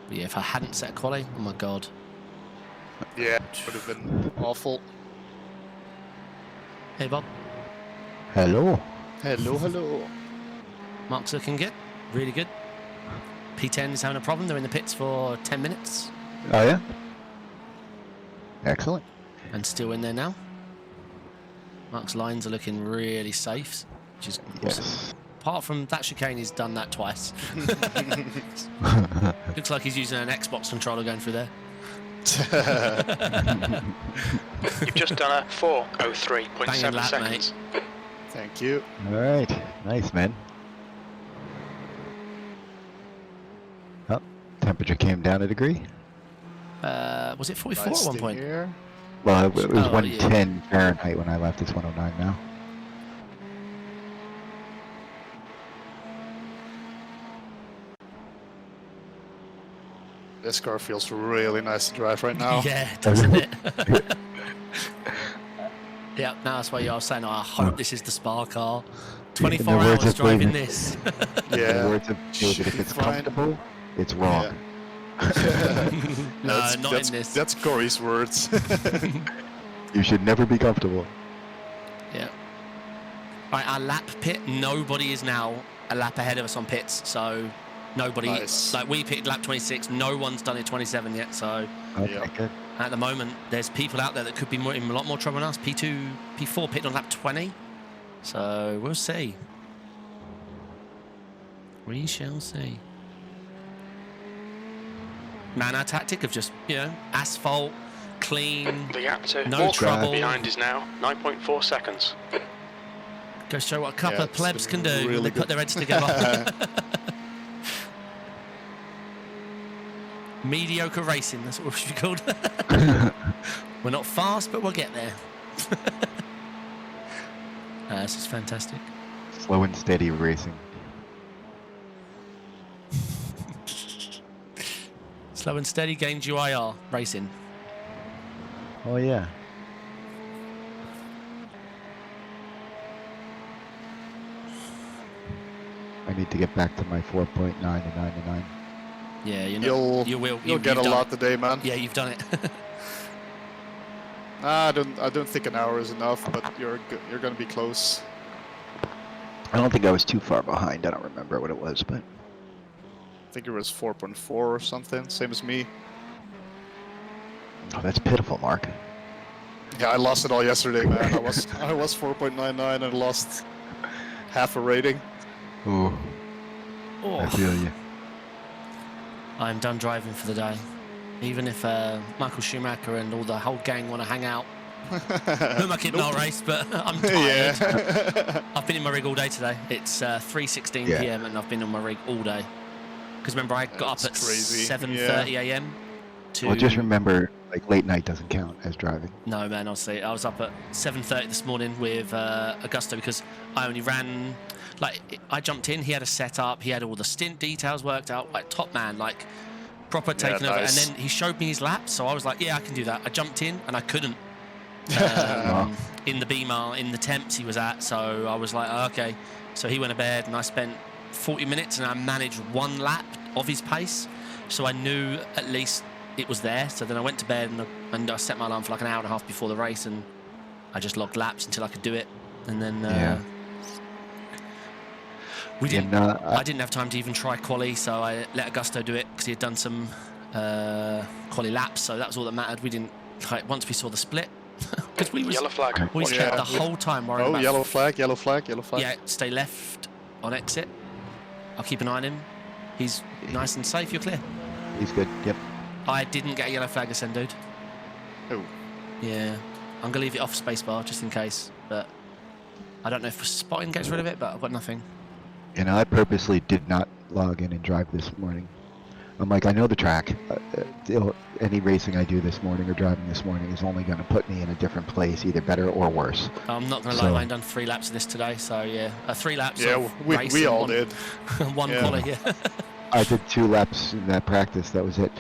But yeah, if I hadn't set a quali, oh my god. Yeah, would have been awful. Hey Bob, Hello. Hello, hello. Mark's looking good, really good. P10 is having a problem, they're in the pits for 10 minutes. Oh yeah. Excellent. And still in there now. Mark's lines are looking really safe, which is awesome. Yes. Apart from that chicane, he's done that twice. Looks like he's using an Xbox controller going through there. You've just done a Banging 4:03.7 lap, seconds. Thank you. All right. Nice, man. Oh, temperature came down a degree. Was it 44 Nice at one thing point? here. Well, it was Oh, 110 Fahrenheit when I left. It's 109 now. This car feels really nice to drive right now. Yeah, doesn't it? Yeah, no, that's why I was saying, I hope this is the Spa car. 24 In the words hours of driving David. this. In the Yeah. words of David, if it's Fine. comfortable, it's wrong. No, not that's, in this. That's Corey's words. You should never be comfortable. Yeah. Right, our lap pit, nobody is now a lap ahead of us on pits, so nobody, Nice. like we picked lap 26, no one's done it 27 yet, so Okay, Yeah. good. At the moment, there's people out there that could be in a lot more trouble than us. P2, P4 pitted on lap 20. So we'll see. We shall see. Man, our tactic of just, you know, asphalt, clean, The gap to no Walker trouble. behind is now 9.4 seconds. Go show what a couple Yeah, of it's plebs can been do. really They put good. their heads together. Mediocre racing, that's what we should be called. We're not fast, but we'll get there. This is fantastic. Slow and steady racing. Slow and steady gains UIR racing. Oh yeah. I need to get back to my 4.9 to 9 to 9. Yeah, you You'll will. you'll get a done lot it. today, man. Yeah, you've done it. I don't think an hour is enough, but you're gonna be close. I don't think I was too far behind. I don't remember what it was, but I think it was 4.4 or something, same as me. oh, that's pitiful, Mark. Yeah, I lost it all yesterday, man. I was 4.99 and lost half a rating. Ooh, I feel you. I'm done driving for the day. Even if Michael Schumacher and all the whole gang want to hang out. Who am I kidding? I'll race, but I'm tired. Yeah. I've been in my rig all day today. It's 3:16 Yeah. p.m. and I've been on my rig all day. Because remember, I got up at That's crazy. 7:30 a.m. to... Well, just remember, like, late night doesn't count as driving. No, man, honestly. I was up at 7:30 this morning with Augusto because I only ran... Like, I jumped in, he had a setup, he had all the stint details worked out, like, top man, like, proper taking over. nice. And then he showed me his laps, so I was like, yeah, I can do that. I jumped in and I couldn't. In the Beamer, in the temps he was at, so I was like, oh, okay. So he went to bed and I spent 40 minutes and I managed one lap of his pace, so I knew at least it was there. So then I went to bed and I set my alarm for like an hour and a half before the race, and I just logged laps until I could do it. And then Yeah. we didn't. And, I didn't have time to even try quali, so I let Augusto do it because he had done some quali laps, so that was all that mattered. We didn't, like, once we saw the split, because we Yellow flag. we spent Yeah. the whole time worrying Oh, about... yellow flag, yellow flag, yellow flag. Yeah, stay left on exit. I'll keep an eye on him. He's nice and safe, you're clear. he's good. Yep. I didn't get a yellow flag ascend, dude. Oh. Yeah, I'm gonna leave it off spacebar just in case, but I don't know if spotting gets rid of it, but I've got nothing. And I purposely did not log in and drive this morning. I'm like, I know the track. Any racing I do this morning or driving this morning is only going to put me in a different place, either better or worse. I'm not gonna So- lie, I ain't done 3 laps of this today, so yeah, 3 laps. Yeah, of we racing, all one, did. one Yeah. quali, yeah. I did 2 laps in that practice. That was it.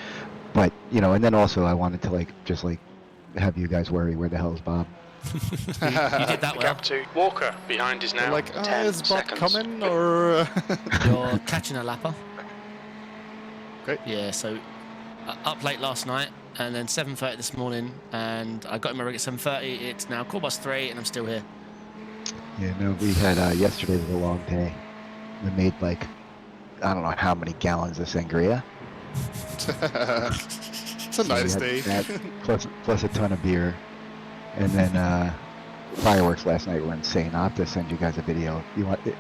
But, you know, and then also I wanted to, like, just, like, have you guys worry, where the hell is Bob? You did that The well. gap to Walker behind is now Like, 10 is Bob seconds. coming or? You're catching a lapper. Okay. Yeah, so up late last night and then 7:30 this morning, and I got in my rig at 7:30. It's now 3:15 and I'm still here. Yeah, no, we had, yesterday was a long day. We made, like, I don't know how many gallons of sangria. It's a nice We day. had that, plus a ton of beer. And then fireworks last night were insane. I'll have to send you guys a video. If you want to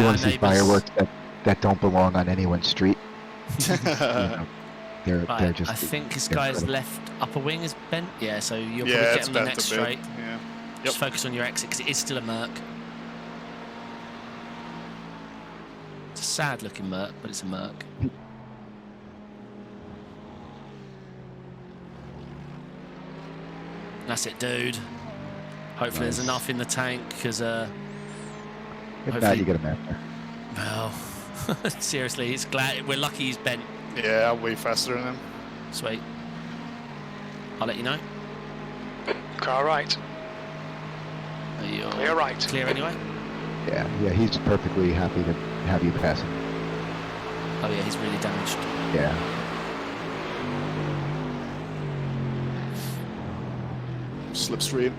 our see neighbours- fireworks that don't belong on anyone's street? You know, they're Right, just. I think this they're guy's incredible. left upper wing is bent. Yeah, so you'll Yeah, probably get it's him the bent next a bit. straight. Yeah. Just focus on your exit because it is still a Merc. It's a sad looking Merc, but it's a Merc. That's it, dude. Hopefully there's Nice. enough in the tank because, If not, hopefully- you get a map there. well, seriously, it's glad we're lucky he's bent. Yeah, I'm way faster than him. Sweet. I'll let you know. Car right. Are you Clear right. clear anyway? Yeah, he's perfectly happy to have you pass him. Oh yeah, he's really damaged. Yeah. Slipstream.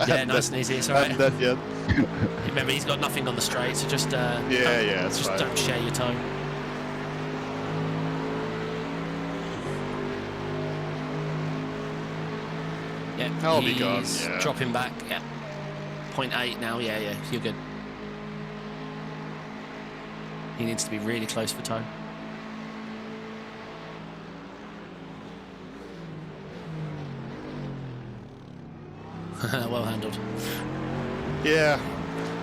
Yeah, nice and easy. It's alright. Haven't done yet. Remember, he's got nothing on the straight, so just Yeah, it's just fine. don't share your toe. Yeah, I'll be he's gone, yeah. dropping back. Yeah, 0.8 now. Yeah, you're good. He needs to be really close for toe. Well handled. Yeah.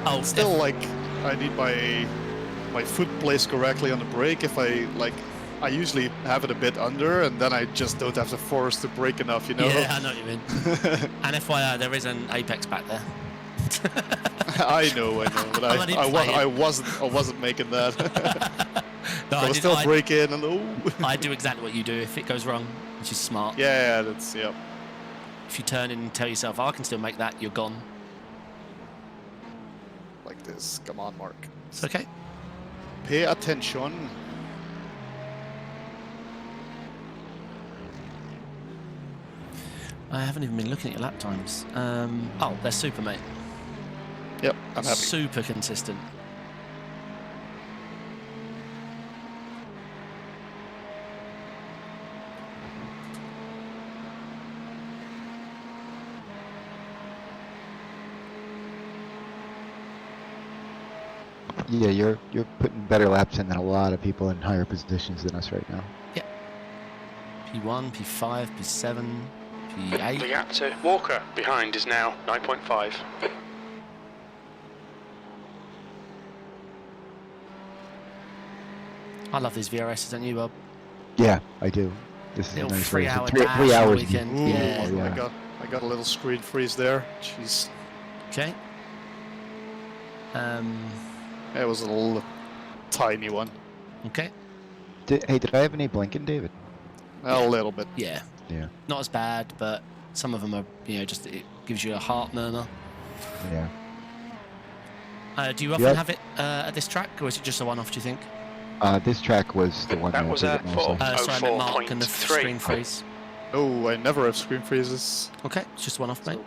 Oh, Still, like, I need my foot placed correctly on the brake. If I usually have it a bit under, and then I just don't have the force to brake enough, you know? Yeah, I know what you mean. And FYI, there is an apex back there. I know, but I wasn't making that. No, I was still braking, and I do exactly what you do if it goes wrong, which is smart. Yeah, that's yeah. If you turn in and tell yourself, oh, I can still make that, you're gone. Like this. Come on, Mark. It's okay. Pay attention. I haven't even been looking at your lap times. Oh, they're super, mate. Yep, I'm happy. Super consistent. Yeah, you're putting better laps in than a lot of people in higher positions than us right now. Yeah. P1, P5, P7, P8. The gap to Walker behind is now 9.5. I love these VRSs, don't you, Bob? Yeah, I do. This is a Little nice 3 race. hour Three dash on hours. the weekend. Ooh, Yeah. I got a little screen freeze there. Jeez. Okay. It was a little tiny one. Okay. Hey, did I have any blinking, David? A little bit. Yeah. Yeah. Not as bad, but some of them are, just it gives you a heart murmur. Yeah. Do you often have it at this track, or is it just a one-off, do you think? This track was the one That I was did at it mostly. Sorry, I meant Mark and the 04.3. screen freeze. Oh, I never have screen freezes. Okay, it's just one-off, mate.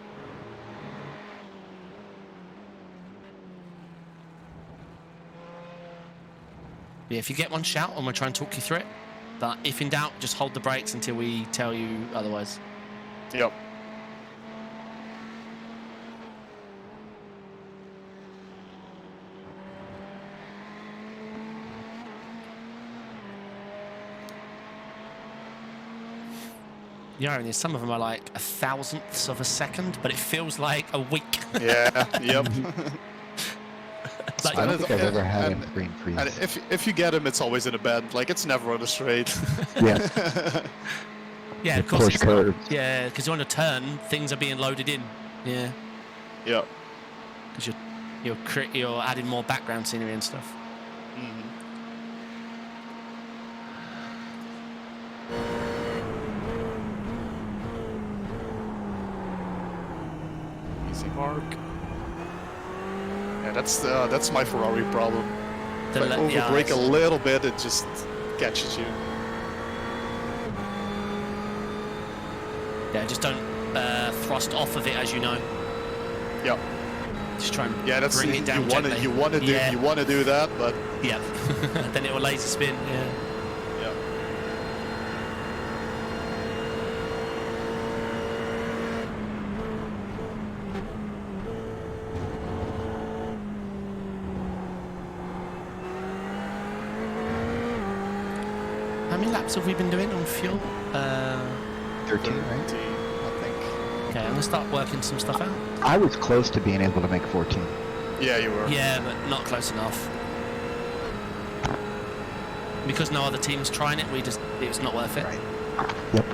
Yeah, if you get one, shout, and we'll try and talk you through it. But if in doubt, just hold the brakes until we tell you otherwise. Yep. The irony is some of them are like 1,000ths of a second, but it feels like a week. Yeah. Yep. Like, I don't think I've ever had and- a screen freeze. And if you get them, it's always in a bend. Like, it's never on a straight. Yeah. yeah, of The course. course It's not. curves. Yeah, because you're on a turn, things are being loaded in. Yeah, Yep. because you're adding more background scenery and stuff. Mhm. Easy, Mark. Yeah, that's my Ferrari problem. If I overbrake a little bit, it just catches you. Yeah, just don't thrust off of it, as you know. Yep. Just try and Yeah, that's bring it down gently. you want to do that, but Yeah, then it will laser spin. Yeah. yeah. How many laps have we been doing on fuel? 13, right? 13, I think. Okay, I'm gonna start working some stuff out. I was close to being able to make 14. Yeah, you were. Yeah, but not close enough. Because no other team's trying it, it's not worth it. Right. Yep.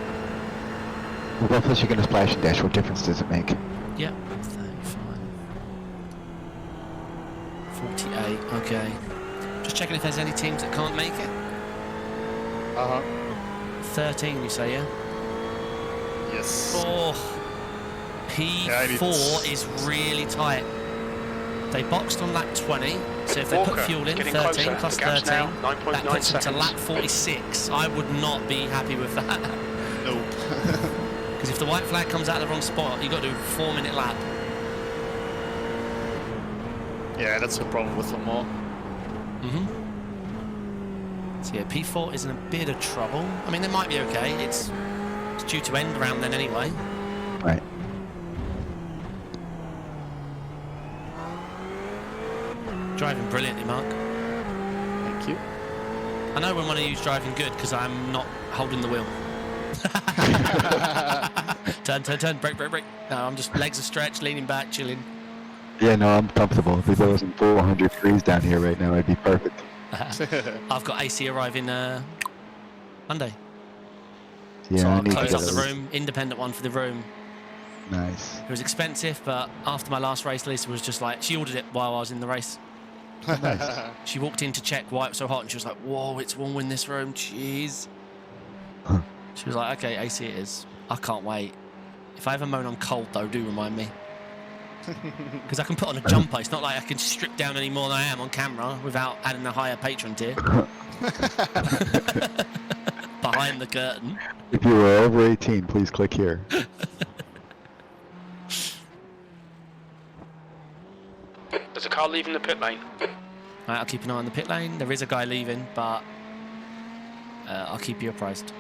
Well, plus you're going to splash and dash. What difference does it make? Yep. 35. 48. Okay. Just checking if there's any teams that can't make it. 13, you say, yeah? Yes. Oh. Yeah, P4 is really tight. They boxed on lap 20, so if they Walker, put fuel in, getting 13 closer. plus The gap's 13, now 9.9 that puts them to seconds. lap 46. I would not be happy with that. Nope. Because if the white flag comes out of the wrong spot, you've got to do a 4-minute lap. Yeah, that's the problem with Le Mans. So yeah, P4 is in a bit of trouble. I mean, they might be okay. It's due to end around then anyway. Right. Driving brilliantly, Mark. Thank you. I know when one of you's driving good because I'm not holding the wheel. Turn, brake. No, I'm just legs are stretched, leaning back, chilling. Yeah, no, I'm comfortable. If it wasn't 400 degrees down here right now, I'd be perfect. I've got AC arriving Monday. Yeah, So I I'll need to close get up the those. room, independent one for the room. Nice. It was expensive, but after my last race, Lisa was just like, she ordered it while I was in the race. Nice. She walked in to check why it was so hot, and she was like, whoa, it's warm in this room, jeez. Huh. She was like, okay, AC it is. I can't wait. If I ever moan I'm cold, though, do remind me. Because I can put on a jumper. It's not like I can strip down any more than I am on camera without adding a higher patron tier. Behind the curtain. If you were over 18, please click here. There's a car leaving the pit lane. Right, I'll keep an eye on the pit lane. There is a guy leaving, but I'll keep you apprised.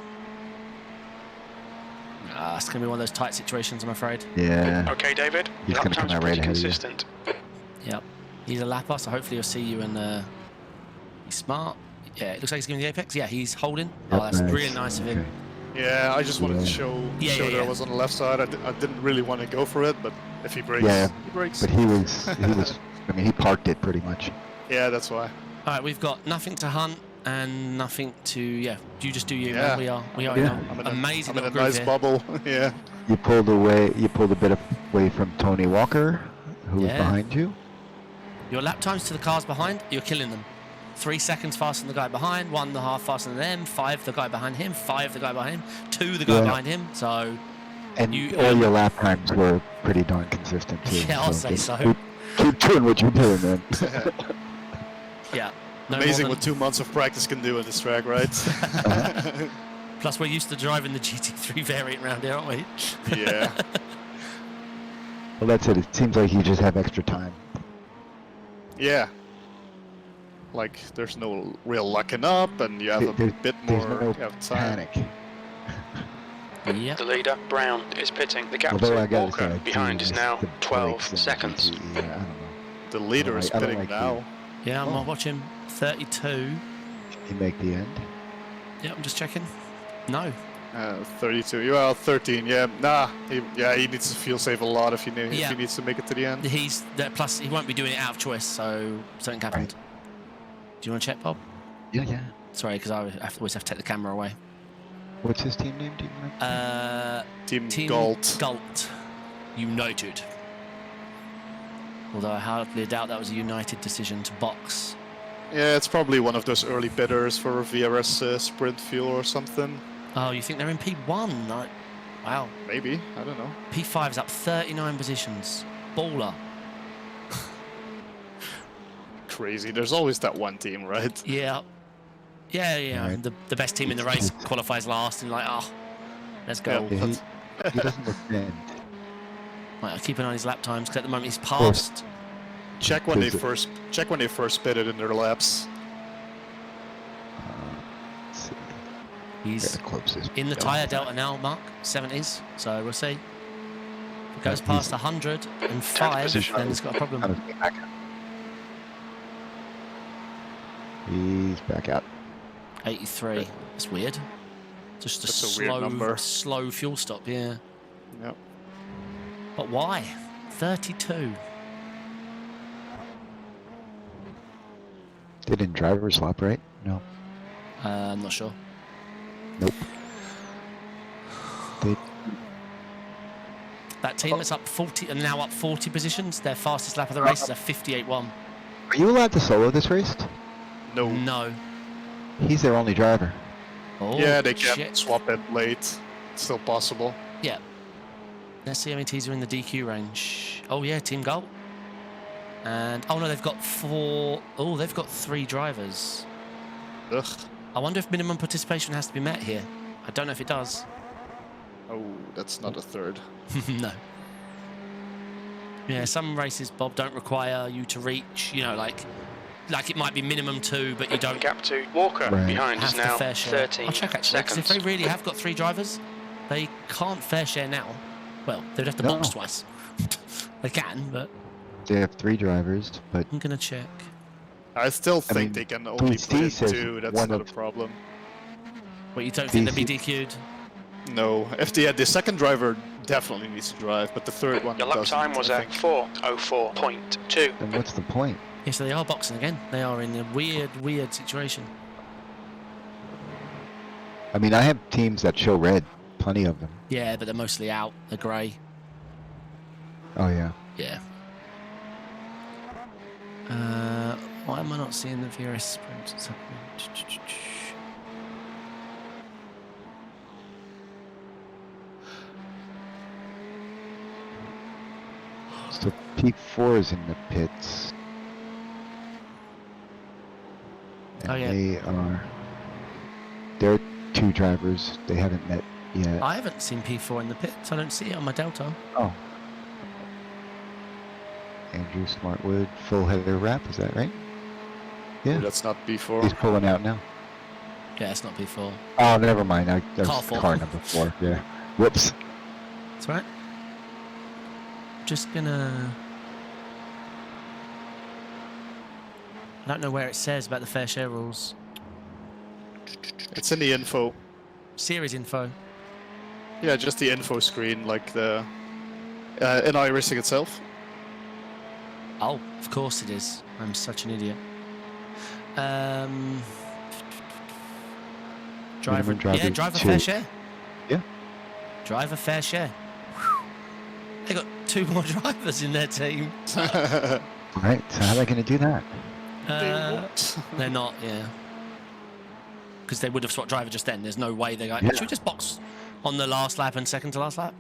It's going to be one of those tight situations, I'm afraid. Yeah. Okay, David. He's Lap gonna come time's out right pretty ahead of you. consistent. Yep. He's a lapper, so hopefully he'll see you and he's smart. Yeah, it looks like he's giving the apex. Yeah, he's holding. Oh, that's Nice. really nice of him. Okay. Yeah, I just wanted to Yeah. show Yeah, that yeah. I was on the left side. I didn't really want to go for it, but if he brakes, Yeah, he brakes. But he was, I mean, he parked it pretty much. Yeah, that's why. All right, we've got nothing to hunt and nothing to, yeah, you just do you, Yeah. man. We are Yeah. in I'm an in amazing I'm in a little groove nice here. bubble. Yeah. You pulled a bit away from Tony Walker, who was Yeah. behind you. Your lap times to the cars behind, you're killing them. 3 seconds faster than the guy behind, 1.5 faster than them, 5 the guy behind him, 5 the guy behind him, 2 the guy Yeah. behind him. So, And You- all your lap times were pretty darn consistent too. Yeah, I'll say just so. Keep doing what you're doing, man. yeah. No more Amazing than- what 2 months of practice can do on this track, right? Plus, we're used to driving the GT3 variant around here, aren't we? Yeah. Well, that's it. It seems like you just have extra time. Yeah. Like, there's no real lucking up, and you have a There's- bit There's more no time. panic. Yep. The leader, Brown, is pitting. The gap Although I to gotta Walker say, behind is now the 12 brakes in seconds. GT, yeah, I don't know. The leader is I don't spinning like now. Yeah, I'm Oh. watching 32. Did he make the end? Yeah, I'm just checking. No. 32. Well, 13. Yeah. Nah. He needs to feel safe a lot if he needs to make it to the end. He's there, plus he won't be doing it out of choice, so something happened. Do you want to check, Bob? Yeah. Sorry, because I always have to take the camera away. What's his team name? Do you remember? Team Galt. Galt. United. Although I hardly doubt that was a United decision to box. Yeah, it's probably one of those early bidders for a VRS sprint fuel or something. Oh, you think they're in P1? No. Wow. Maybe. I don't know. P5 is up 39 positions. Baller. Crazy. There's always that one team, right? Yeah. Yeah. Right. The best team in the race qualifies last and like, oh, let's go. Yeah. Yeah, he doesn't look thin. Right, I'll keep an eye on his lap times because at the moment he's passed. Check when they Is it- first bidded in their laps. Let's see. He's Get the closest. in the Yeah. tyre delta now, Mark, 70s. So we'll see. If it goes Yeah, past he's- 105, position. then it's got a problem. Kind of back out. He's back out. 83. That's weird. Just That's a weird number. slow fuel stop, yeah. Yep. But why? 32. They didn't driver's swap, right? No. I'm not sure. Nope. They, That team that's up 40 and now up 40 positions, their fastest lap of the race is a 58.1. are you allowed to solo this race? No. No. He's their only driver. Oh, Yeah, they can shit. swap it late. It's still possible. Yeah. Let's see how many teams are in the DQ range. Oh yeah, Team Goal. And oh no, they've got 4. Oh, they've got 3 drivers. Ugh. I wonder if minimum participation has to be met here. I don't know if it does. Oh, that's not a third. No. Yeah, some races, Bob, don't require you to reach. You know, like it might be minimum 2, but you The don't gap to Walker Right. behind have is the now fair share. 13 I'll check actually, because if seconds. they really have got 3 drivers, they can't fair share now. Well, they'd have to box No. twice. They can, but They have 3 drivers, but I'm gonna check. I still think mean, they can only VC put in says 2. That's one not a of- problem. But you don't think they'll be DQ'd? No, if the second driver definitely needs to drive, but the third one Your lap doesn't, time was I at think. 4:04.2. Then what's the point? Yeah, so they are boxing again. They are in a weird situation. I mean, I have teams that show red. Plenty of them. Yeah, but they're mostly out. They're grey. Oh, yeah. Yeah. Why am I not seeing the VRS sprint? What's happening? So P4 is in the pits. And Oh, yeah. there are 2 drivers. They haven't met yet. I haven't seen P4 in the pits. I don't see it on my Delta. Oh. Andrew Smartwood, full header wrap, is that right? Yeah. That's not B4. He's pulling out now. Yeah, it's not P4. Oh, never mind. That was Car 4. car number 4. Yeah. Whoops. That's right. Just gonna... I don't know where it says about the fair share rules. It's in the info. Series info. Yeah, just the info screen, like the in iRacing itself. Oh, of course it is. I'm such an idiot. Driver, driver yeah, driver 2. fair share. Yeah. Driver fair share. Whew. They got 2 more drivers in their team. Right, so how are they going to do that? They're not, yeah. Because they would have swapped driver just then. There's no way they go, Yeah. should we just box on the last lap and second to last lap?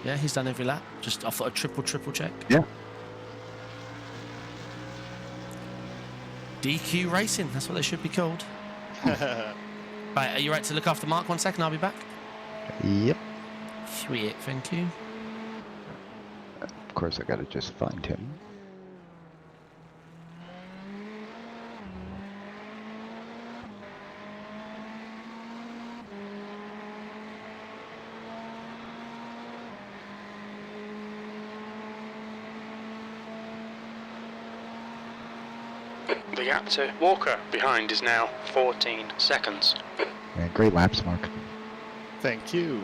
Yeah, he's done every lap. Just, I thought a triple check. Yeah. DQ Racing, that's what they should be called. Right, are you right to look after Mark 1 second? I'll be back. Yep. Sweet, thank you. Of course, I got to just find him. The gap to Walker behind is now 14 seconds. Yeah, great laps, Mark. Thank you.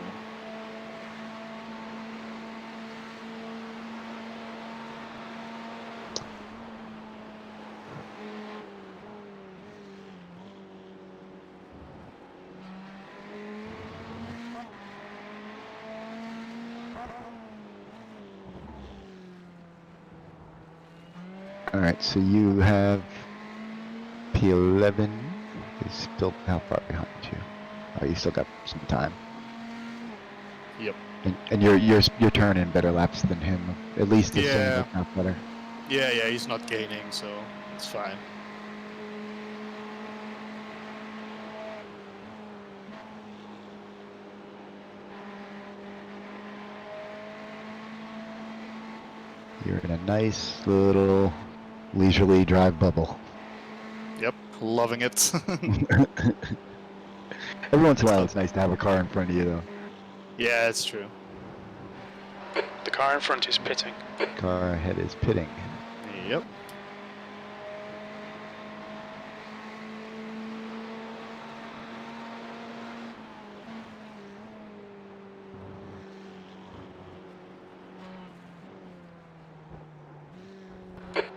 All right, so you have P11 is still how far behind you? Oh, you still got some time. Yep. And you're turning better laps than him, at least the same, Yeah. if not better. Yeah, he's not gaining, so it's fine. You're in a nice little leisurely drive bubble. Yep, loving it. Every once in a while, it's nice to have a car in front of you, though. Yeah, it's true. The car in front is pitting. Car ahead is pitting. Yep.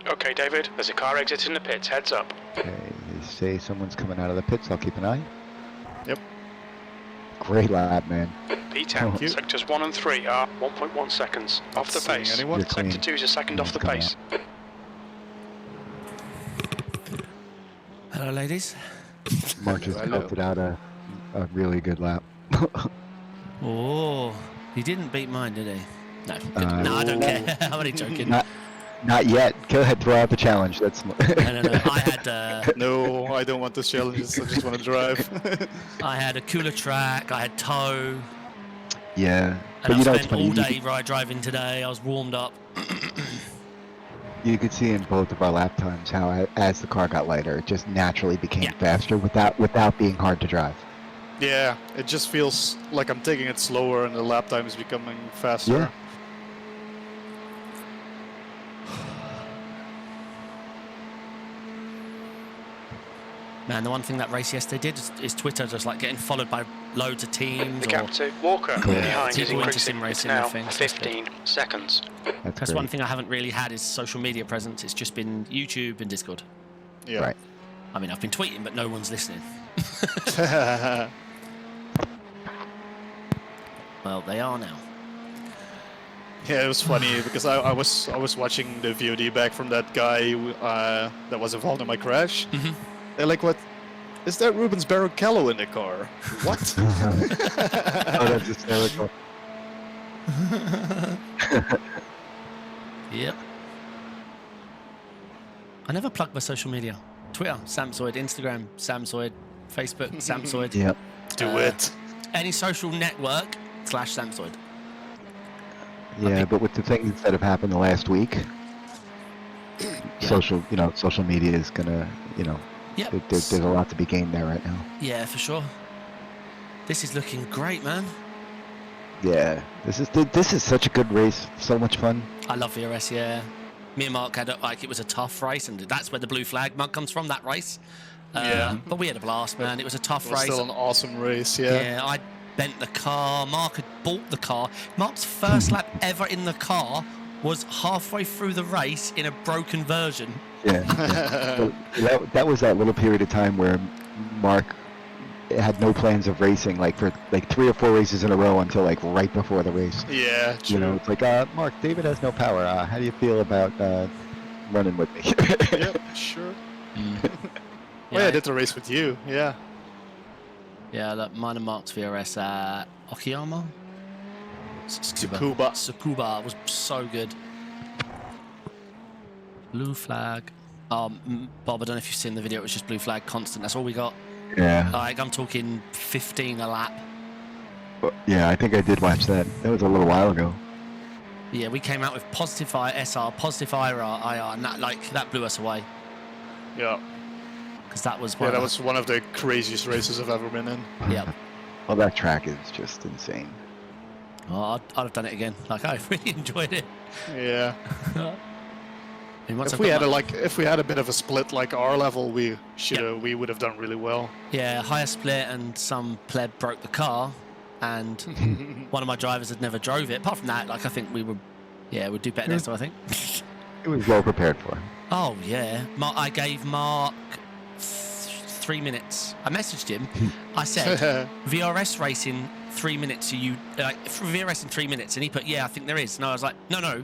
Okay, David, there's a car exiting the pits. Heads up. Okay, they say someone's coming out of the pits. I'll keep an eye. Yep. Great lap, man. P10, Thank you. sectors 1 and 3 are 1.1 seconds off the seeing pace. anyone. You're clean. Sector 2 is a second off the Coming pace. Hello, ladies. Mark just Hello. belted out a really good lap. Oh, he didn't beat mine, did he? No, good. Uh, No, I don't care. I'm only joking. Not yet. Go ahead, throw out the challenge. That's No. I had No, I don't want the challenges. I just want to drive. I had a cooler track. I had tow. yeah. And But I you know, it's spent funny. all day ride driving today. I was warmed up. You could see in both of our lap times how, as the car got lighter, it just naturally became Yeah. faster without being hard to drive. Yeah, it just feels like I'm taking it slower and the lap time is becoming faster. Yeah. Man, the one thing that race yesterday did is Twitter just like getting followed by loads of teams. The Or gap to Walker behind is people into increasing. sim It's racing now and things. That's good. 15 seconds. That's That's great. one thing I haven't really had is social media presence. It's just been YouTube and Discord. Yeah. Right. I mean, I've been tweeting, but no one's listening. Well, they are now. Yeah, it was funny because I was watching the VOD back from that guy that was involved in my crash. Mhm. They're like, "What? Is that Rubens Barrichello in the car? What?" Oh, that's hysterical. Yep. I never plug my social media. Twitter, Sampsoid. Instagram, Sampsoid. Facebook, Sampsoid. Yep. Do it. Any social network / Sampsoid. Yeah, but with the things that have happened the last week, social media is gonna, Yep. there's a lot to be gained there right now. Yeah, for sure. This is looking great, man. Yeah, this is such a good race, so much fun. I love VRS, yeah. Me and Mark had it was a tough race, and that's where the blue flag mug comes from, that race. Yeah. But we had a blast, man. It was a tough It was race. still an awesome race. Yeah. Yeah, I bent the car. Mark had bought the car. Mark's first lap ever in the car was halfway through the race in a broken version. Yeah. So that was that little period of time where Mark had no plans of racing, like for like 3 or 4 races in a row until like right before the race. Yeah. True. It's like, Mark, David has no power. How do you feel about running with me? Yep. Sure. Yeah, Yeah, I did the race with you. Yeah. Yeah, look, mine and Mark's VRS at Okayama? Tsukuba. Tsukuba was so good. Blue flag. Bob, I don't know if you've seen the video, it was just blue flag constant. That's all we got. Yeah. Like, I'm talking 15 a lap. Yeah, I think I did watch that. That was a little while ago. Yeah, we came out with positive SR, positive IR, and that blew us away. Yeah. Because that was Yeah, one that of was one of the craziest races I've ever been in. Yep. Well, that track is just insane. Oh, I'd have done it again. Like, I really enjoyed it. Yeah. I mean, once If I've got if we had a bit of a split like our level, we would have done really well. Yeah, higher split and some pleb broke the car, and one of my drivers had never drove it. Apart from that, like I think we'd do better next time, I think. It was well prepared for. Oh yeah, I gave Mark 3 minutes. I messaged him. I said VRS racing 3 minutes. You VRS in 3 minutes, and he put, "Yeah, I think there is." And I was like, "No,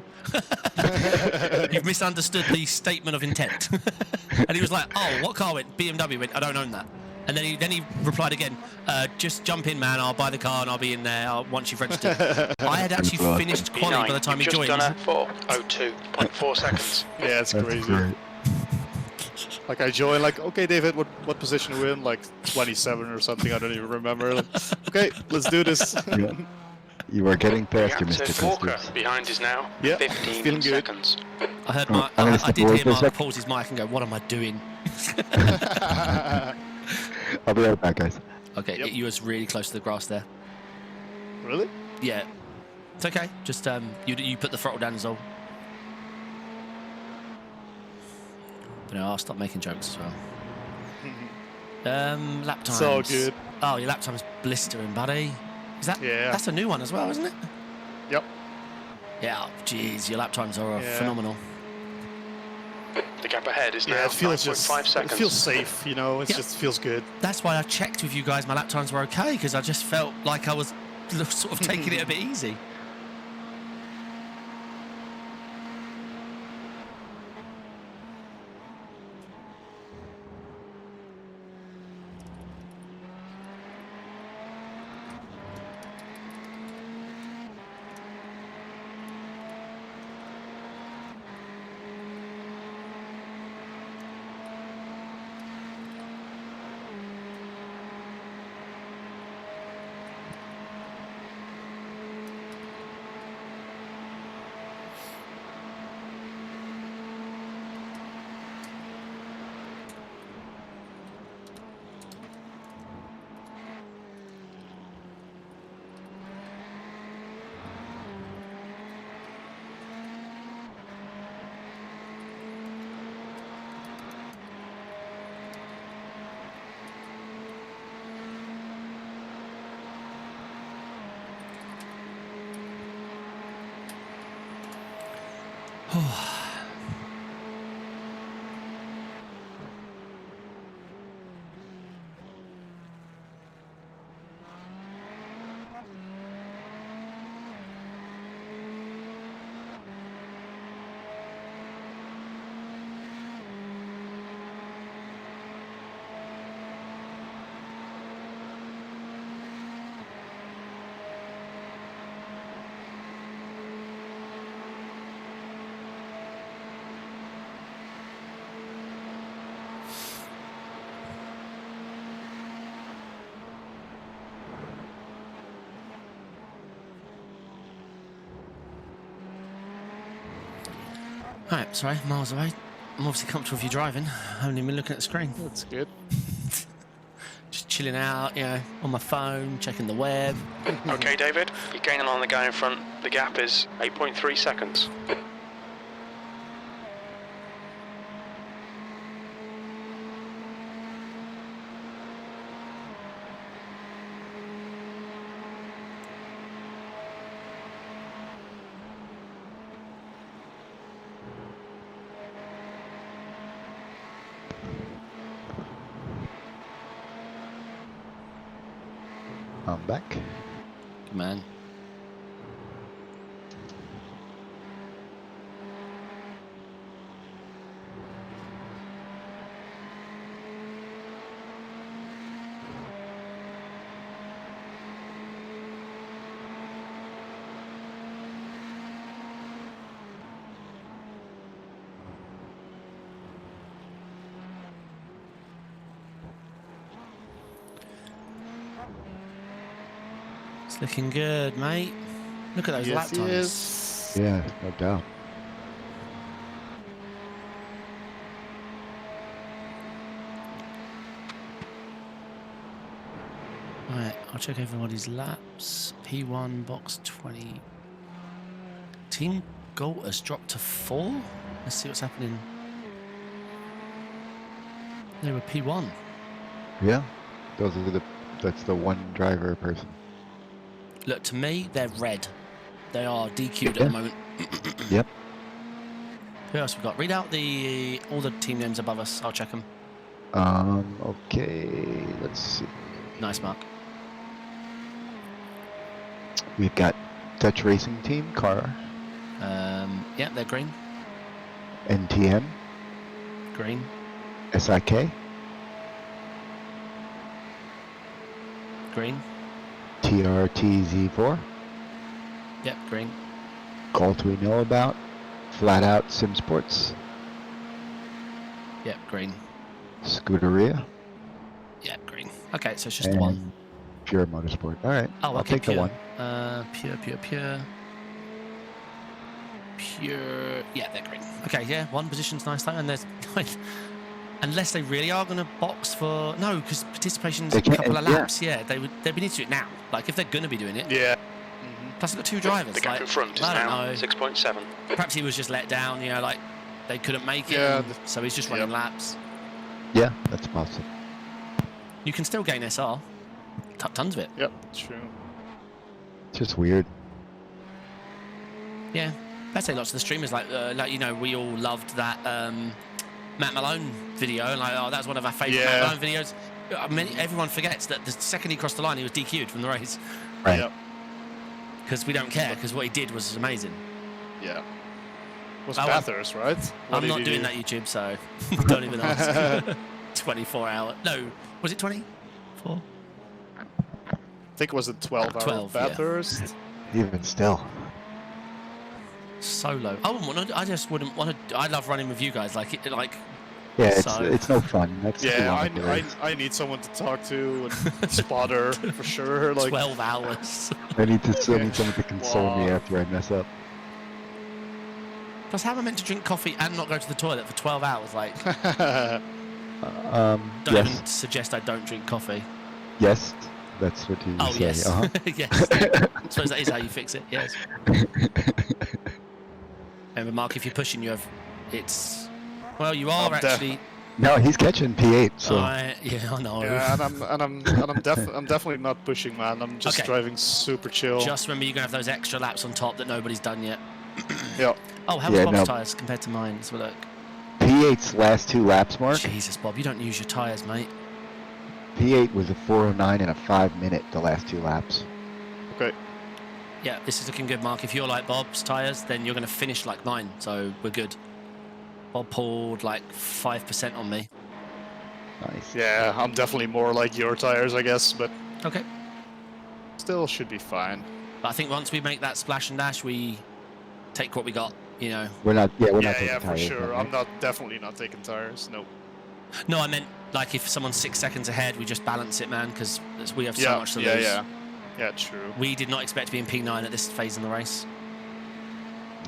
you've misunderstood the statement of intent." And he was like, "Oh, what car went? BMW went. I don't own that." And then he replied again, "Just jump in, man. I'll buy the car and I'll be in there once you've registered." I had actually finished quality by the time he joined. Just done it for 02.4 seconds. Yeah, it's crazy. Great. Like I joined, like, okay, David, what position are we in? Like 27 or something. I don't even remember. Like, okay, let's do this. Yeah. You are getting faster, Gap Mr. to Walker Customs. behind is now Yeah, 15 feeling good. seconds. I heard I'm gonna I did step hear forward for a Mark sec. pause his mic and go, "What am I doing?" I'll be right back, guys. Okay, Yep. you was really close to the grass there. Really? Yeah, it's okay. Just you put the throttle down as well. But no, I'll stop making jokes as well. Lap times. It's all good. Oh, your lap time's blistering, buddy. Is that? Yeah. That's a new one as well, isn't it? Yep. Yeah. Oh, jeez, your lap times are Yeah. phenomenal. The gap ahead is now Yeah, it feels 9.5 it seconds. feels safe, It Yep. just feels good. That's why I checked with you guys. My lap times were okay because I just felt like I was sort of taking it a bit easy. Right, sorry, miles away. I'm obviously comfortable with you driving. I haven't even been looking at the screen. That's good. Just chilling out, you know, on my phone, checking the web. Okay, David, you're gaining on the guy in front. The gap is 8.3 seconds. I'm back. Good man. It's looking good, mate. Look at those lap times. Yes. Yeah, no doubt. Right, I'll check everybody's laps. P1, box 20. Team Gold has dropped to 4. Let's see what's happening. They were P1. Yeah, that's the one driver person. Look, to me, they're red. They are DQ'd at Yeah. the moment. Yep. Who else we got? Read out all the team names above us. I'll check them. Okay, let's see. Nice, Mark. We've got Dutch Racing Team, car, Yeah, they're green. NTM, Green. SIK, Green. TRTZ4, Yep, green. Galt we know about, Flat Out Sim Sports, Yep, green. Scuderia, Yep, green. Okay, so it's just the one. and Pure Motorsport. All right, Oh, I'll okay, take pure. the one. Pure. Yeah, they're green. Okay, yeah, one position's nice though, and there's like, unless they really are going to box for because participation's They a can't- couple of yeah. laps. Yeah, they'd be need to do it now. Like if they're going to be doing it. Yeah. Plus, they've got two drivers. The gap like, in front is I don't now know. 6.7. Perhaps he was just let down. You know, like they couldn't make it, Yeah, and so he's just running laps. Yeah, that's possible. You can still gain SR. Tons of it. Yep. True. It's just weird. Yeah, I'd say lots of the streamers like you know, we all loved that Matt Malone video, and like, oh, that's one of our favourite Matt Malone videos. I mean, everyone forgets that the second he crossed the line, he was DQ'd from the race. Right. Yep. Because we don't care, because what he did was amazing. Yeah. Was Oh, Bathurst, right? What I'm did not he doing do? that YouTube, so don't even ask. 24 hour. No, was it 24? I think it was a 12-hour 12, yeah. Bathurst. Even still. Solo. I just wouldn't want to. I love running with you guys. Like Yeah, So- it's no fun. That's too Yeah, long of a race. I need someone to talk to and spotter for sure. Like 12 hours. I need someone to console me Wow. after I mess up. Plus, how am I meant to drink coffee and not go to the toilet for 12 hours? Like, don't Yes, even suggest I don't drink coffee. yes, that's what you Oh, say. yes. Uh-huh. Yes. I suppose that is how you fix it, yes. Remember, Mark, if you're pushing, it's... Well, you are I'm actually... No, he's catching P8, so Yeah, I know. yeah, I'm definitely not pushing, man. I'm just Okay. driving super chill. Just remember, you're going to have those extra laps on top that nobody's done yet. Yeah. Oh, how's Yeah, Bob's no. tyres compared to mine? Let's have a look. P8's last 2 laps, Mark. Jesus, Bob, you don't use your tyres, mate. P8 was a 4:09 and a 5-minute the last 2 laps. Okay. Yeah, this is looking good, Mark. If you're like Bob's tyres, then you're going to finish like mine, so we're good. Bob pulled like 5% on me. Nice. Yeah, I'm definitely more like your tires, I guess, but Okay. still should be fine. But I think once we make that splash and dash, we take what we got, you know. We're not. Yeah, we're not Yeah, taking yeah, for tires, sure. right? I'm definitely not taking tires. Nope. No, I meant like if someone's 6 seconds ahead, we just balance it, man, because we have so much to lose. Yeah, true. We did not expect to be in P9 at this phase in the race.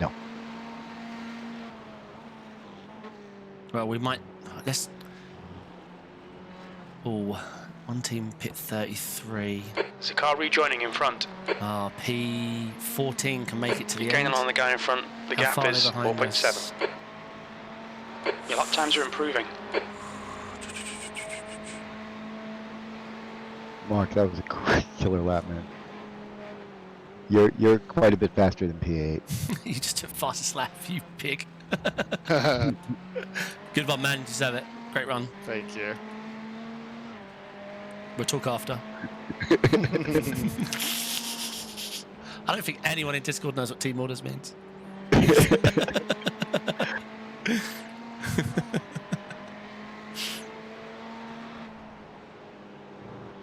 No. Well, we might. Let's. Oh, one team pit 33. There's a car rejoining in front. P14 can make it to the You're gaining end. on the guy in front. The How gap far are is they behind 4.7. us? Your lap times are improving. Mark, that was a killer lap, man. You're quite a bit faster than P8. You just took fastest lap, you pig. Good one, man. You deserve it. Great run. Thank you. We'll talk after. I don't think anyone in Discord knows what team orders means.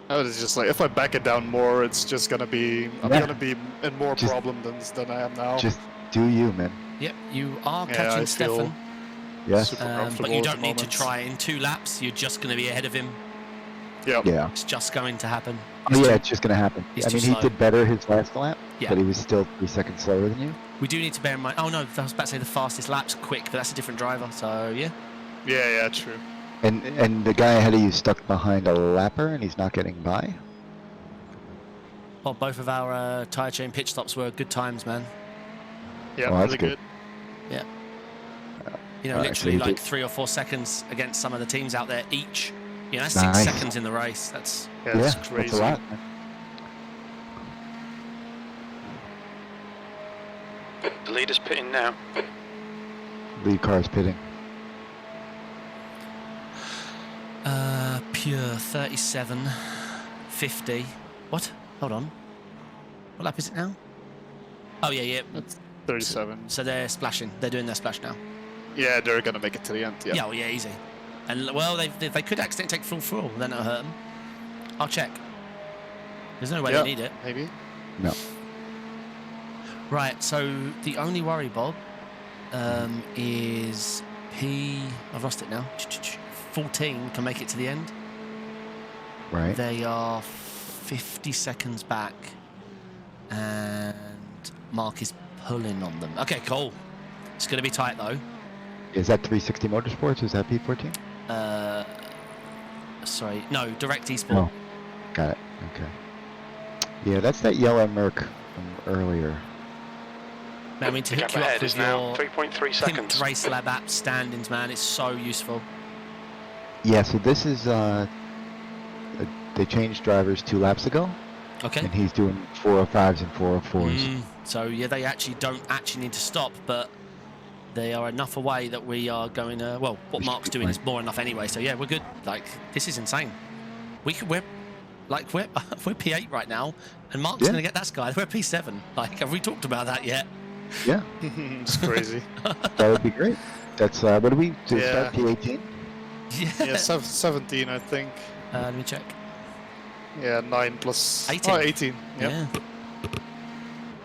I was just like, if I back it down more, it's just gonna be, I'm Yeah. gonna be in more Just- problem than I am now. Just do you, man. Yep, you are Yeah, catching I feel Stefan, Yes. super but comfortable you at don't the need to moment. try in 2 laps. You're just going to be ahead of him. Yeah. Yeah. It's just going to happen. Oh yeah, it's just gonna happen. he's I too mean, he slow. did better his last lap, Yeah. but he was still 3 seconds slower than you. We do need to bear in mind. Oh no, I was about to say the fastest lap's quick, but that's a different driver. So yeah. Yeah, true. And the guy ahead of you stuck behind a lapper, and he's not getting by. Well, both of our tyre chain pitch stops were good times, man. Yeah, Oh, that's really good. good. You know, Alright, literally so you like 3 or 4 seconds against some of the teams out there each. You know, that's 6 Nice. seconds in the race. That's Yeah, that's crazy. that's a lot. man. The leader's pitting now. Lead car's pitting. pure 37, 50. What? Hold on. What lap is it now? Oh yeah. That's 37. So they're splashing. They're doing their splash now. Yeah, they're gonna make it to the end. Yeah. Yeah, well, yeah, easy. And well, they could accidentally take full fuel, then it'll hurt them. I'll check. There's no way Yeah, they need it. Maybe. No. Right. So the only worry, Bob, is I've lost it now. 14 can make it to the end. Right. They are 50 seconds back, and Mark is pulling on them. Okay, cool. It's going to be tight though. Is that 360 Motorsports? Is that P14? Sorry, no, Direct Esport. No. Got it. Okay. Yeah, that's that yellow Merc from earlier. I mean, to The hook gap you up ahead with is now your 3.3 Pimped seconds. Race Lab app standings, man, it's so useful. Yeah, so this is, they changed drivers 2 laps ago, Okay. and he's doing 405s and 404s. So yeah, they actually don't need to stop, but they are enough away that we are going to. Well, what We should Mark's be doing is fine. more enough anyway. So yeah, we're good. Like this is insane. We're P8 right now, and Mark's Yeah. going to get that guy. We're P7. Like, have we talked about that yet? Yeah, It's crazy. that would be great. That's, what do we do? Yeah. Start P18? Yeah, 17, I think. Let me check. Yeah, 9 plus 18. Oh, 18. Yep. Yeah.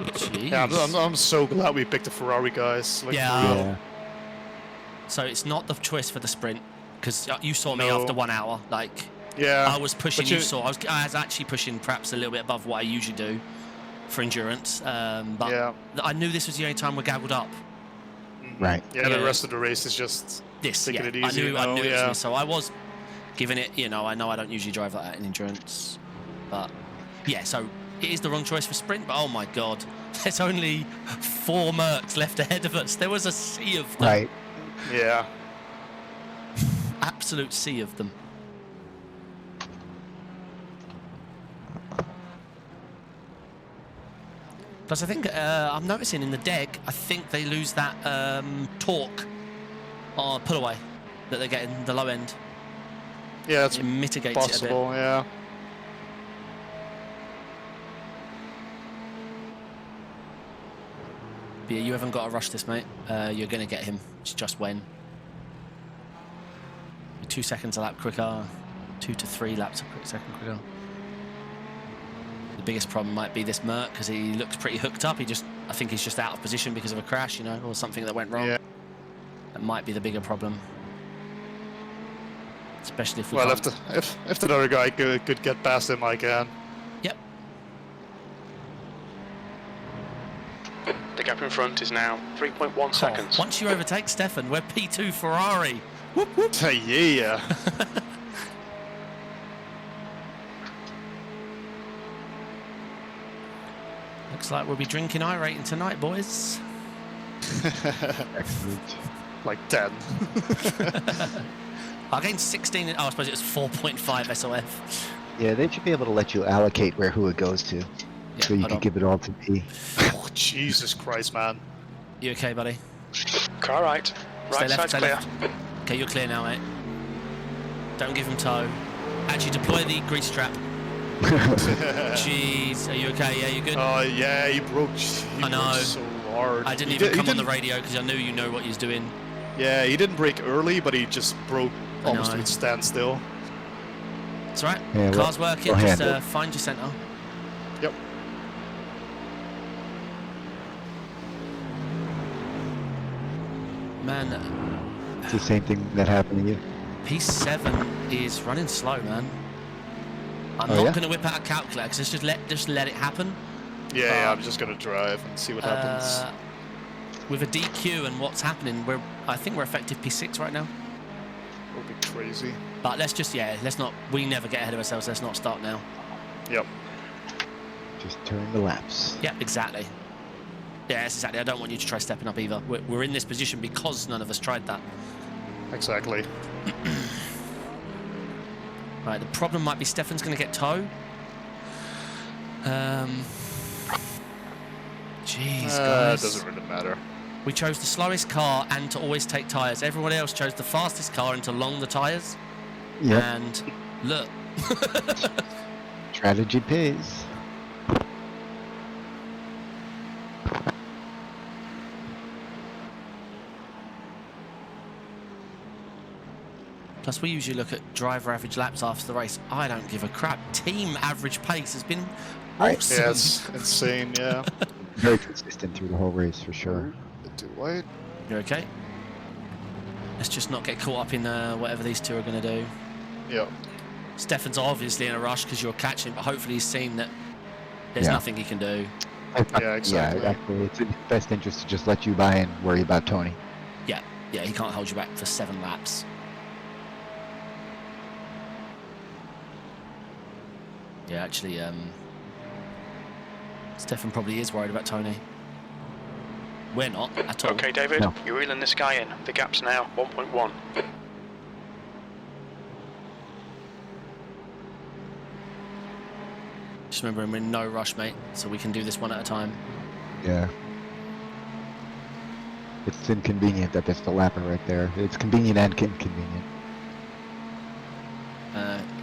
Jeez. Yeah, I'm so glad we picked the Ferrari guys. Like, Yeah. for real. Yeah. So it's not the choice for the sprint because you saw me No. after 1 hour. Like Yeah. I was pushing. but You saw. I was actually pushing perhaps a little bit above what I usually do for endurance. But Yeah. I knew this was the only time we're gabbled up. Right. Yeah, Yeah. the rest of the race is just This, taking yeah. it I easy. knew you it know, was yeah. me, so I was giving it. You know, I don't usually drive like that in endurance, but yeah. So it is the wrong choice for sprint. But oh my god, there's only 4 Mercs left ahead of us. There was a sea of them. Right. Yeah. Absolute sea of them. Plus, I think I'm noticing in the deck, I think they lose that torque or pull away that they're getting the low end. Yeah, that's It mitigates possible. it a bit. Yeah. But yeah, you haven't got to rush this, mate. You're going to get him. It's just when. 2 seconds a lap quicker. 2 to 3 laps a second quicker. The biggest problem might be this Merc because he looks pretty hooked up. I think he's just out of position because of a crash, you know, or something that went wrong. Yeah. That might be the bigger problem. Especially if we Well, can't... if the other guy could get past him, I can. Yep. The gap in front is now 3.1 seconds. Once you overtake Stefan, we're P2 Ferrari. Whoop, whoop. Yeah. Looks like we'll be drinking iRacing tonight, boys. Excellent. Like 10. I gained 16. Oh, I suppose it was 4.5 SOF. Yeah, they should be able to let you allocate who it goes to, Yeah, so you hold can on. give it all to me. Oh, Jesus Christ, man. You okay, buddy? Car right. Stay Right left, side's stay clear. left. Okay, you're clear now, mate. Don't give him tow. Actually, deploy the grease trap. Jeez, are you okay? Yeah, you good? Oh, yeah, he broke. I know. So hard. I didn't He even did- he come on the didn't- radio because I knew you know what he's doing. Yeah, he didn't break early, but he just broke I almost know. to a standstill. It's all right. Yeah, well, Car's working. we'll Just handle it. find your centre. Yep. Man, It's the same thing that happened to you. P7 is running slow, man. I'm Oh, not yeah? going to whip out a calculator because just let it happen. Yeah, I'm just gonna drive and see what happens. With a DQ and what's happening, I think we're effective P6 right now. It'll be crazy. But let's not. We never get ahead of ourselves. Let's not start now. Yep. Just turn the laps. Yeah, exactly. Yeah, that's exactly. I don't want you to try stepping up either. We're in this position because none of us tried that. Exactly. Right, the problem might be Stefan's going to get tow. Jeez, It guys. doesn't really matter. We chose the slowest car and to always take tyres. Everyone else chose the fastest car and to long the tyres. Yep. And look. Strategy pays. Plus, we usually look at driver average laps after the race. I don't give a crap. Team average pace has been awesome. Yeah, it's insane. Yeah. Very consistent through the whole race for sure. Do I? You're okay? Let's just not get caught up in whatever these two are going to do. Yeah. Stefan's obviously in a rush because you're catching, but hopefully he's seen that there's Yeah. nothing he can do. Yeah, exactly. Yeah, actually, it's in his best interest to just let you by and worry about Tony. Yeah, he can't hold you back for 7 laps. Yeah, actually, Stefan probably is worried about Tony. We're not at all. Okay, David, No. you're reeling this guy in. The gap's now 1.1. Just remember, we're in no rush, mate, so we can do this one at a time. Yeah. It's inconvenient that that's the lapper right there. It's convenient and inconvenient.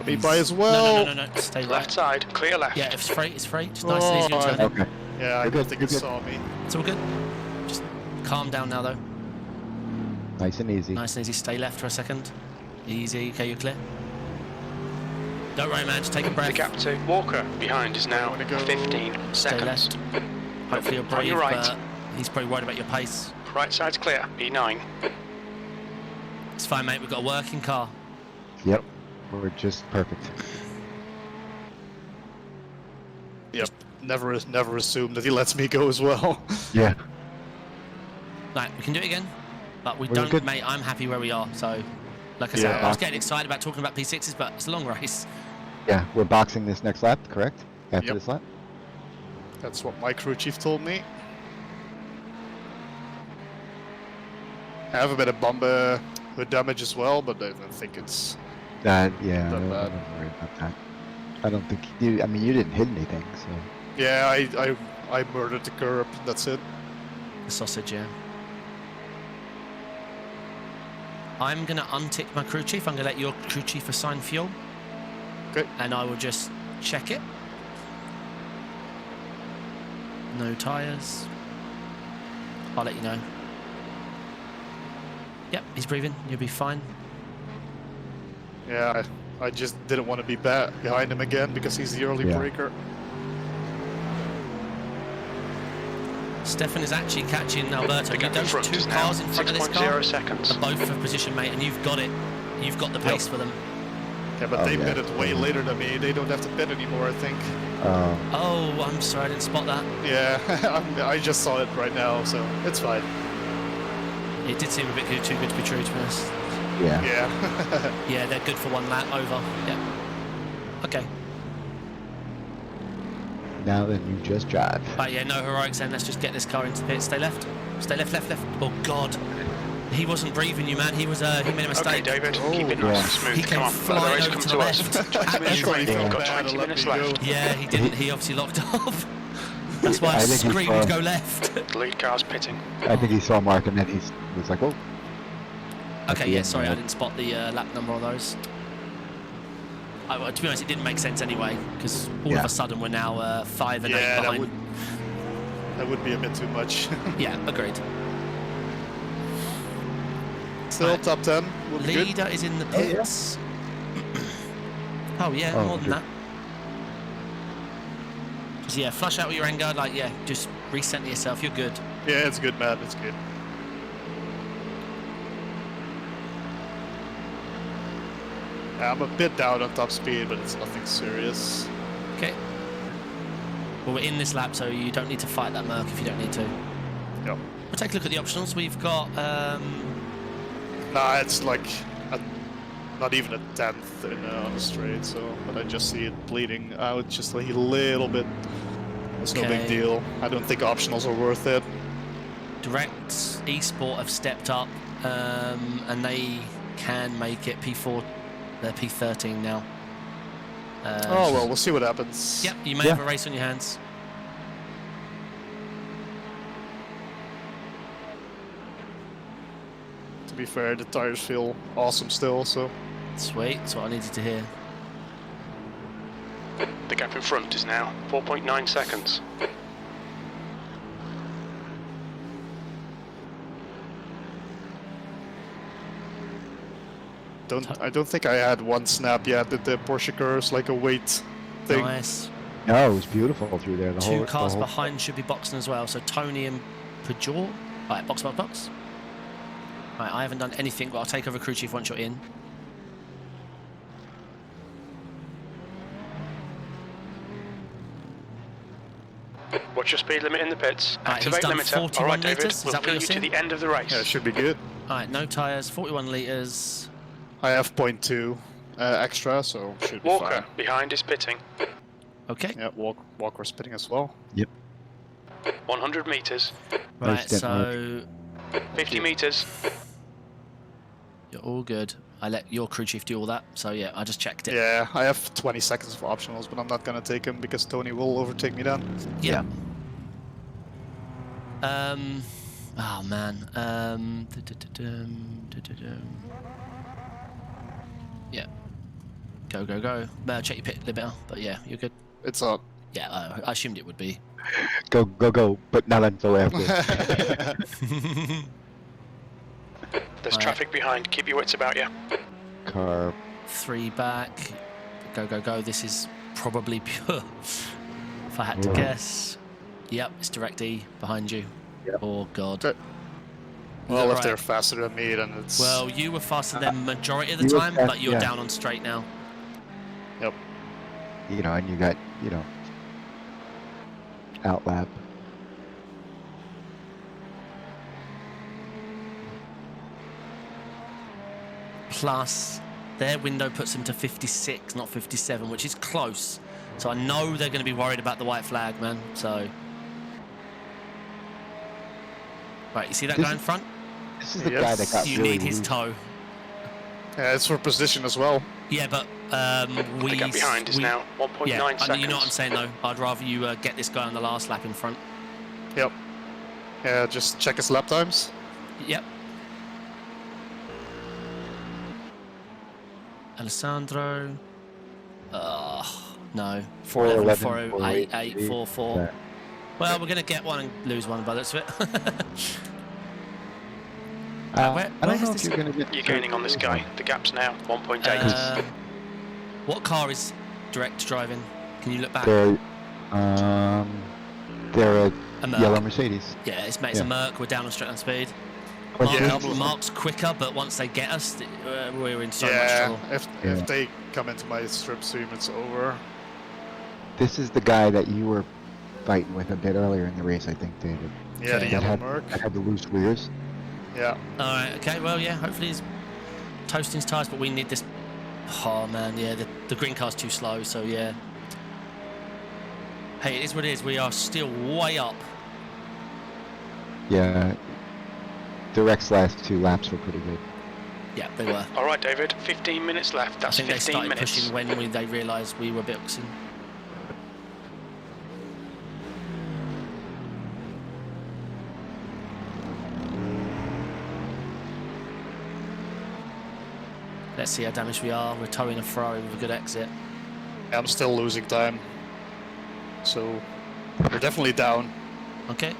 Me He's- by as well. No, stay Left right. side, clear left. Yeah, it's free, it's free. Just nice and easy to Oh, turn in. Okay. Yeah, I You're don't good, think you're it good. saw me. It's all good. Just calm down now, though. Nice and easy. Nice and easy. Stay left for a second. Easy. Okay, you're clear. Don't worry, man. Just take a The breath. gap to Walker behind is now Wanna go- 15 Stay seconds. left. Hopefully you'll On breathe, your right. but he's probably worried about your pace. Right side's clear, E9. It's fine, mate. We've got a working car. Yep. We're just perfect. Yep. Never assume that he lets me go as well. Yeah. Right, we can do it again, but we We're don't, good. mate. I'm happy where we are. So, like I said, Yeah. I was getting excited about talking about P6s, but it's a long race. Yeah, we're boxing this next lap, correct? After Yep. this lap? That's what my crew chief told me. I have a bit of bomber hood damage as well, but I don't think it's... Yeah, Not I'm bad. not worried about that. I don't think you. I mean, you didn't hit anything, so. Yeah, I murdered the curb. That's it. The sausage, yeah. I'm going to untick my crew chief. I'm going to let your crew chief assign fuel. Okay. And I will just check it. No tyres. I'll let you know. Yep, he's breathing. You'll be fine. Yeah, I just didn't want to be behind him again because he's the early breaker. Stefan is actually catching Alberto. Those two cars in front of this car seconds. are both for position, mate, and you've got it. You've got the pace for them. Yeah, but they pitted way later than me. They don't have to pit anymore, I think. Oh, I'm sorry, I didn't spot that. Yeah, I just saw it right now, so it's fine. It did seem a bit too good to be true, to be honest. Yeah. Yeah. Yeah, they're good for one lap over. Yeah. Okay. Now then, you just drive. Right, yeah, no heroics then. Let's just get this car into the pit. Stay left. Stay left, left, left. Oh, God. He wasn't breathing you, man. He was. He made a mistake. Okay, David, keep it nice and smooth. He came Come on, flying over to the left. That's why he felt Got bad 20 to let minutes me go. left. Yeah, he didn't. He obviously locked off. That's why I think he screamed saw- go left. The lead car's pitting. I think he saw Mark and then he was like, oh. Okay, yeah, sorry, I didn't spot the lap number on those. Well, to be honest, it didn't make sense anyway, because all of a sudden we're now 5 and 8 behind. That would be a bit too much. Yeah, agreed. Still Right. top 10. Would be good. Leader is in the pits. Oh yeah, more than that. Just, yeah, flush out with your anger, like, yeah, just recenter yourself, you're good. Yeah, it's good, man. It's good. Yeah, I'm a bit down on top speed, but it's nothing serious. Okay. Well, we're in this lap, so you don't need to fight that Merc if you don't need to. Yep. We'll take a look at the optionals. We've got... Nah, it's like not even a tenth on the straight, so but I just see it bleeding out just like a little bit. It's no big Okay. deal. I don't think optionals are worth it. Direct Esport have stepped up, and they can make it P4. They're P13 now. Oh well, we'll see what happens. Yep, you may have a race on your hands. To be fair, the tires feel awesome still, so Sweet, that's what I needed to hear. The gap in front is now 4.9 seconds. I don't think I had one snap yet at the Porsche curves, like a weight thing. Nice. No, it was beautiful through there. The Two whole, cars the whole, behind should be boxing as well. So Tony and Pajor. Right, box, box, box. Right, I haven't done anything, but I'll take over crew chief once you're in. Watch your speed limit in the pits. Right, he's Activate done limiter. 41 All right, David. litres. Is We'll that what fill you're you to saying? the end of the race. Yeah, it should be good. Alright, no tyres, 41 litres. I have 0.2 extra, so should be Walker fine. behind is pitting. Okay. Yeah, Walker's spinning as well. 100 meters. Right, Nice step, so 50 meters. you're all good. I let your crew chief do all that, so yeah, I just checked it. Yeah, I have 20 seconds of optionals, but I'm not gonna take him because Tony will overtake me then. Yeah. Oh man. Yeah. Go, go, go. Check your pit limiter, but yeah, you're good. It's up. Yeah, I assumed it would be. go, go, go, but not until after. There's Right. traffic behind. Keep your wits about you. Car. 3 back. Go, go, go. This is probably pure. If I had to Yeah. guess. Yep, it's direct E behind you. Yep. Oh god. Okay. Well, if Right. they're faster than me, then it's... Well, you were faster than majority of the You were time, fast, but you're yeah. down on straight now. Yep. You know, and you got, you know, outlap. Plus, their window puts them to 56, not 57, which is close. So I know they're going to be worried about the white flag, man. So, right, you see that This guy in front? This is the Yes. guy that got You really need his loose. toe. Yeah, it's for position as well. Yeah, but The gap behind is now 1.9 yeah, seconds. you know what I'm saying though. I'd rather you get this guy on the last lap in front. Yep. Yeah, just check his lap times. Yep. Alessandro. No. 411, 408, 844. Yeah. Well, we're going to get one and lose one by the looks of it. I don't know if you're going to get... You're gaining on this guy. The gap's now 1.8. What car is direct driving? Can you look back? They're a Merc. yellow Mercedes. Yeah, it's a Merc. We're down on straight line speed. Yeah, Mark's quicker, but once they get us, we're in so much Yeah, trouble. if they come into my strip zoom, it's over. This is the guy that you were fighting with a bit earlier in the race, I think, David. Yeah, the Okay. yellow Merc. That had the loose rears. Yeah. Alright, okay, well, yeah, hopefully he's toasting his tyres, but we need this. Oh, man, yeah, the green car's too slow, so yeah. Hey, it is what it is. We are still way up. Yeah. Direct's last 2 laps were pretty good. Yeah, they were. All right, David. 15 minutes left. That's I think they 15 started minutes. pushing when they realised we were boxing. Let's see how damaged we are. We're towing a Ferrari with a good exit. I'm still losing time. So, we're definitely down. Okay.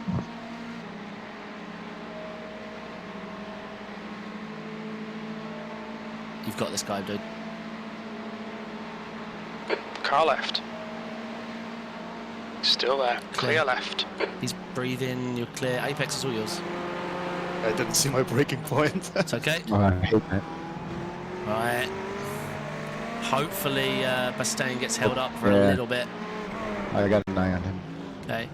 You've got this guy, dude. Car left. Still there. Clear. Clear left. He's breathing. You're clear. Apex is all yours. I didn't see my breaking point. It's okay. Oh, I hate that. Right. Hopefully, Bastain gets held up for a Yeah. little bit. I got an eye on him. Okay.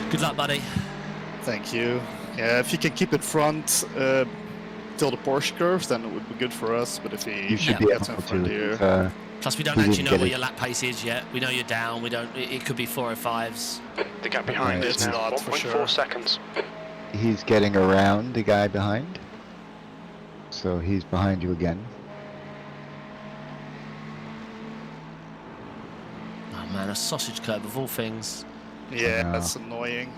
Good luck, buddy. Thank you. Yeah, if you can keep in front till the Porsche curves, then it would be good for us. But if he You should Yeah. be gets able in front to. here, Plus, we don't He actually didn't know get what it. your lap pace is yet. We know you're down. We don't. It could be 405s. The gap behind Yeah, is it's now not for 1.4 sure. seconds. He's getting around the guy behind. So he's behind you again. Oh man, a sausage curb of all things. yeah, know. that's annoying.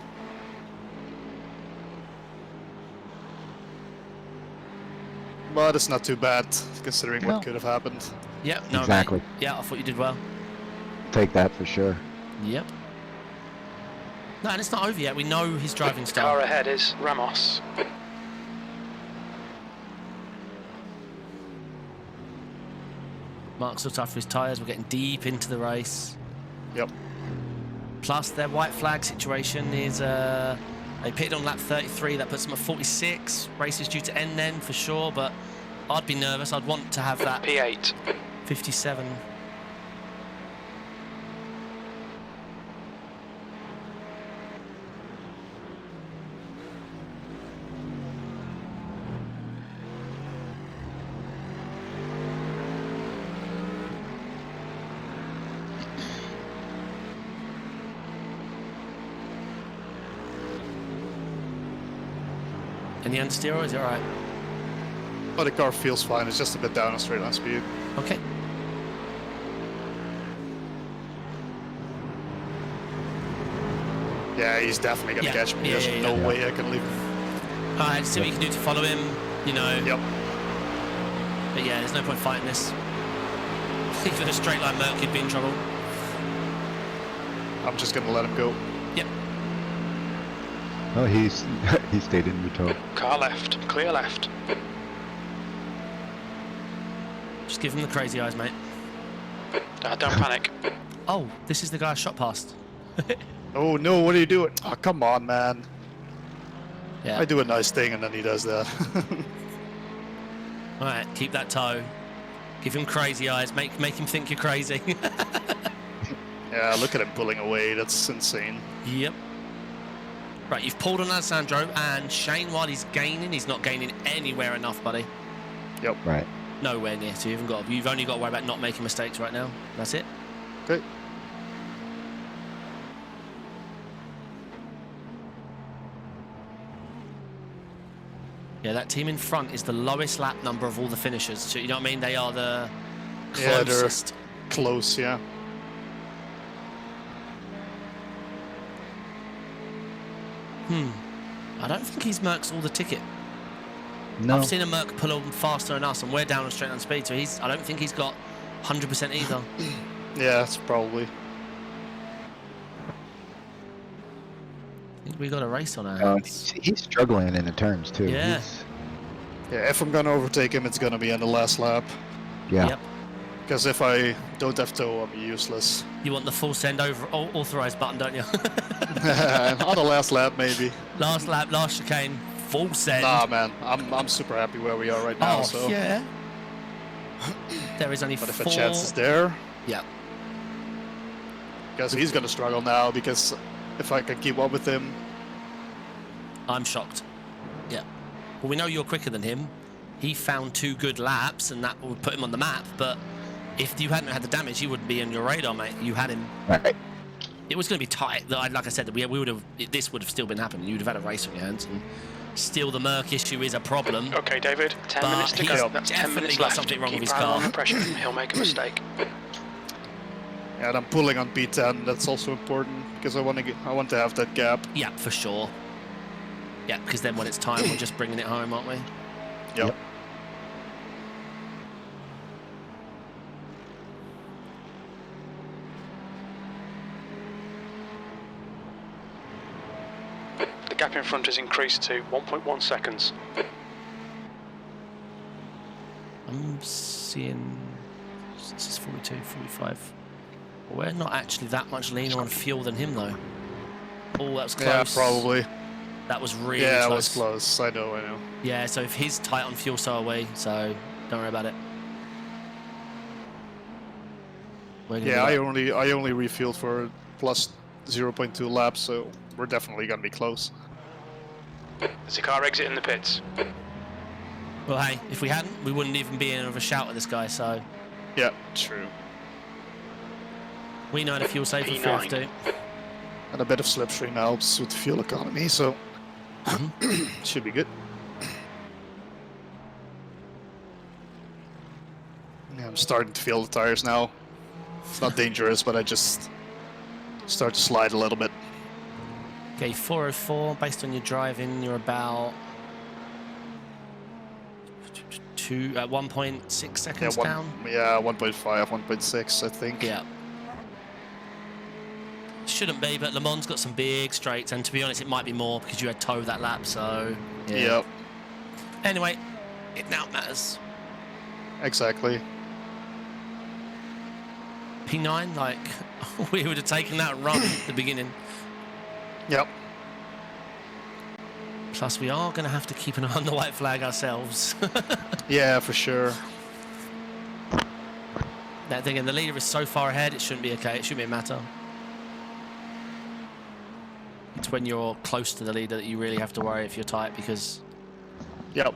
But it's not too bad, considering No. what could have happened. Yep. No, Exactly. mate. Yeah, I thought you did well. Take that for sure. Yep. No, and it's not over yet. We know his driving The style. car ahead is Ramos. Mark's looked after his tyres. We're getting deep into the race. Yep. Plus, their white flag situation is they pitted on lap 33. That puts them at 46. Race is due to end then for sure, but I'd be nervous. I'd want to have that P8. 57. Any understeer, or is it alright? But the car feels fine, it's just a bit down on straight line speed. Okay. Yeah, he's definitely gonna Yeah, catch me. yeah, There's yeah, no yeah. way I can leave him. Alright, see what you can do to follow him, you know. Yep. But yeah, there's no point fighting this. Even a straight line Merc, you'd be in trouble. I'm just gonna let him go. Yep. Oh, he stayed in your toe. Car left. Clear left. Just give him the crazy eyes, mate. Don't panic. Oh, this is the guy I shot past. Oh no, what are you doing? Oh, come on, man. Yeah. I do a nice thing and then he does that. Alright, keep that toe. Give him crazy eyes. Make him think you're crazy. Yeah, look at him pulling away. That's insane. Yep. Right, you've pulled on Alessandro, and Shane, while he's gaining, he's not gaining anywhere enough, buddy. Yep. Right. Nowhere near. So you've only got to worry about not making mistakes right now. That's it. Okay. Yeah, that team in front is the lowest lap number of all the finishers. So, you know what I mean? They are the Yeah, they're closest. close, yeah. I don't think he's Merc's all the ticket. No. I've seen a Merc pull on faster than us, and we're down on straight on speed, so I don't think he's got 100% either. Yeah, it's probably. I think we got a race on our hands. He's struggling in the turns too. Yeah. Yeah, if I'm gonna overtake him, it's gonna be on the last lap. Yeah. Yep. Because if I don't have tow, I'm useless. You want the full send over authorized button, don't you? On the last lap, maybe. Last lap, last chicane, full send. Nah, man, I'm super happy where we are right now. Oh, so. yeah. There is only But if 4. a chance is there, Yeah. because he's gonna struggle now. Because if I can keep up with him, I'm shocked. Yeah. Well, we know you're quicker than him. He found 2 good laps, and that would put him on the map. But if you hadn't had the damage, he wouldn't be on your radar, mate. You had him. Right. It was going to be tight. Like I said, we would have. This would have still been happening. You'd have had a race on your hands, and still the Merc issue is a problem. Okay, David, 10 But minutes to he's go. That's 10 definitely minutes got left. something wrong Keep with his Aaron car. under pressure. He'll make a mistake. and I'm pulling on P10. That's also important because I want to have that gap. Yeah, for sure. Yeah, because then when it's time, we're just bringing it home, aren't we? Yep. The gap in front has increased to 1.1 seconds. I'm seeing. This is 42, 45. We're not actually that much leaner on fuel than him, though. Oh, that was close. Yeah, probably. That was really Yeah, close. it was close. I know. Yeah, so if he's tight on fuel, so are we. So don't worry about it. We're gonna Yeah, be I only refueled for plus 0.2 laps, so we're definitely gonna be close. There's a car exiting the pits. Well, hey, if we hadn't, we wouldn't even be in of a shout at this guy. So Yeah, true. we know how to fuel safe if we have to. And a bit of slipstream helps with fuel economy, so should be good. Yeah, I'm starting to feel the tires now. It's not dangerous, but I just start to slide a little bit. Okay, 404. Based on your driving, you're about 1.6 seconds down. Yeah, 1.5, 1.6, I think. Yeah. Shouldn't be, but Le Mans got some big straights, and to be honest, it might be more because you had tow that lap, so... Yeah. Yep, Anyway, it now matters. exactly. P9, like, we would have taken that run at the beginning. Yep. Plus, we are going to have to keep an eye on the white flag ourselves. Yeah, for sure. That thing, and the leader is so far ahead, it shouldn't be okay. It shouldn't be a matter. It's when you're close to the leader that you really have to worry if you're tight, because... Yep.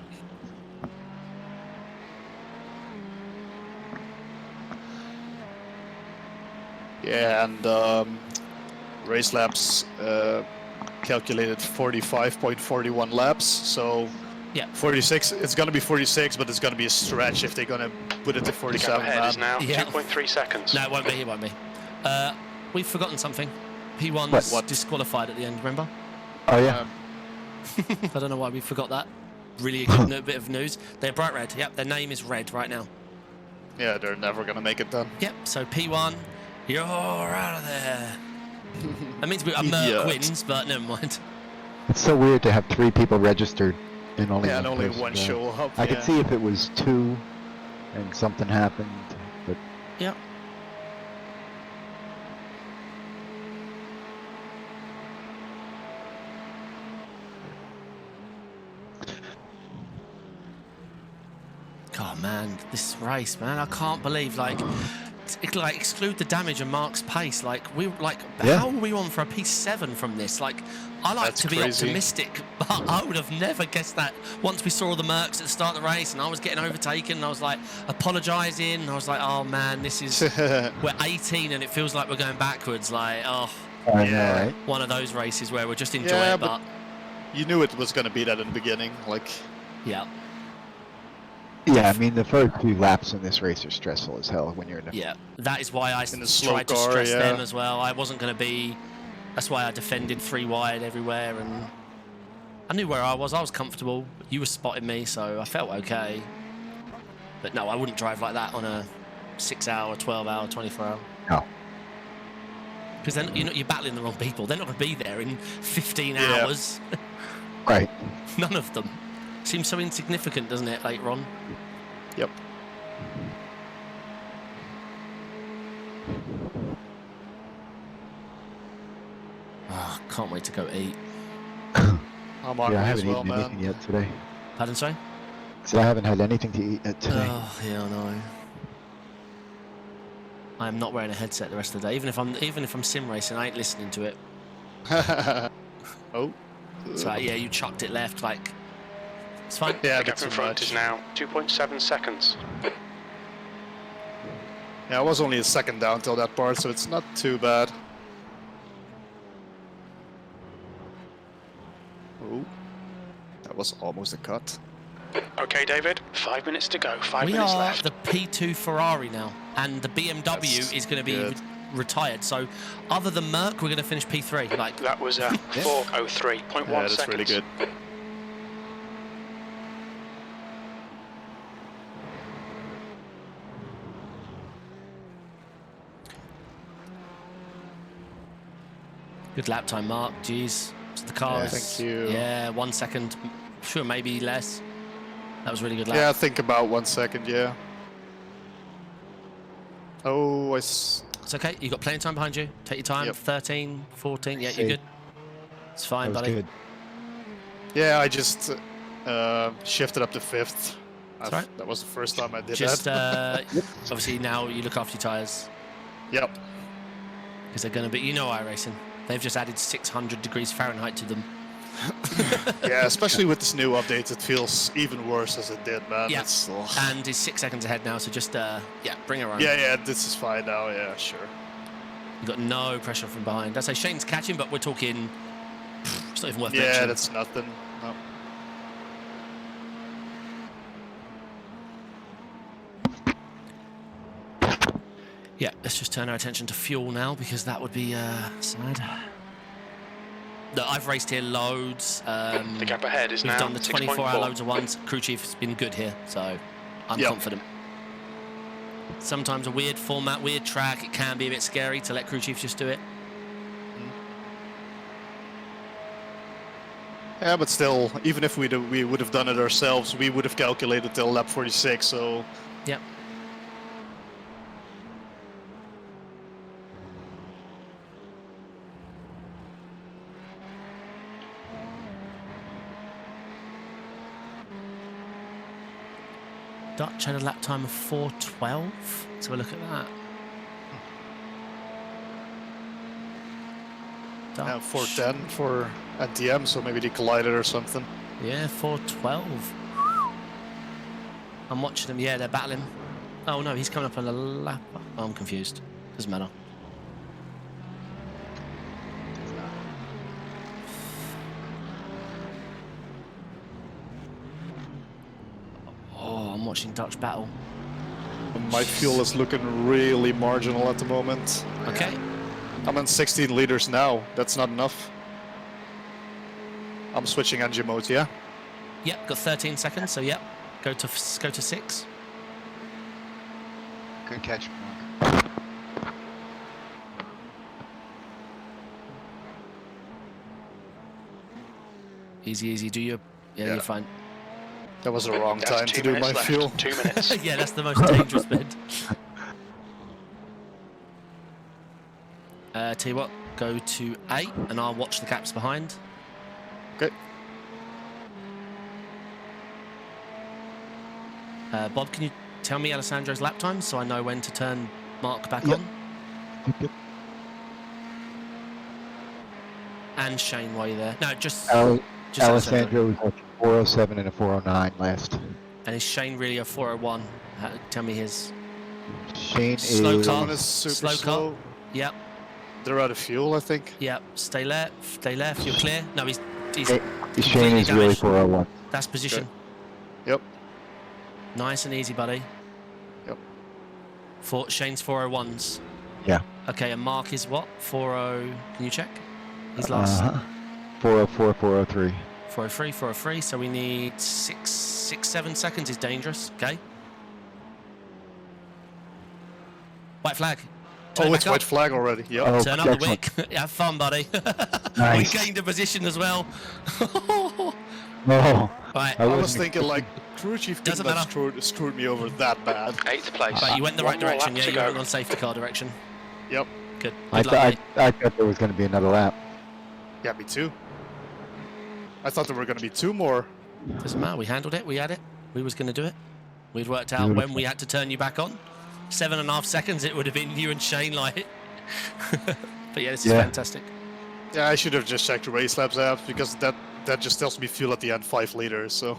Yeah, and race laps calculated 45.41 laps, so Yeah. 46, it's going to be 46, but it's going to be a stretch if they're going to put it to The gap 47. ahead is now Yeah. 2.3 seconds. No, it won't be, it won't be. We've forgotten something. P1 What? was disqualified at the end, remember? Oh yeah. I don't know why we forgot that. Really good bit of news. They're bright red. Yep, their name is red right now. Yeah, they're never going to make it done. Yep, so P1, you're out of there. That means a Merc Idiot. wins, but never mind. It's so weird to have 3 people registered and only Yeah, one and only person one drive. show up. I yeah. could see if it was 2 and something happened, but Yep. Oh man, this race, man, I can't believe, like exclude the damage and Mark's pace. Like Yeah. how are we on for a P7 from this? Like, I like That's to be crazy. optimistic, but I would have never guessed that once we saw all the Mercs at the start of the race and I was getting overtaken and I was like apologising and I was like, oh man, this is we're 18 and it feels like we're going backwards. Like, oh, I Yeah. know, right? one of those races where we'll just enjoy Yeah, it, but You knew it was going to be that in the beginning. Like, Yeah. Yeah, I mean, the first 2 laps in this race are stressful as hell when you're in a... Yeah, that is why I In the slow tried to car, stress yeah. them as well. I wasn't going to be... That's why I defended 3 wide everywhere, and I knew where I was. I was comfortable. You were spotting me, so I felt okay. But no, I wouldn't drive like that on a 6-hour, 12-hour, 24-hour. No. Because then you're battling the wrong people. They're not going to be there in 15 Yeah. hours. Right. None of them. Seems so insignificant, doesn't it, later on? Yep. Oh, can't wait to go eat. I'm hungry Yeah, I as haven't well, eaten man. anything yet today. Pardon, sorry? So I haven't had anything to eat today. Oh, yeah, I know. I am not wearing a headset the rest of the day. Even if I'm sim racing, I ain't listening to it. Oh. So yeah, you chucked it left, like it's fine. Yeah, The a bit gap in too front much. is now 2.7 seconds. Yeah, I was only a second down till that part, so it's not too bad. Oh, that was almost a cut. Okay, David, 5 minutes to go. 5 We minutes are left. the P2 Ferrari now, and the BMW That's is going to be good. retired. So other than Merc, we're going to finish P3. Like That was 4:03.1 Yeah, that's seconds. really good. good lap time, Mark. Jeez, so the car Yeah, is thank you. yeah 1 second, sure maybe less. That was a really good lap. Yeah, I think about 1 second, yeah. Oh, It's okay. You got plenty of time behind you. Take your time. Yep. 13, 14. Yeah, you're Safe. good. It's fine, That was buddy. good. yeah, I just shifted up to 5th. That's right. That was the first time I did Just that. obviously now you look after your tyres Yep. because they're going to be. You know, iRacing. They've just added 600 degrees Fahrenheit to them. Yeah, especially with this new update, it feels even worse as it did, man. Yeah. It's, ugh. And is 6 seconds ahead now, so just yeah, bring her on. Yeah, this is fine now. Yeah, sure. You've got no pressure from behind. I say Shane's catching, but we're talking. It's not even worth Yeah, mentioning. that's nothing. No. Yeah, let's just turn our attention to fuel now because that would be sad. Look, I've raced here loads. The gap ahead is We've now done the 24-hour 6.4. loads of ones. Crew chief has been good here, so I'm Yep. confident. Sometimes a weird format, weird track, it can be a bit scary to let crew chiefs just do it. Yeah, but still, even if we would have done it ourselves, we would have calculated till lap 46. So Yep. Dutch had a lap time of 4:12. Let's have a look at that. Dutch. 410 for NTM, so maybe they collided or something. Yeah, 4:12. I'm watching them. Yeah, they're battling. Oh no, he's coming up on a lap. Oh, I'm confused. Doesn't matter. Oh, I'm watching Dutch battle. My fuel is looking really marginal at the moment. Okay. I'm on 16 liters now. That's not enough. I'm switching engine mode, yeah? Yep, got 13 seconds. So yep, go to 6. Good catch, Mark. Easy, easy. Do your. Yeah, Yeah. you're fine. That was the wrong That's time 2 to do my minutes left. fuel. 2 minutes. Yeah, that's the most dangerous bit. Tell you what, go to 8 and I'll watch the gaps behind. Okay. Bob, can you tell me Alessandro's lap times so I know when to turn Mark back Yep. on? Yep. And Shane while you're there. No, just Alessandro was like 407 and a 409 last. And is Shane really a 401? Tell me his. Shane Slow is... car. One is super Slow car. slow. Yep, They're out of fuel, I think. yep. Stay left. You're clear. No, he's Shane completely is really damaged. 401. That's position. Yep. Nice and easy, buddy. Yep. Shane's 401s. Yeah. Okay, and Mark is what? 40. Can you check? He's last. 404, 403. 403, 403. So we need 7 seconds is dangerous. Okay. White flag. Oh, it's white flag already. Yep. Oh, Turn up the excellent. wick. Have fun, buddy. Nice. We gained a position as well. No. Right. I was wasn't thinking like crew chief Doesn't couldn't have matter. screwed me over that bad. 8th place. Right, you went the right One more direction. lap Yeah, to you go. went on safety car direction. Yep. Good. I Good luck, mate. thought there was going to be another lap. Yeah, me too. I thought there were going to be 2 more. Doesn't matter. We handled it. We had it. We was going to do it. We'd worked out when we had to turn you back on. 7.5 seconds. It would have been you and Shane like. But yeah, this is fantastic. Yeah, I should have just checked the race labs app because that just tells me fuel at the end 5 liters. So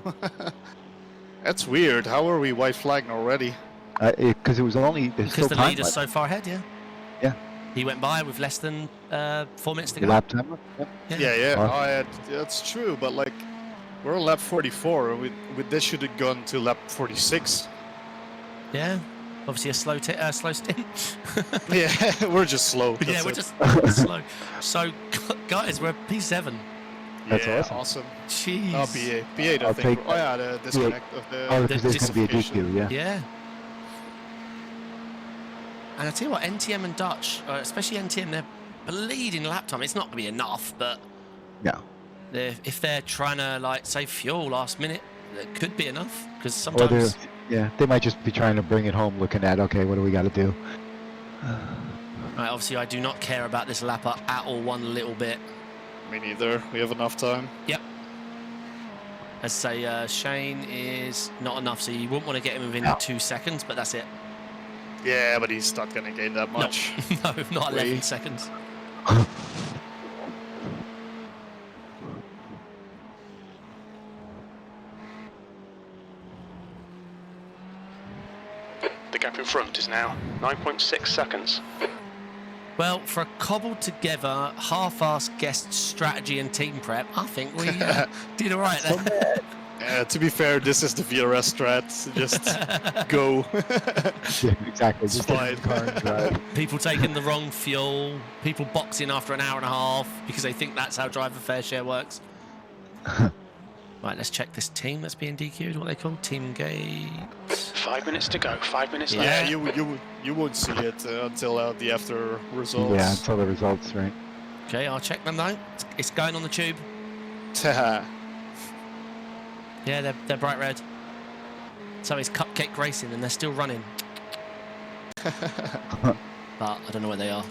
that's weird. How are we white flagging already? Because it was only Because the leader's so far ahead. Yeah. Yeah. He went by with less than 4 minutes to go. lap time. Yep. Yeah. Awesome. That's true. But like, we're on lap 44. And this should have gone to lap 46. Yeah. Obviously a slow stint. Yeah, we're just slow. Yeah, That's we're it. just slow. So, guys, we're P7. That's Yeah, awesome. Jeez. Oh, P8, I I'll think. take Oh yeah, the disconnect of the. Oh, because there's going to be a disqualification. DQ, yeah. Yeah. And I tell you what, NTM and Dutch, especially NTM, they're bleeding lap time. It's not going to be enough, but No. if they're trying to like save fuel last minute, it could be enough. Because Or sometimes. they might just be trying to bring it home, looking at, okay, what do we got to do? Right, obviously, I do not care about this lap up at all one little bit. Me neither. We have enough time. Yep. As I say, Shane is not enough, so you wouldn't want to get him within 2 seconds, but that's it. Yeah, but he's not gonna gain that much. No, not 11 Wait. seconds. The gap in front is now 9.6 seconds. Well, for a cobbled together, half-assed guest strategy and team prep, I think we did all right there. To be fair, this is the VRS strat. Just go. Yeah, exactly. It's Just get in fine. the car and drive. People taking the wrong fuel, people boxing after an hour and a half because they think that's how driver fair share works. Right, let's check this team that's being DQ'd. What are they called? Team gate. 5 minutes to go. 5 minutes Yeah, left. you won't see it until the after results. Yeah, until the results, right? Okay, I'll check them though. It's going on the tube. Yeah, they're bright red. So it's Cupcake Racing and they're still running. But I don't know where they are.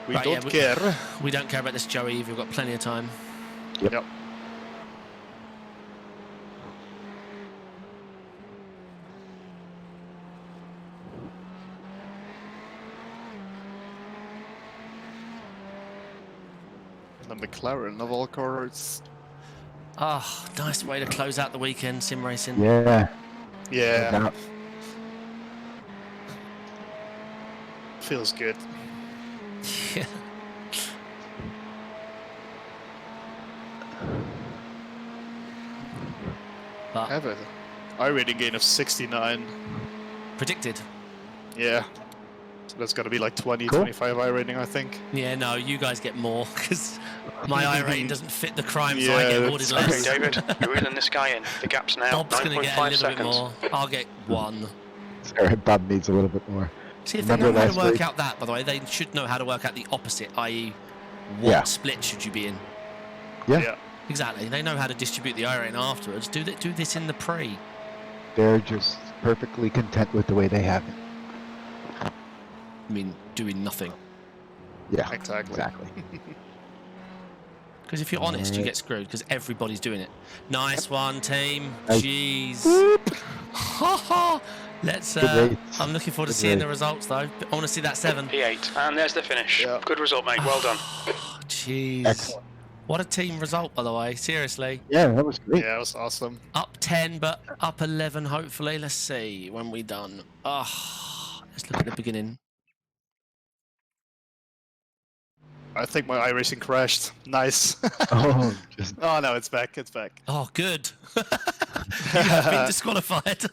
We Right, don't yeah, care. We don't care about this, Joey. We've got plenty of time. Yep. The McLaren of all cars. Oh, nice way to close out the weekend, sim racing. Yeah. Yeah, No doubt. feels good. Yeah. I But have a iRating gain of 69. predicted. Yeah. So that's got to be like 20, Cool. 25 iRating, I think. Yeah, no, you guys get more because my I rating doesn't fit the crime, so I Yeah, get awarded that's- less. Okay, David, you're reeling this guy in. The gap's now Bob's going to get a 9.5 little seconds. bit more. I'll get 1. Sorry, Bob needs a little bit more. See, if they Remember know how to last work week? out that, by the way, they should know how to work out the opposite, i.e. what Yeah. split should you be in. Yeah. Exactly. They know how to distribute the I rating afterwards. Do this in the pre. They're just perfectly content with the way they have it. I mean, doing nothing. Yeah, Exactly. exactly. Because if you're honest, you Alright. get screwed because everybody's doing it. Nice one, team. Nice. Jeez. Ha ha. Let's. Good race. I'm looking forward to Good seeing the race. results, though. I want to see that 7. P8, and there's the finish. Yeah. Good result, mate. Well done. Jeez. Excellent. What a team result, by the way. Seriously. Yeah, that was great. Yeah, it was awesome. Up 10, but up 11, hopefully. Let's see when we done. Let's look at the beginning. I think my iRacing crashed. Nice. Oh, just Oh no, it's back. It's back. Oh, good. You have been disqualified.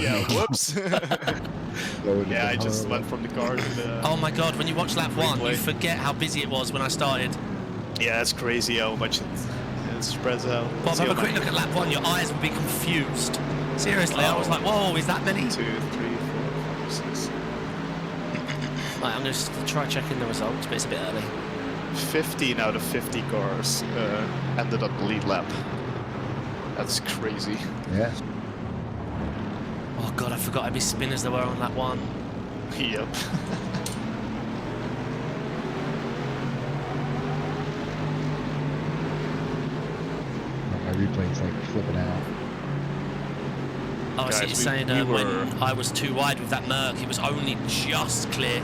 Yeah. Whoops. loaded Yeah, I the just whole- went from the car to the. Oh my god, when you watch lap 1, you Replay. forget how busy it was when I started. Yeah, it's crazy how much it spreads out. Bob, See have a how quick look at lap 1, your eyes would be confused. Seriously, I was like, whoa, is that many? 2, 3, 4, 6. Right, I'm just going to try checking the results, but it's a bit early. 15 out of 50 cars ended on the lead lap. That's crazy. Yeah. Oh god, I forgot how many spinners there were on lap 1. Yep. My replay's like flipping out. Oh, I see Guys, you're saying we when were- I was too wide with that Merc, it was only just clear.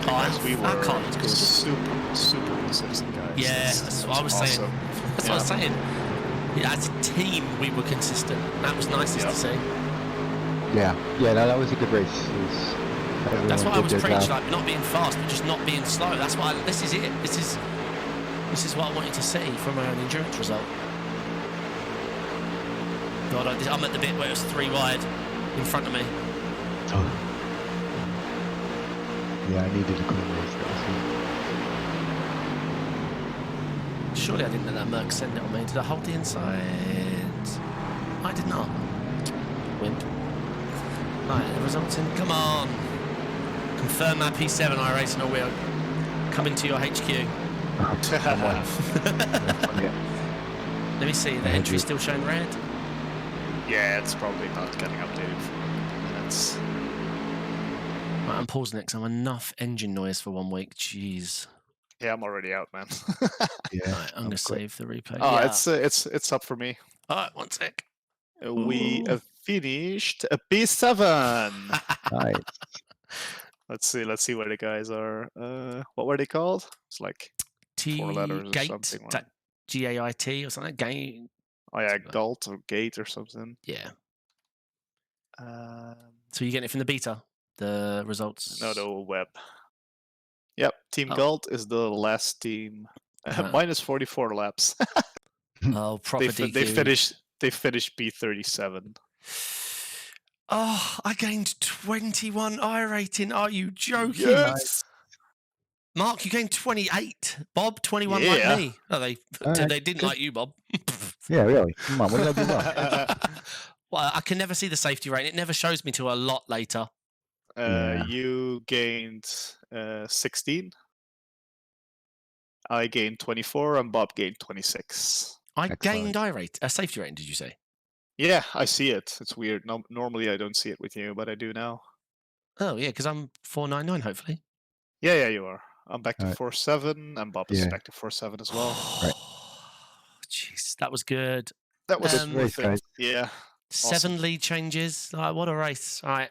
Oh, Guys, we that were car looks good. super consistent, guys. Yeah, that's what I was saying. awesome. That's what I was saying. Yeah, as a team, we were consistent. That was nicest to see. Yeah. Yeah, that was a good race. Everyone That's what I did was their preaching, job. like not being fast, but just not being slow. That's why this is it. This is what I wanted to see from an endurance result. God, I'm at the bit where it was 3 wide in front of me. Oh. Yeah, I needed a clean race. That was Surely I didn't let that Merc send it on me. Did I hold the inside? I did not. Wimp. Right, the results in. Come on. Confirm that P7 iRacing or we'll come into your HQ. good. Yeah. Let me see, the entry still showing red. Yeah, it's probably not getting updated for minutes. Right, I'm pausing it because I'm enough engine noise for 1 week. Jeez. Yeah, I'm already out, man. Yeah. Right, I'm going to quick. save the replay. Oh, Yeah. it's up for me. All right, 1 sec. We Ooh. finished a P7. Nice. Let's see where the guys are. What were they called? It's like 4 letters or Gate, something. that GAIT or something. Gate. Oh yeah, Galt or Gate or something. Yeah. Um, So you're getting it from the beta, the results. no, the web. Yep, Team Oh. Galt is the last team. Minus 44 laps. Oh, proper DQ. They finished P37. Oh, I gained 21 I rating. Are you joking? Yes. Mark, you gained 28. Bob, 21 Yeah. like me. No, they Alright, they didn't good. like you, Bob. Yeah, really. Come on, what did I do wrong? Well, I can never see the safety rating. It never shows me till a lot later. Yeah. You gained 16. I gained 24, and Bob gained 26. I Excellent. gained I rate. A safety rating, did you say? Yeah, I see it. It's weird. Normally I don't see it with you, but I do now. Oh, yeah, because I'm 499, hopefully. Yeah, you are. I'm back to Alright. 4.7, and Bob is Yeah. back to 4.7 as well. Right. Jeez, that was good. That was Um, worth it. guys. Yeah. 7 lead changes. Like, what a race. All right.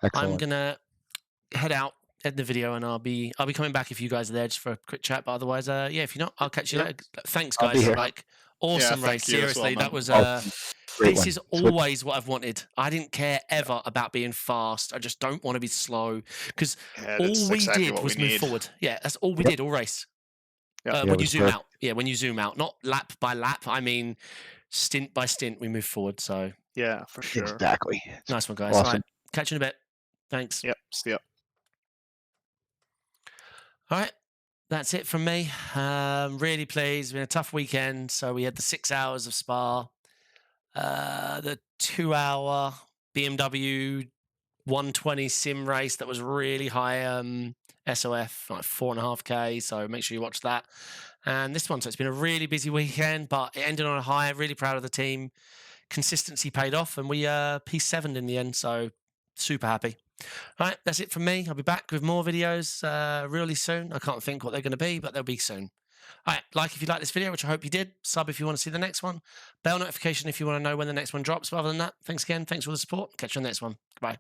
I'm Excellent. gonna head out, end the video, and I'll be coming back if you guys are there just for a quick chat. But otherwise, yeah, if you're not, I'll catch you Yeah. later. Thanks, I'll be guys. here. Like, awesome thank race. you as well, Seriously, man. that was Great this one. is Switch- always what I've wanted. I didn't care ever about being fast. I just don't want to be slow because Yeah, all that's we exactly did what was we move need. forward. Yeah, that's all we Yep. did all race. Yeah. Yeah, it When you was zoom perfect. out. Yeah, when you zoom out, not lap by lap. I mean, stint by stint, we move forward. So Yeah, for sure. Exactly. nice one, guys. Awesome. All right, catch you in a bit. Thanks. Yep. See ya. All right, that's it from me. Really pleased. It's been a tough weekend. So we had the 6 hours of Spa, the 2-hour BMW 120 sim race that was really high SOF, like 4.5K. So make sure you watch that. And this one, so it's been a really busy weekend, but it ended on a high. Really proud of the team. Consistency paid off, and we P7'd in the end. So super happy. All right, that's it from me. I'll be back with more videos really soon. I can't think what they're going to be, but they'll be soon. All right, like if you like this video, which I hope you did. Sub if you want to see the next one. Bell notification if you want to know when the next one drops. But other than that, thanks again. Thanks for the support. Catch you on the next one. Goodbye.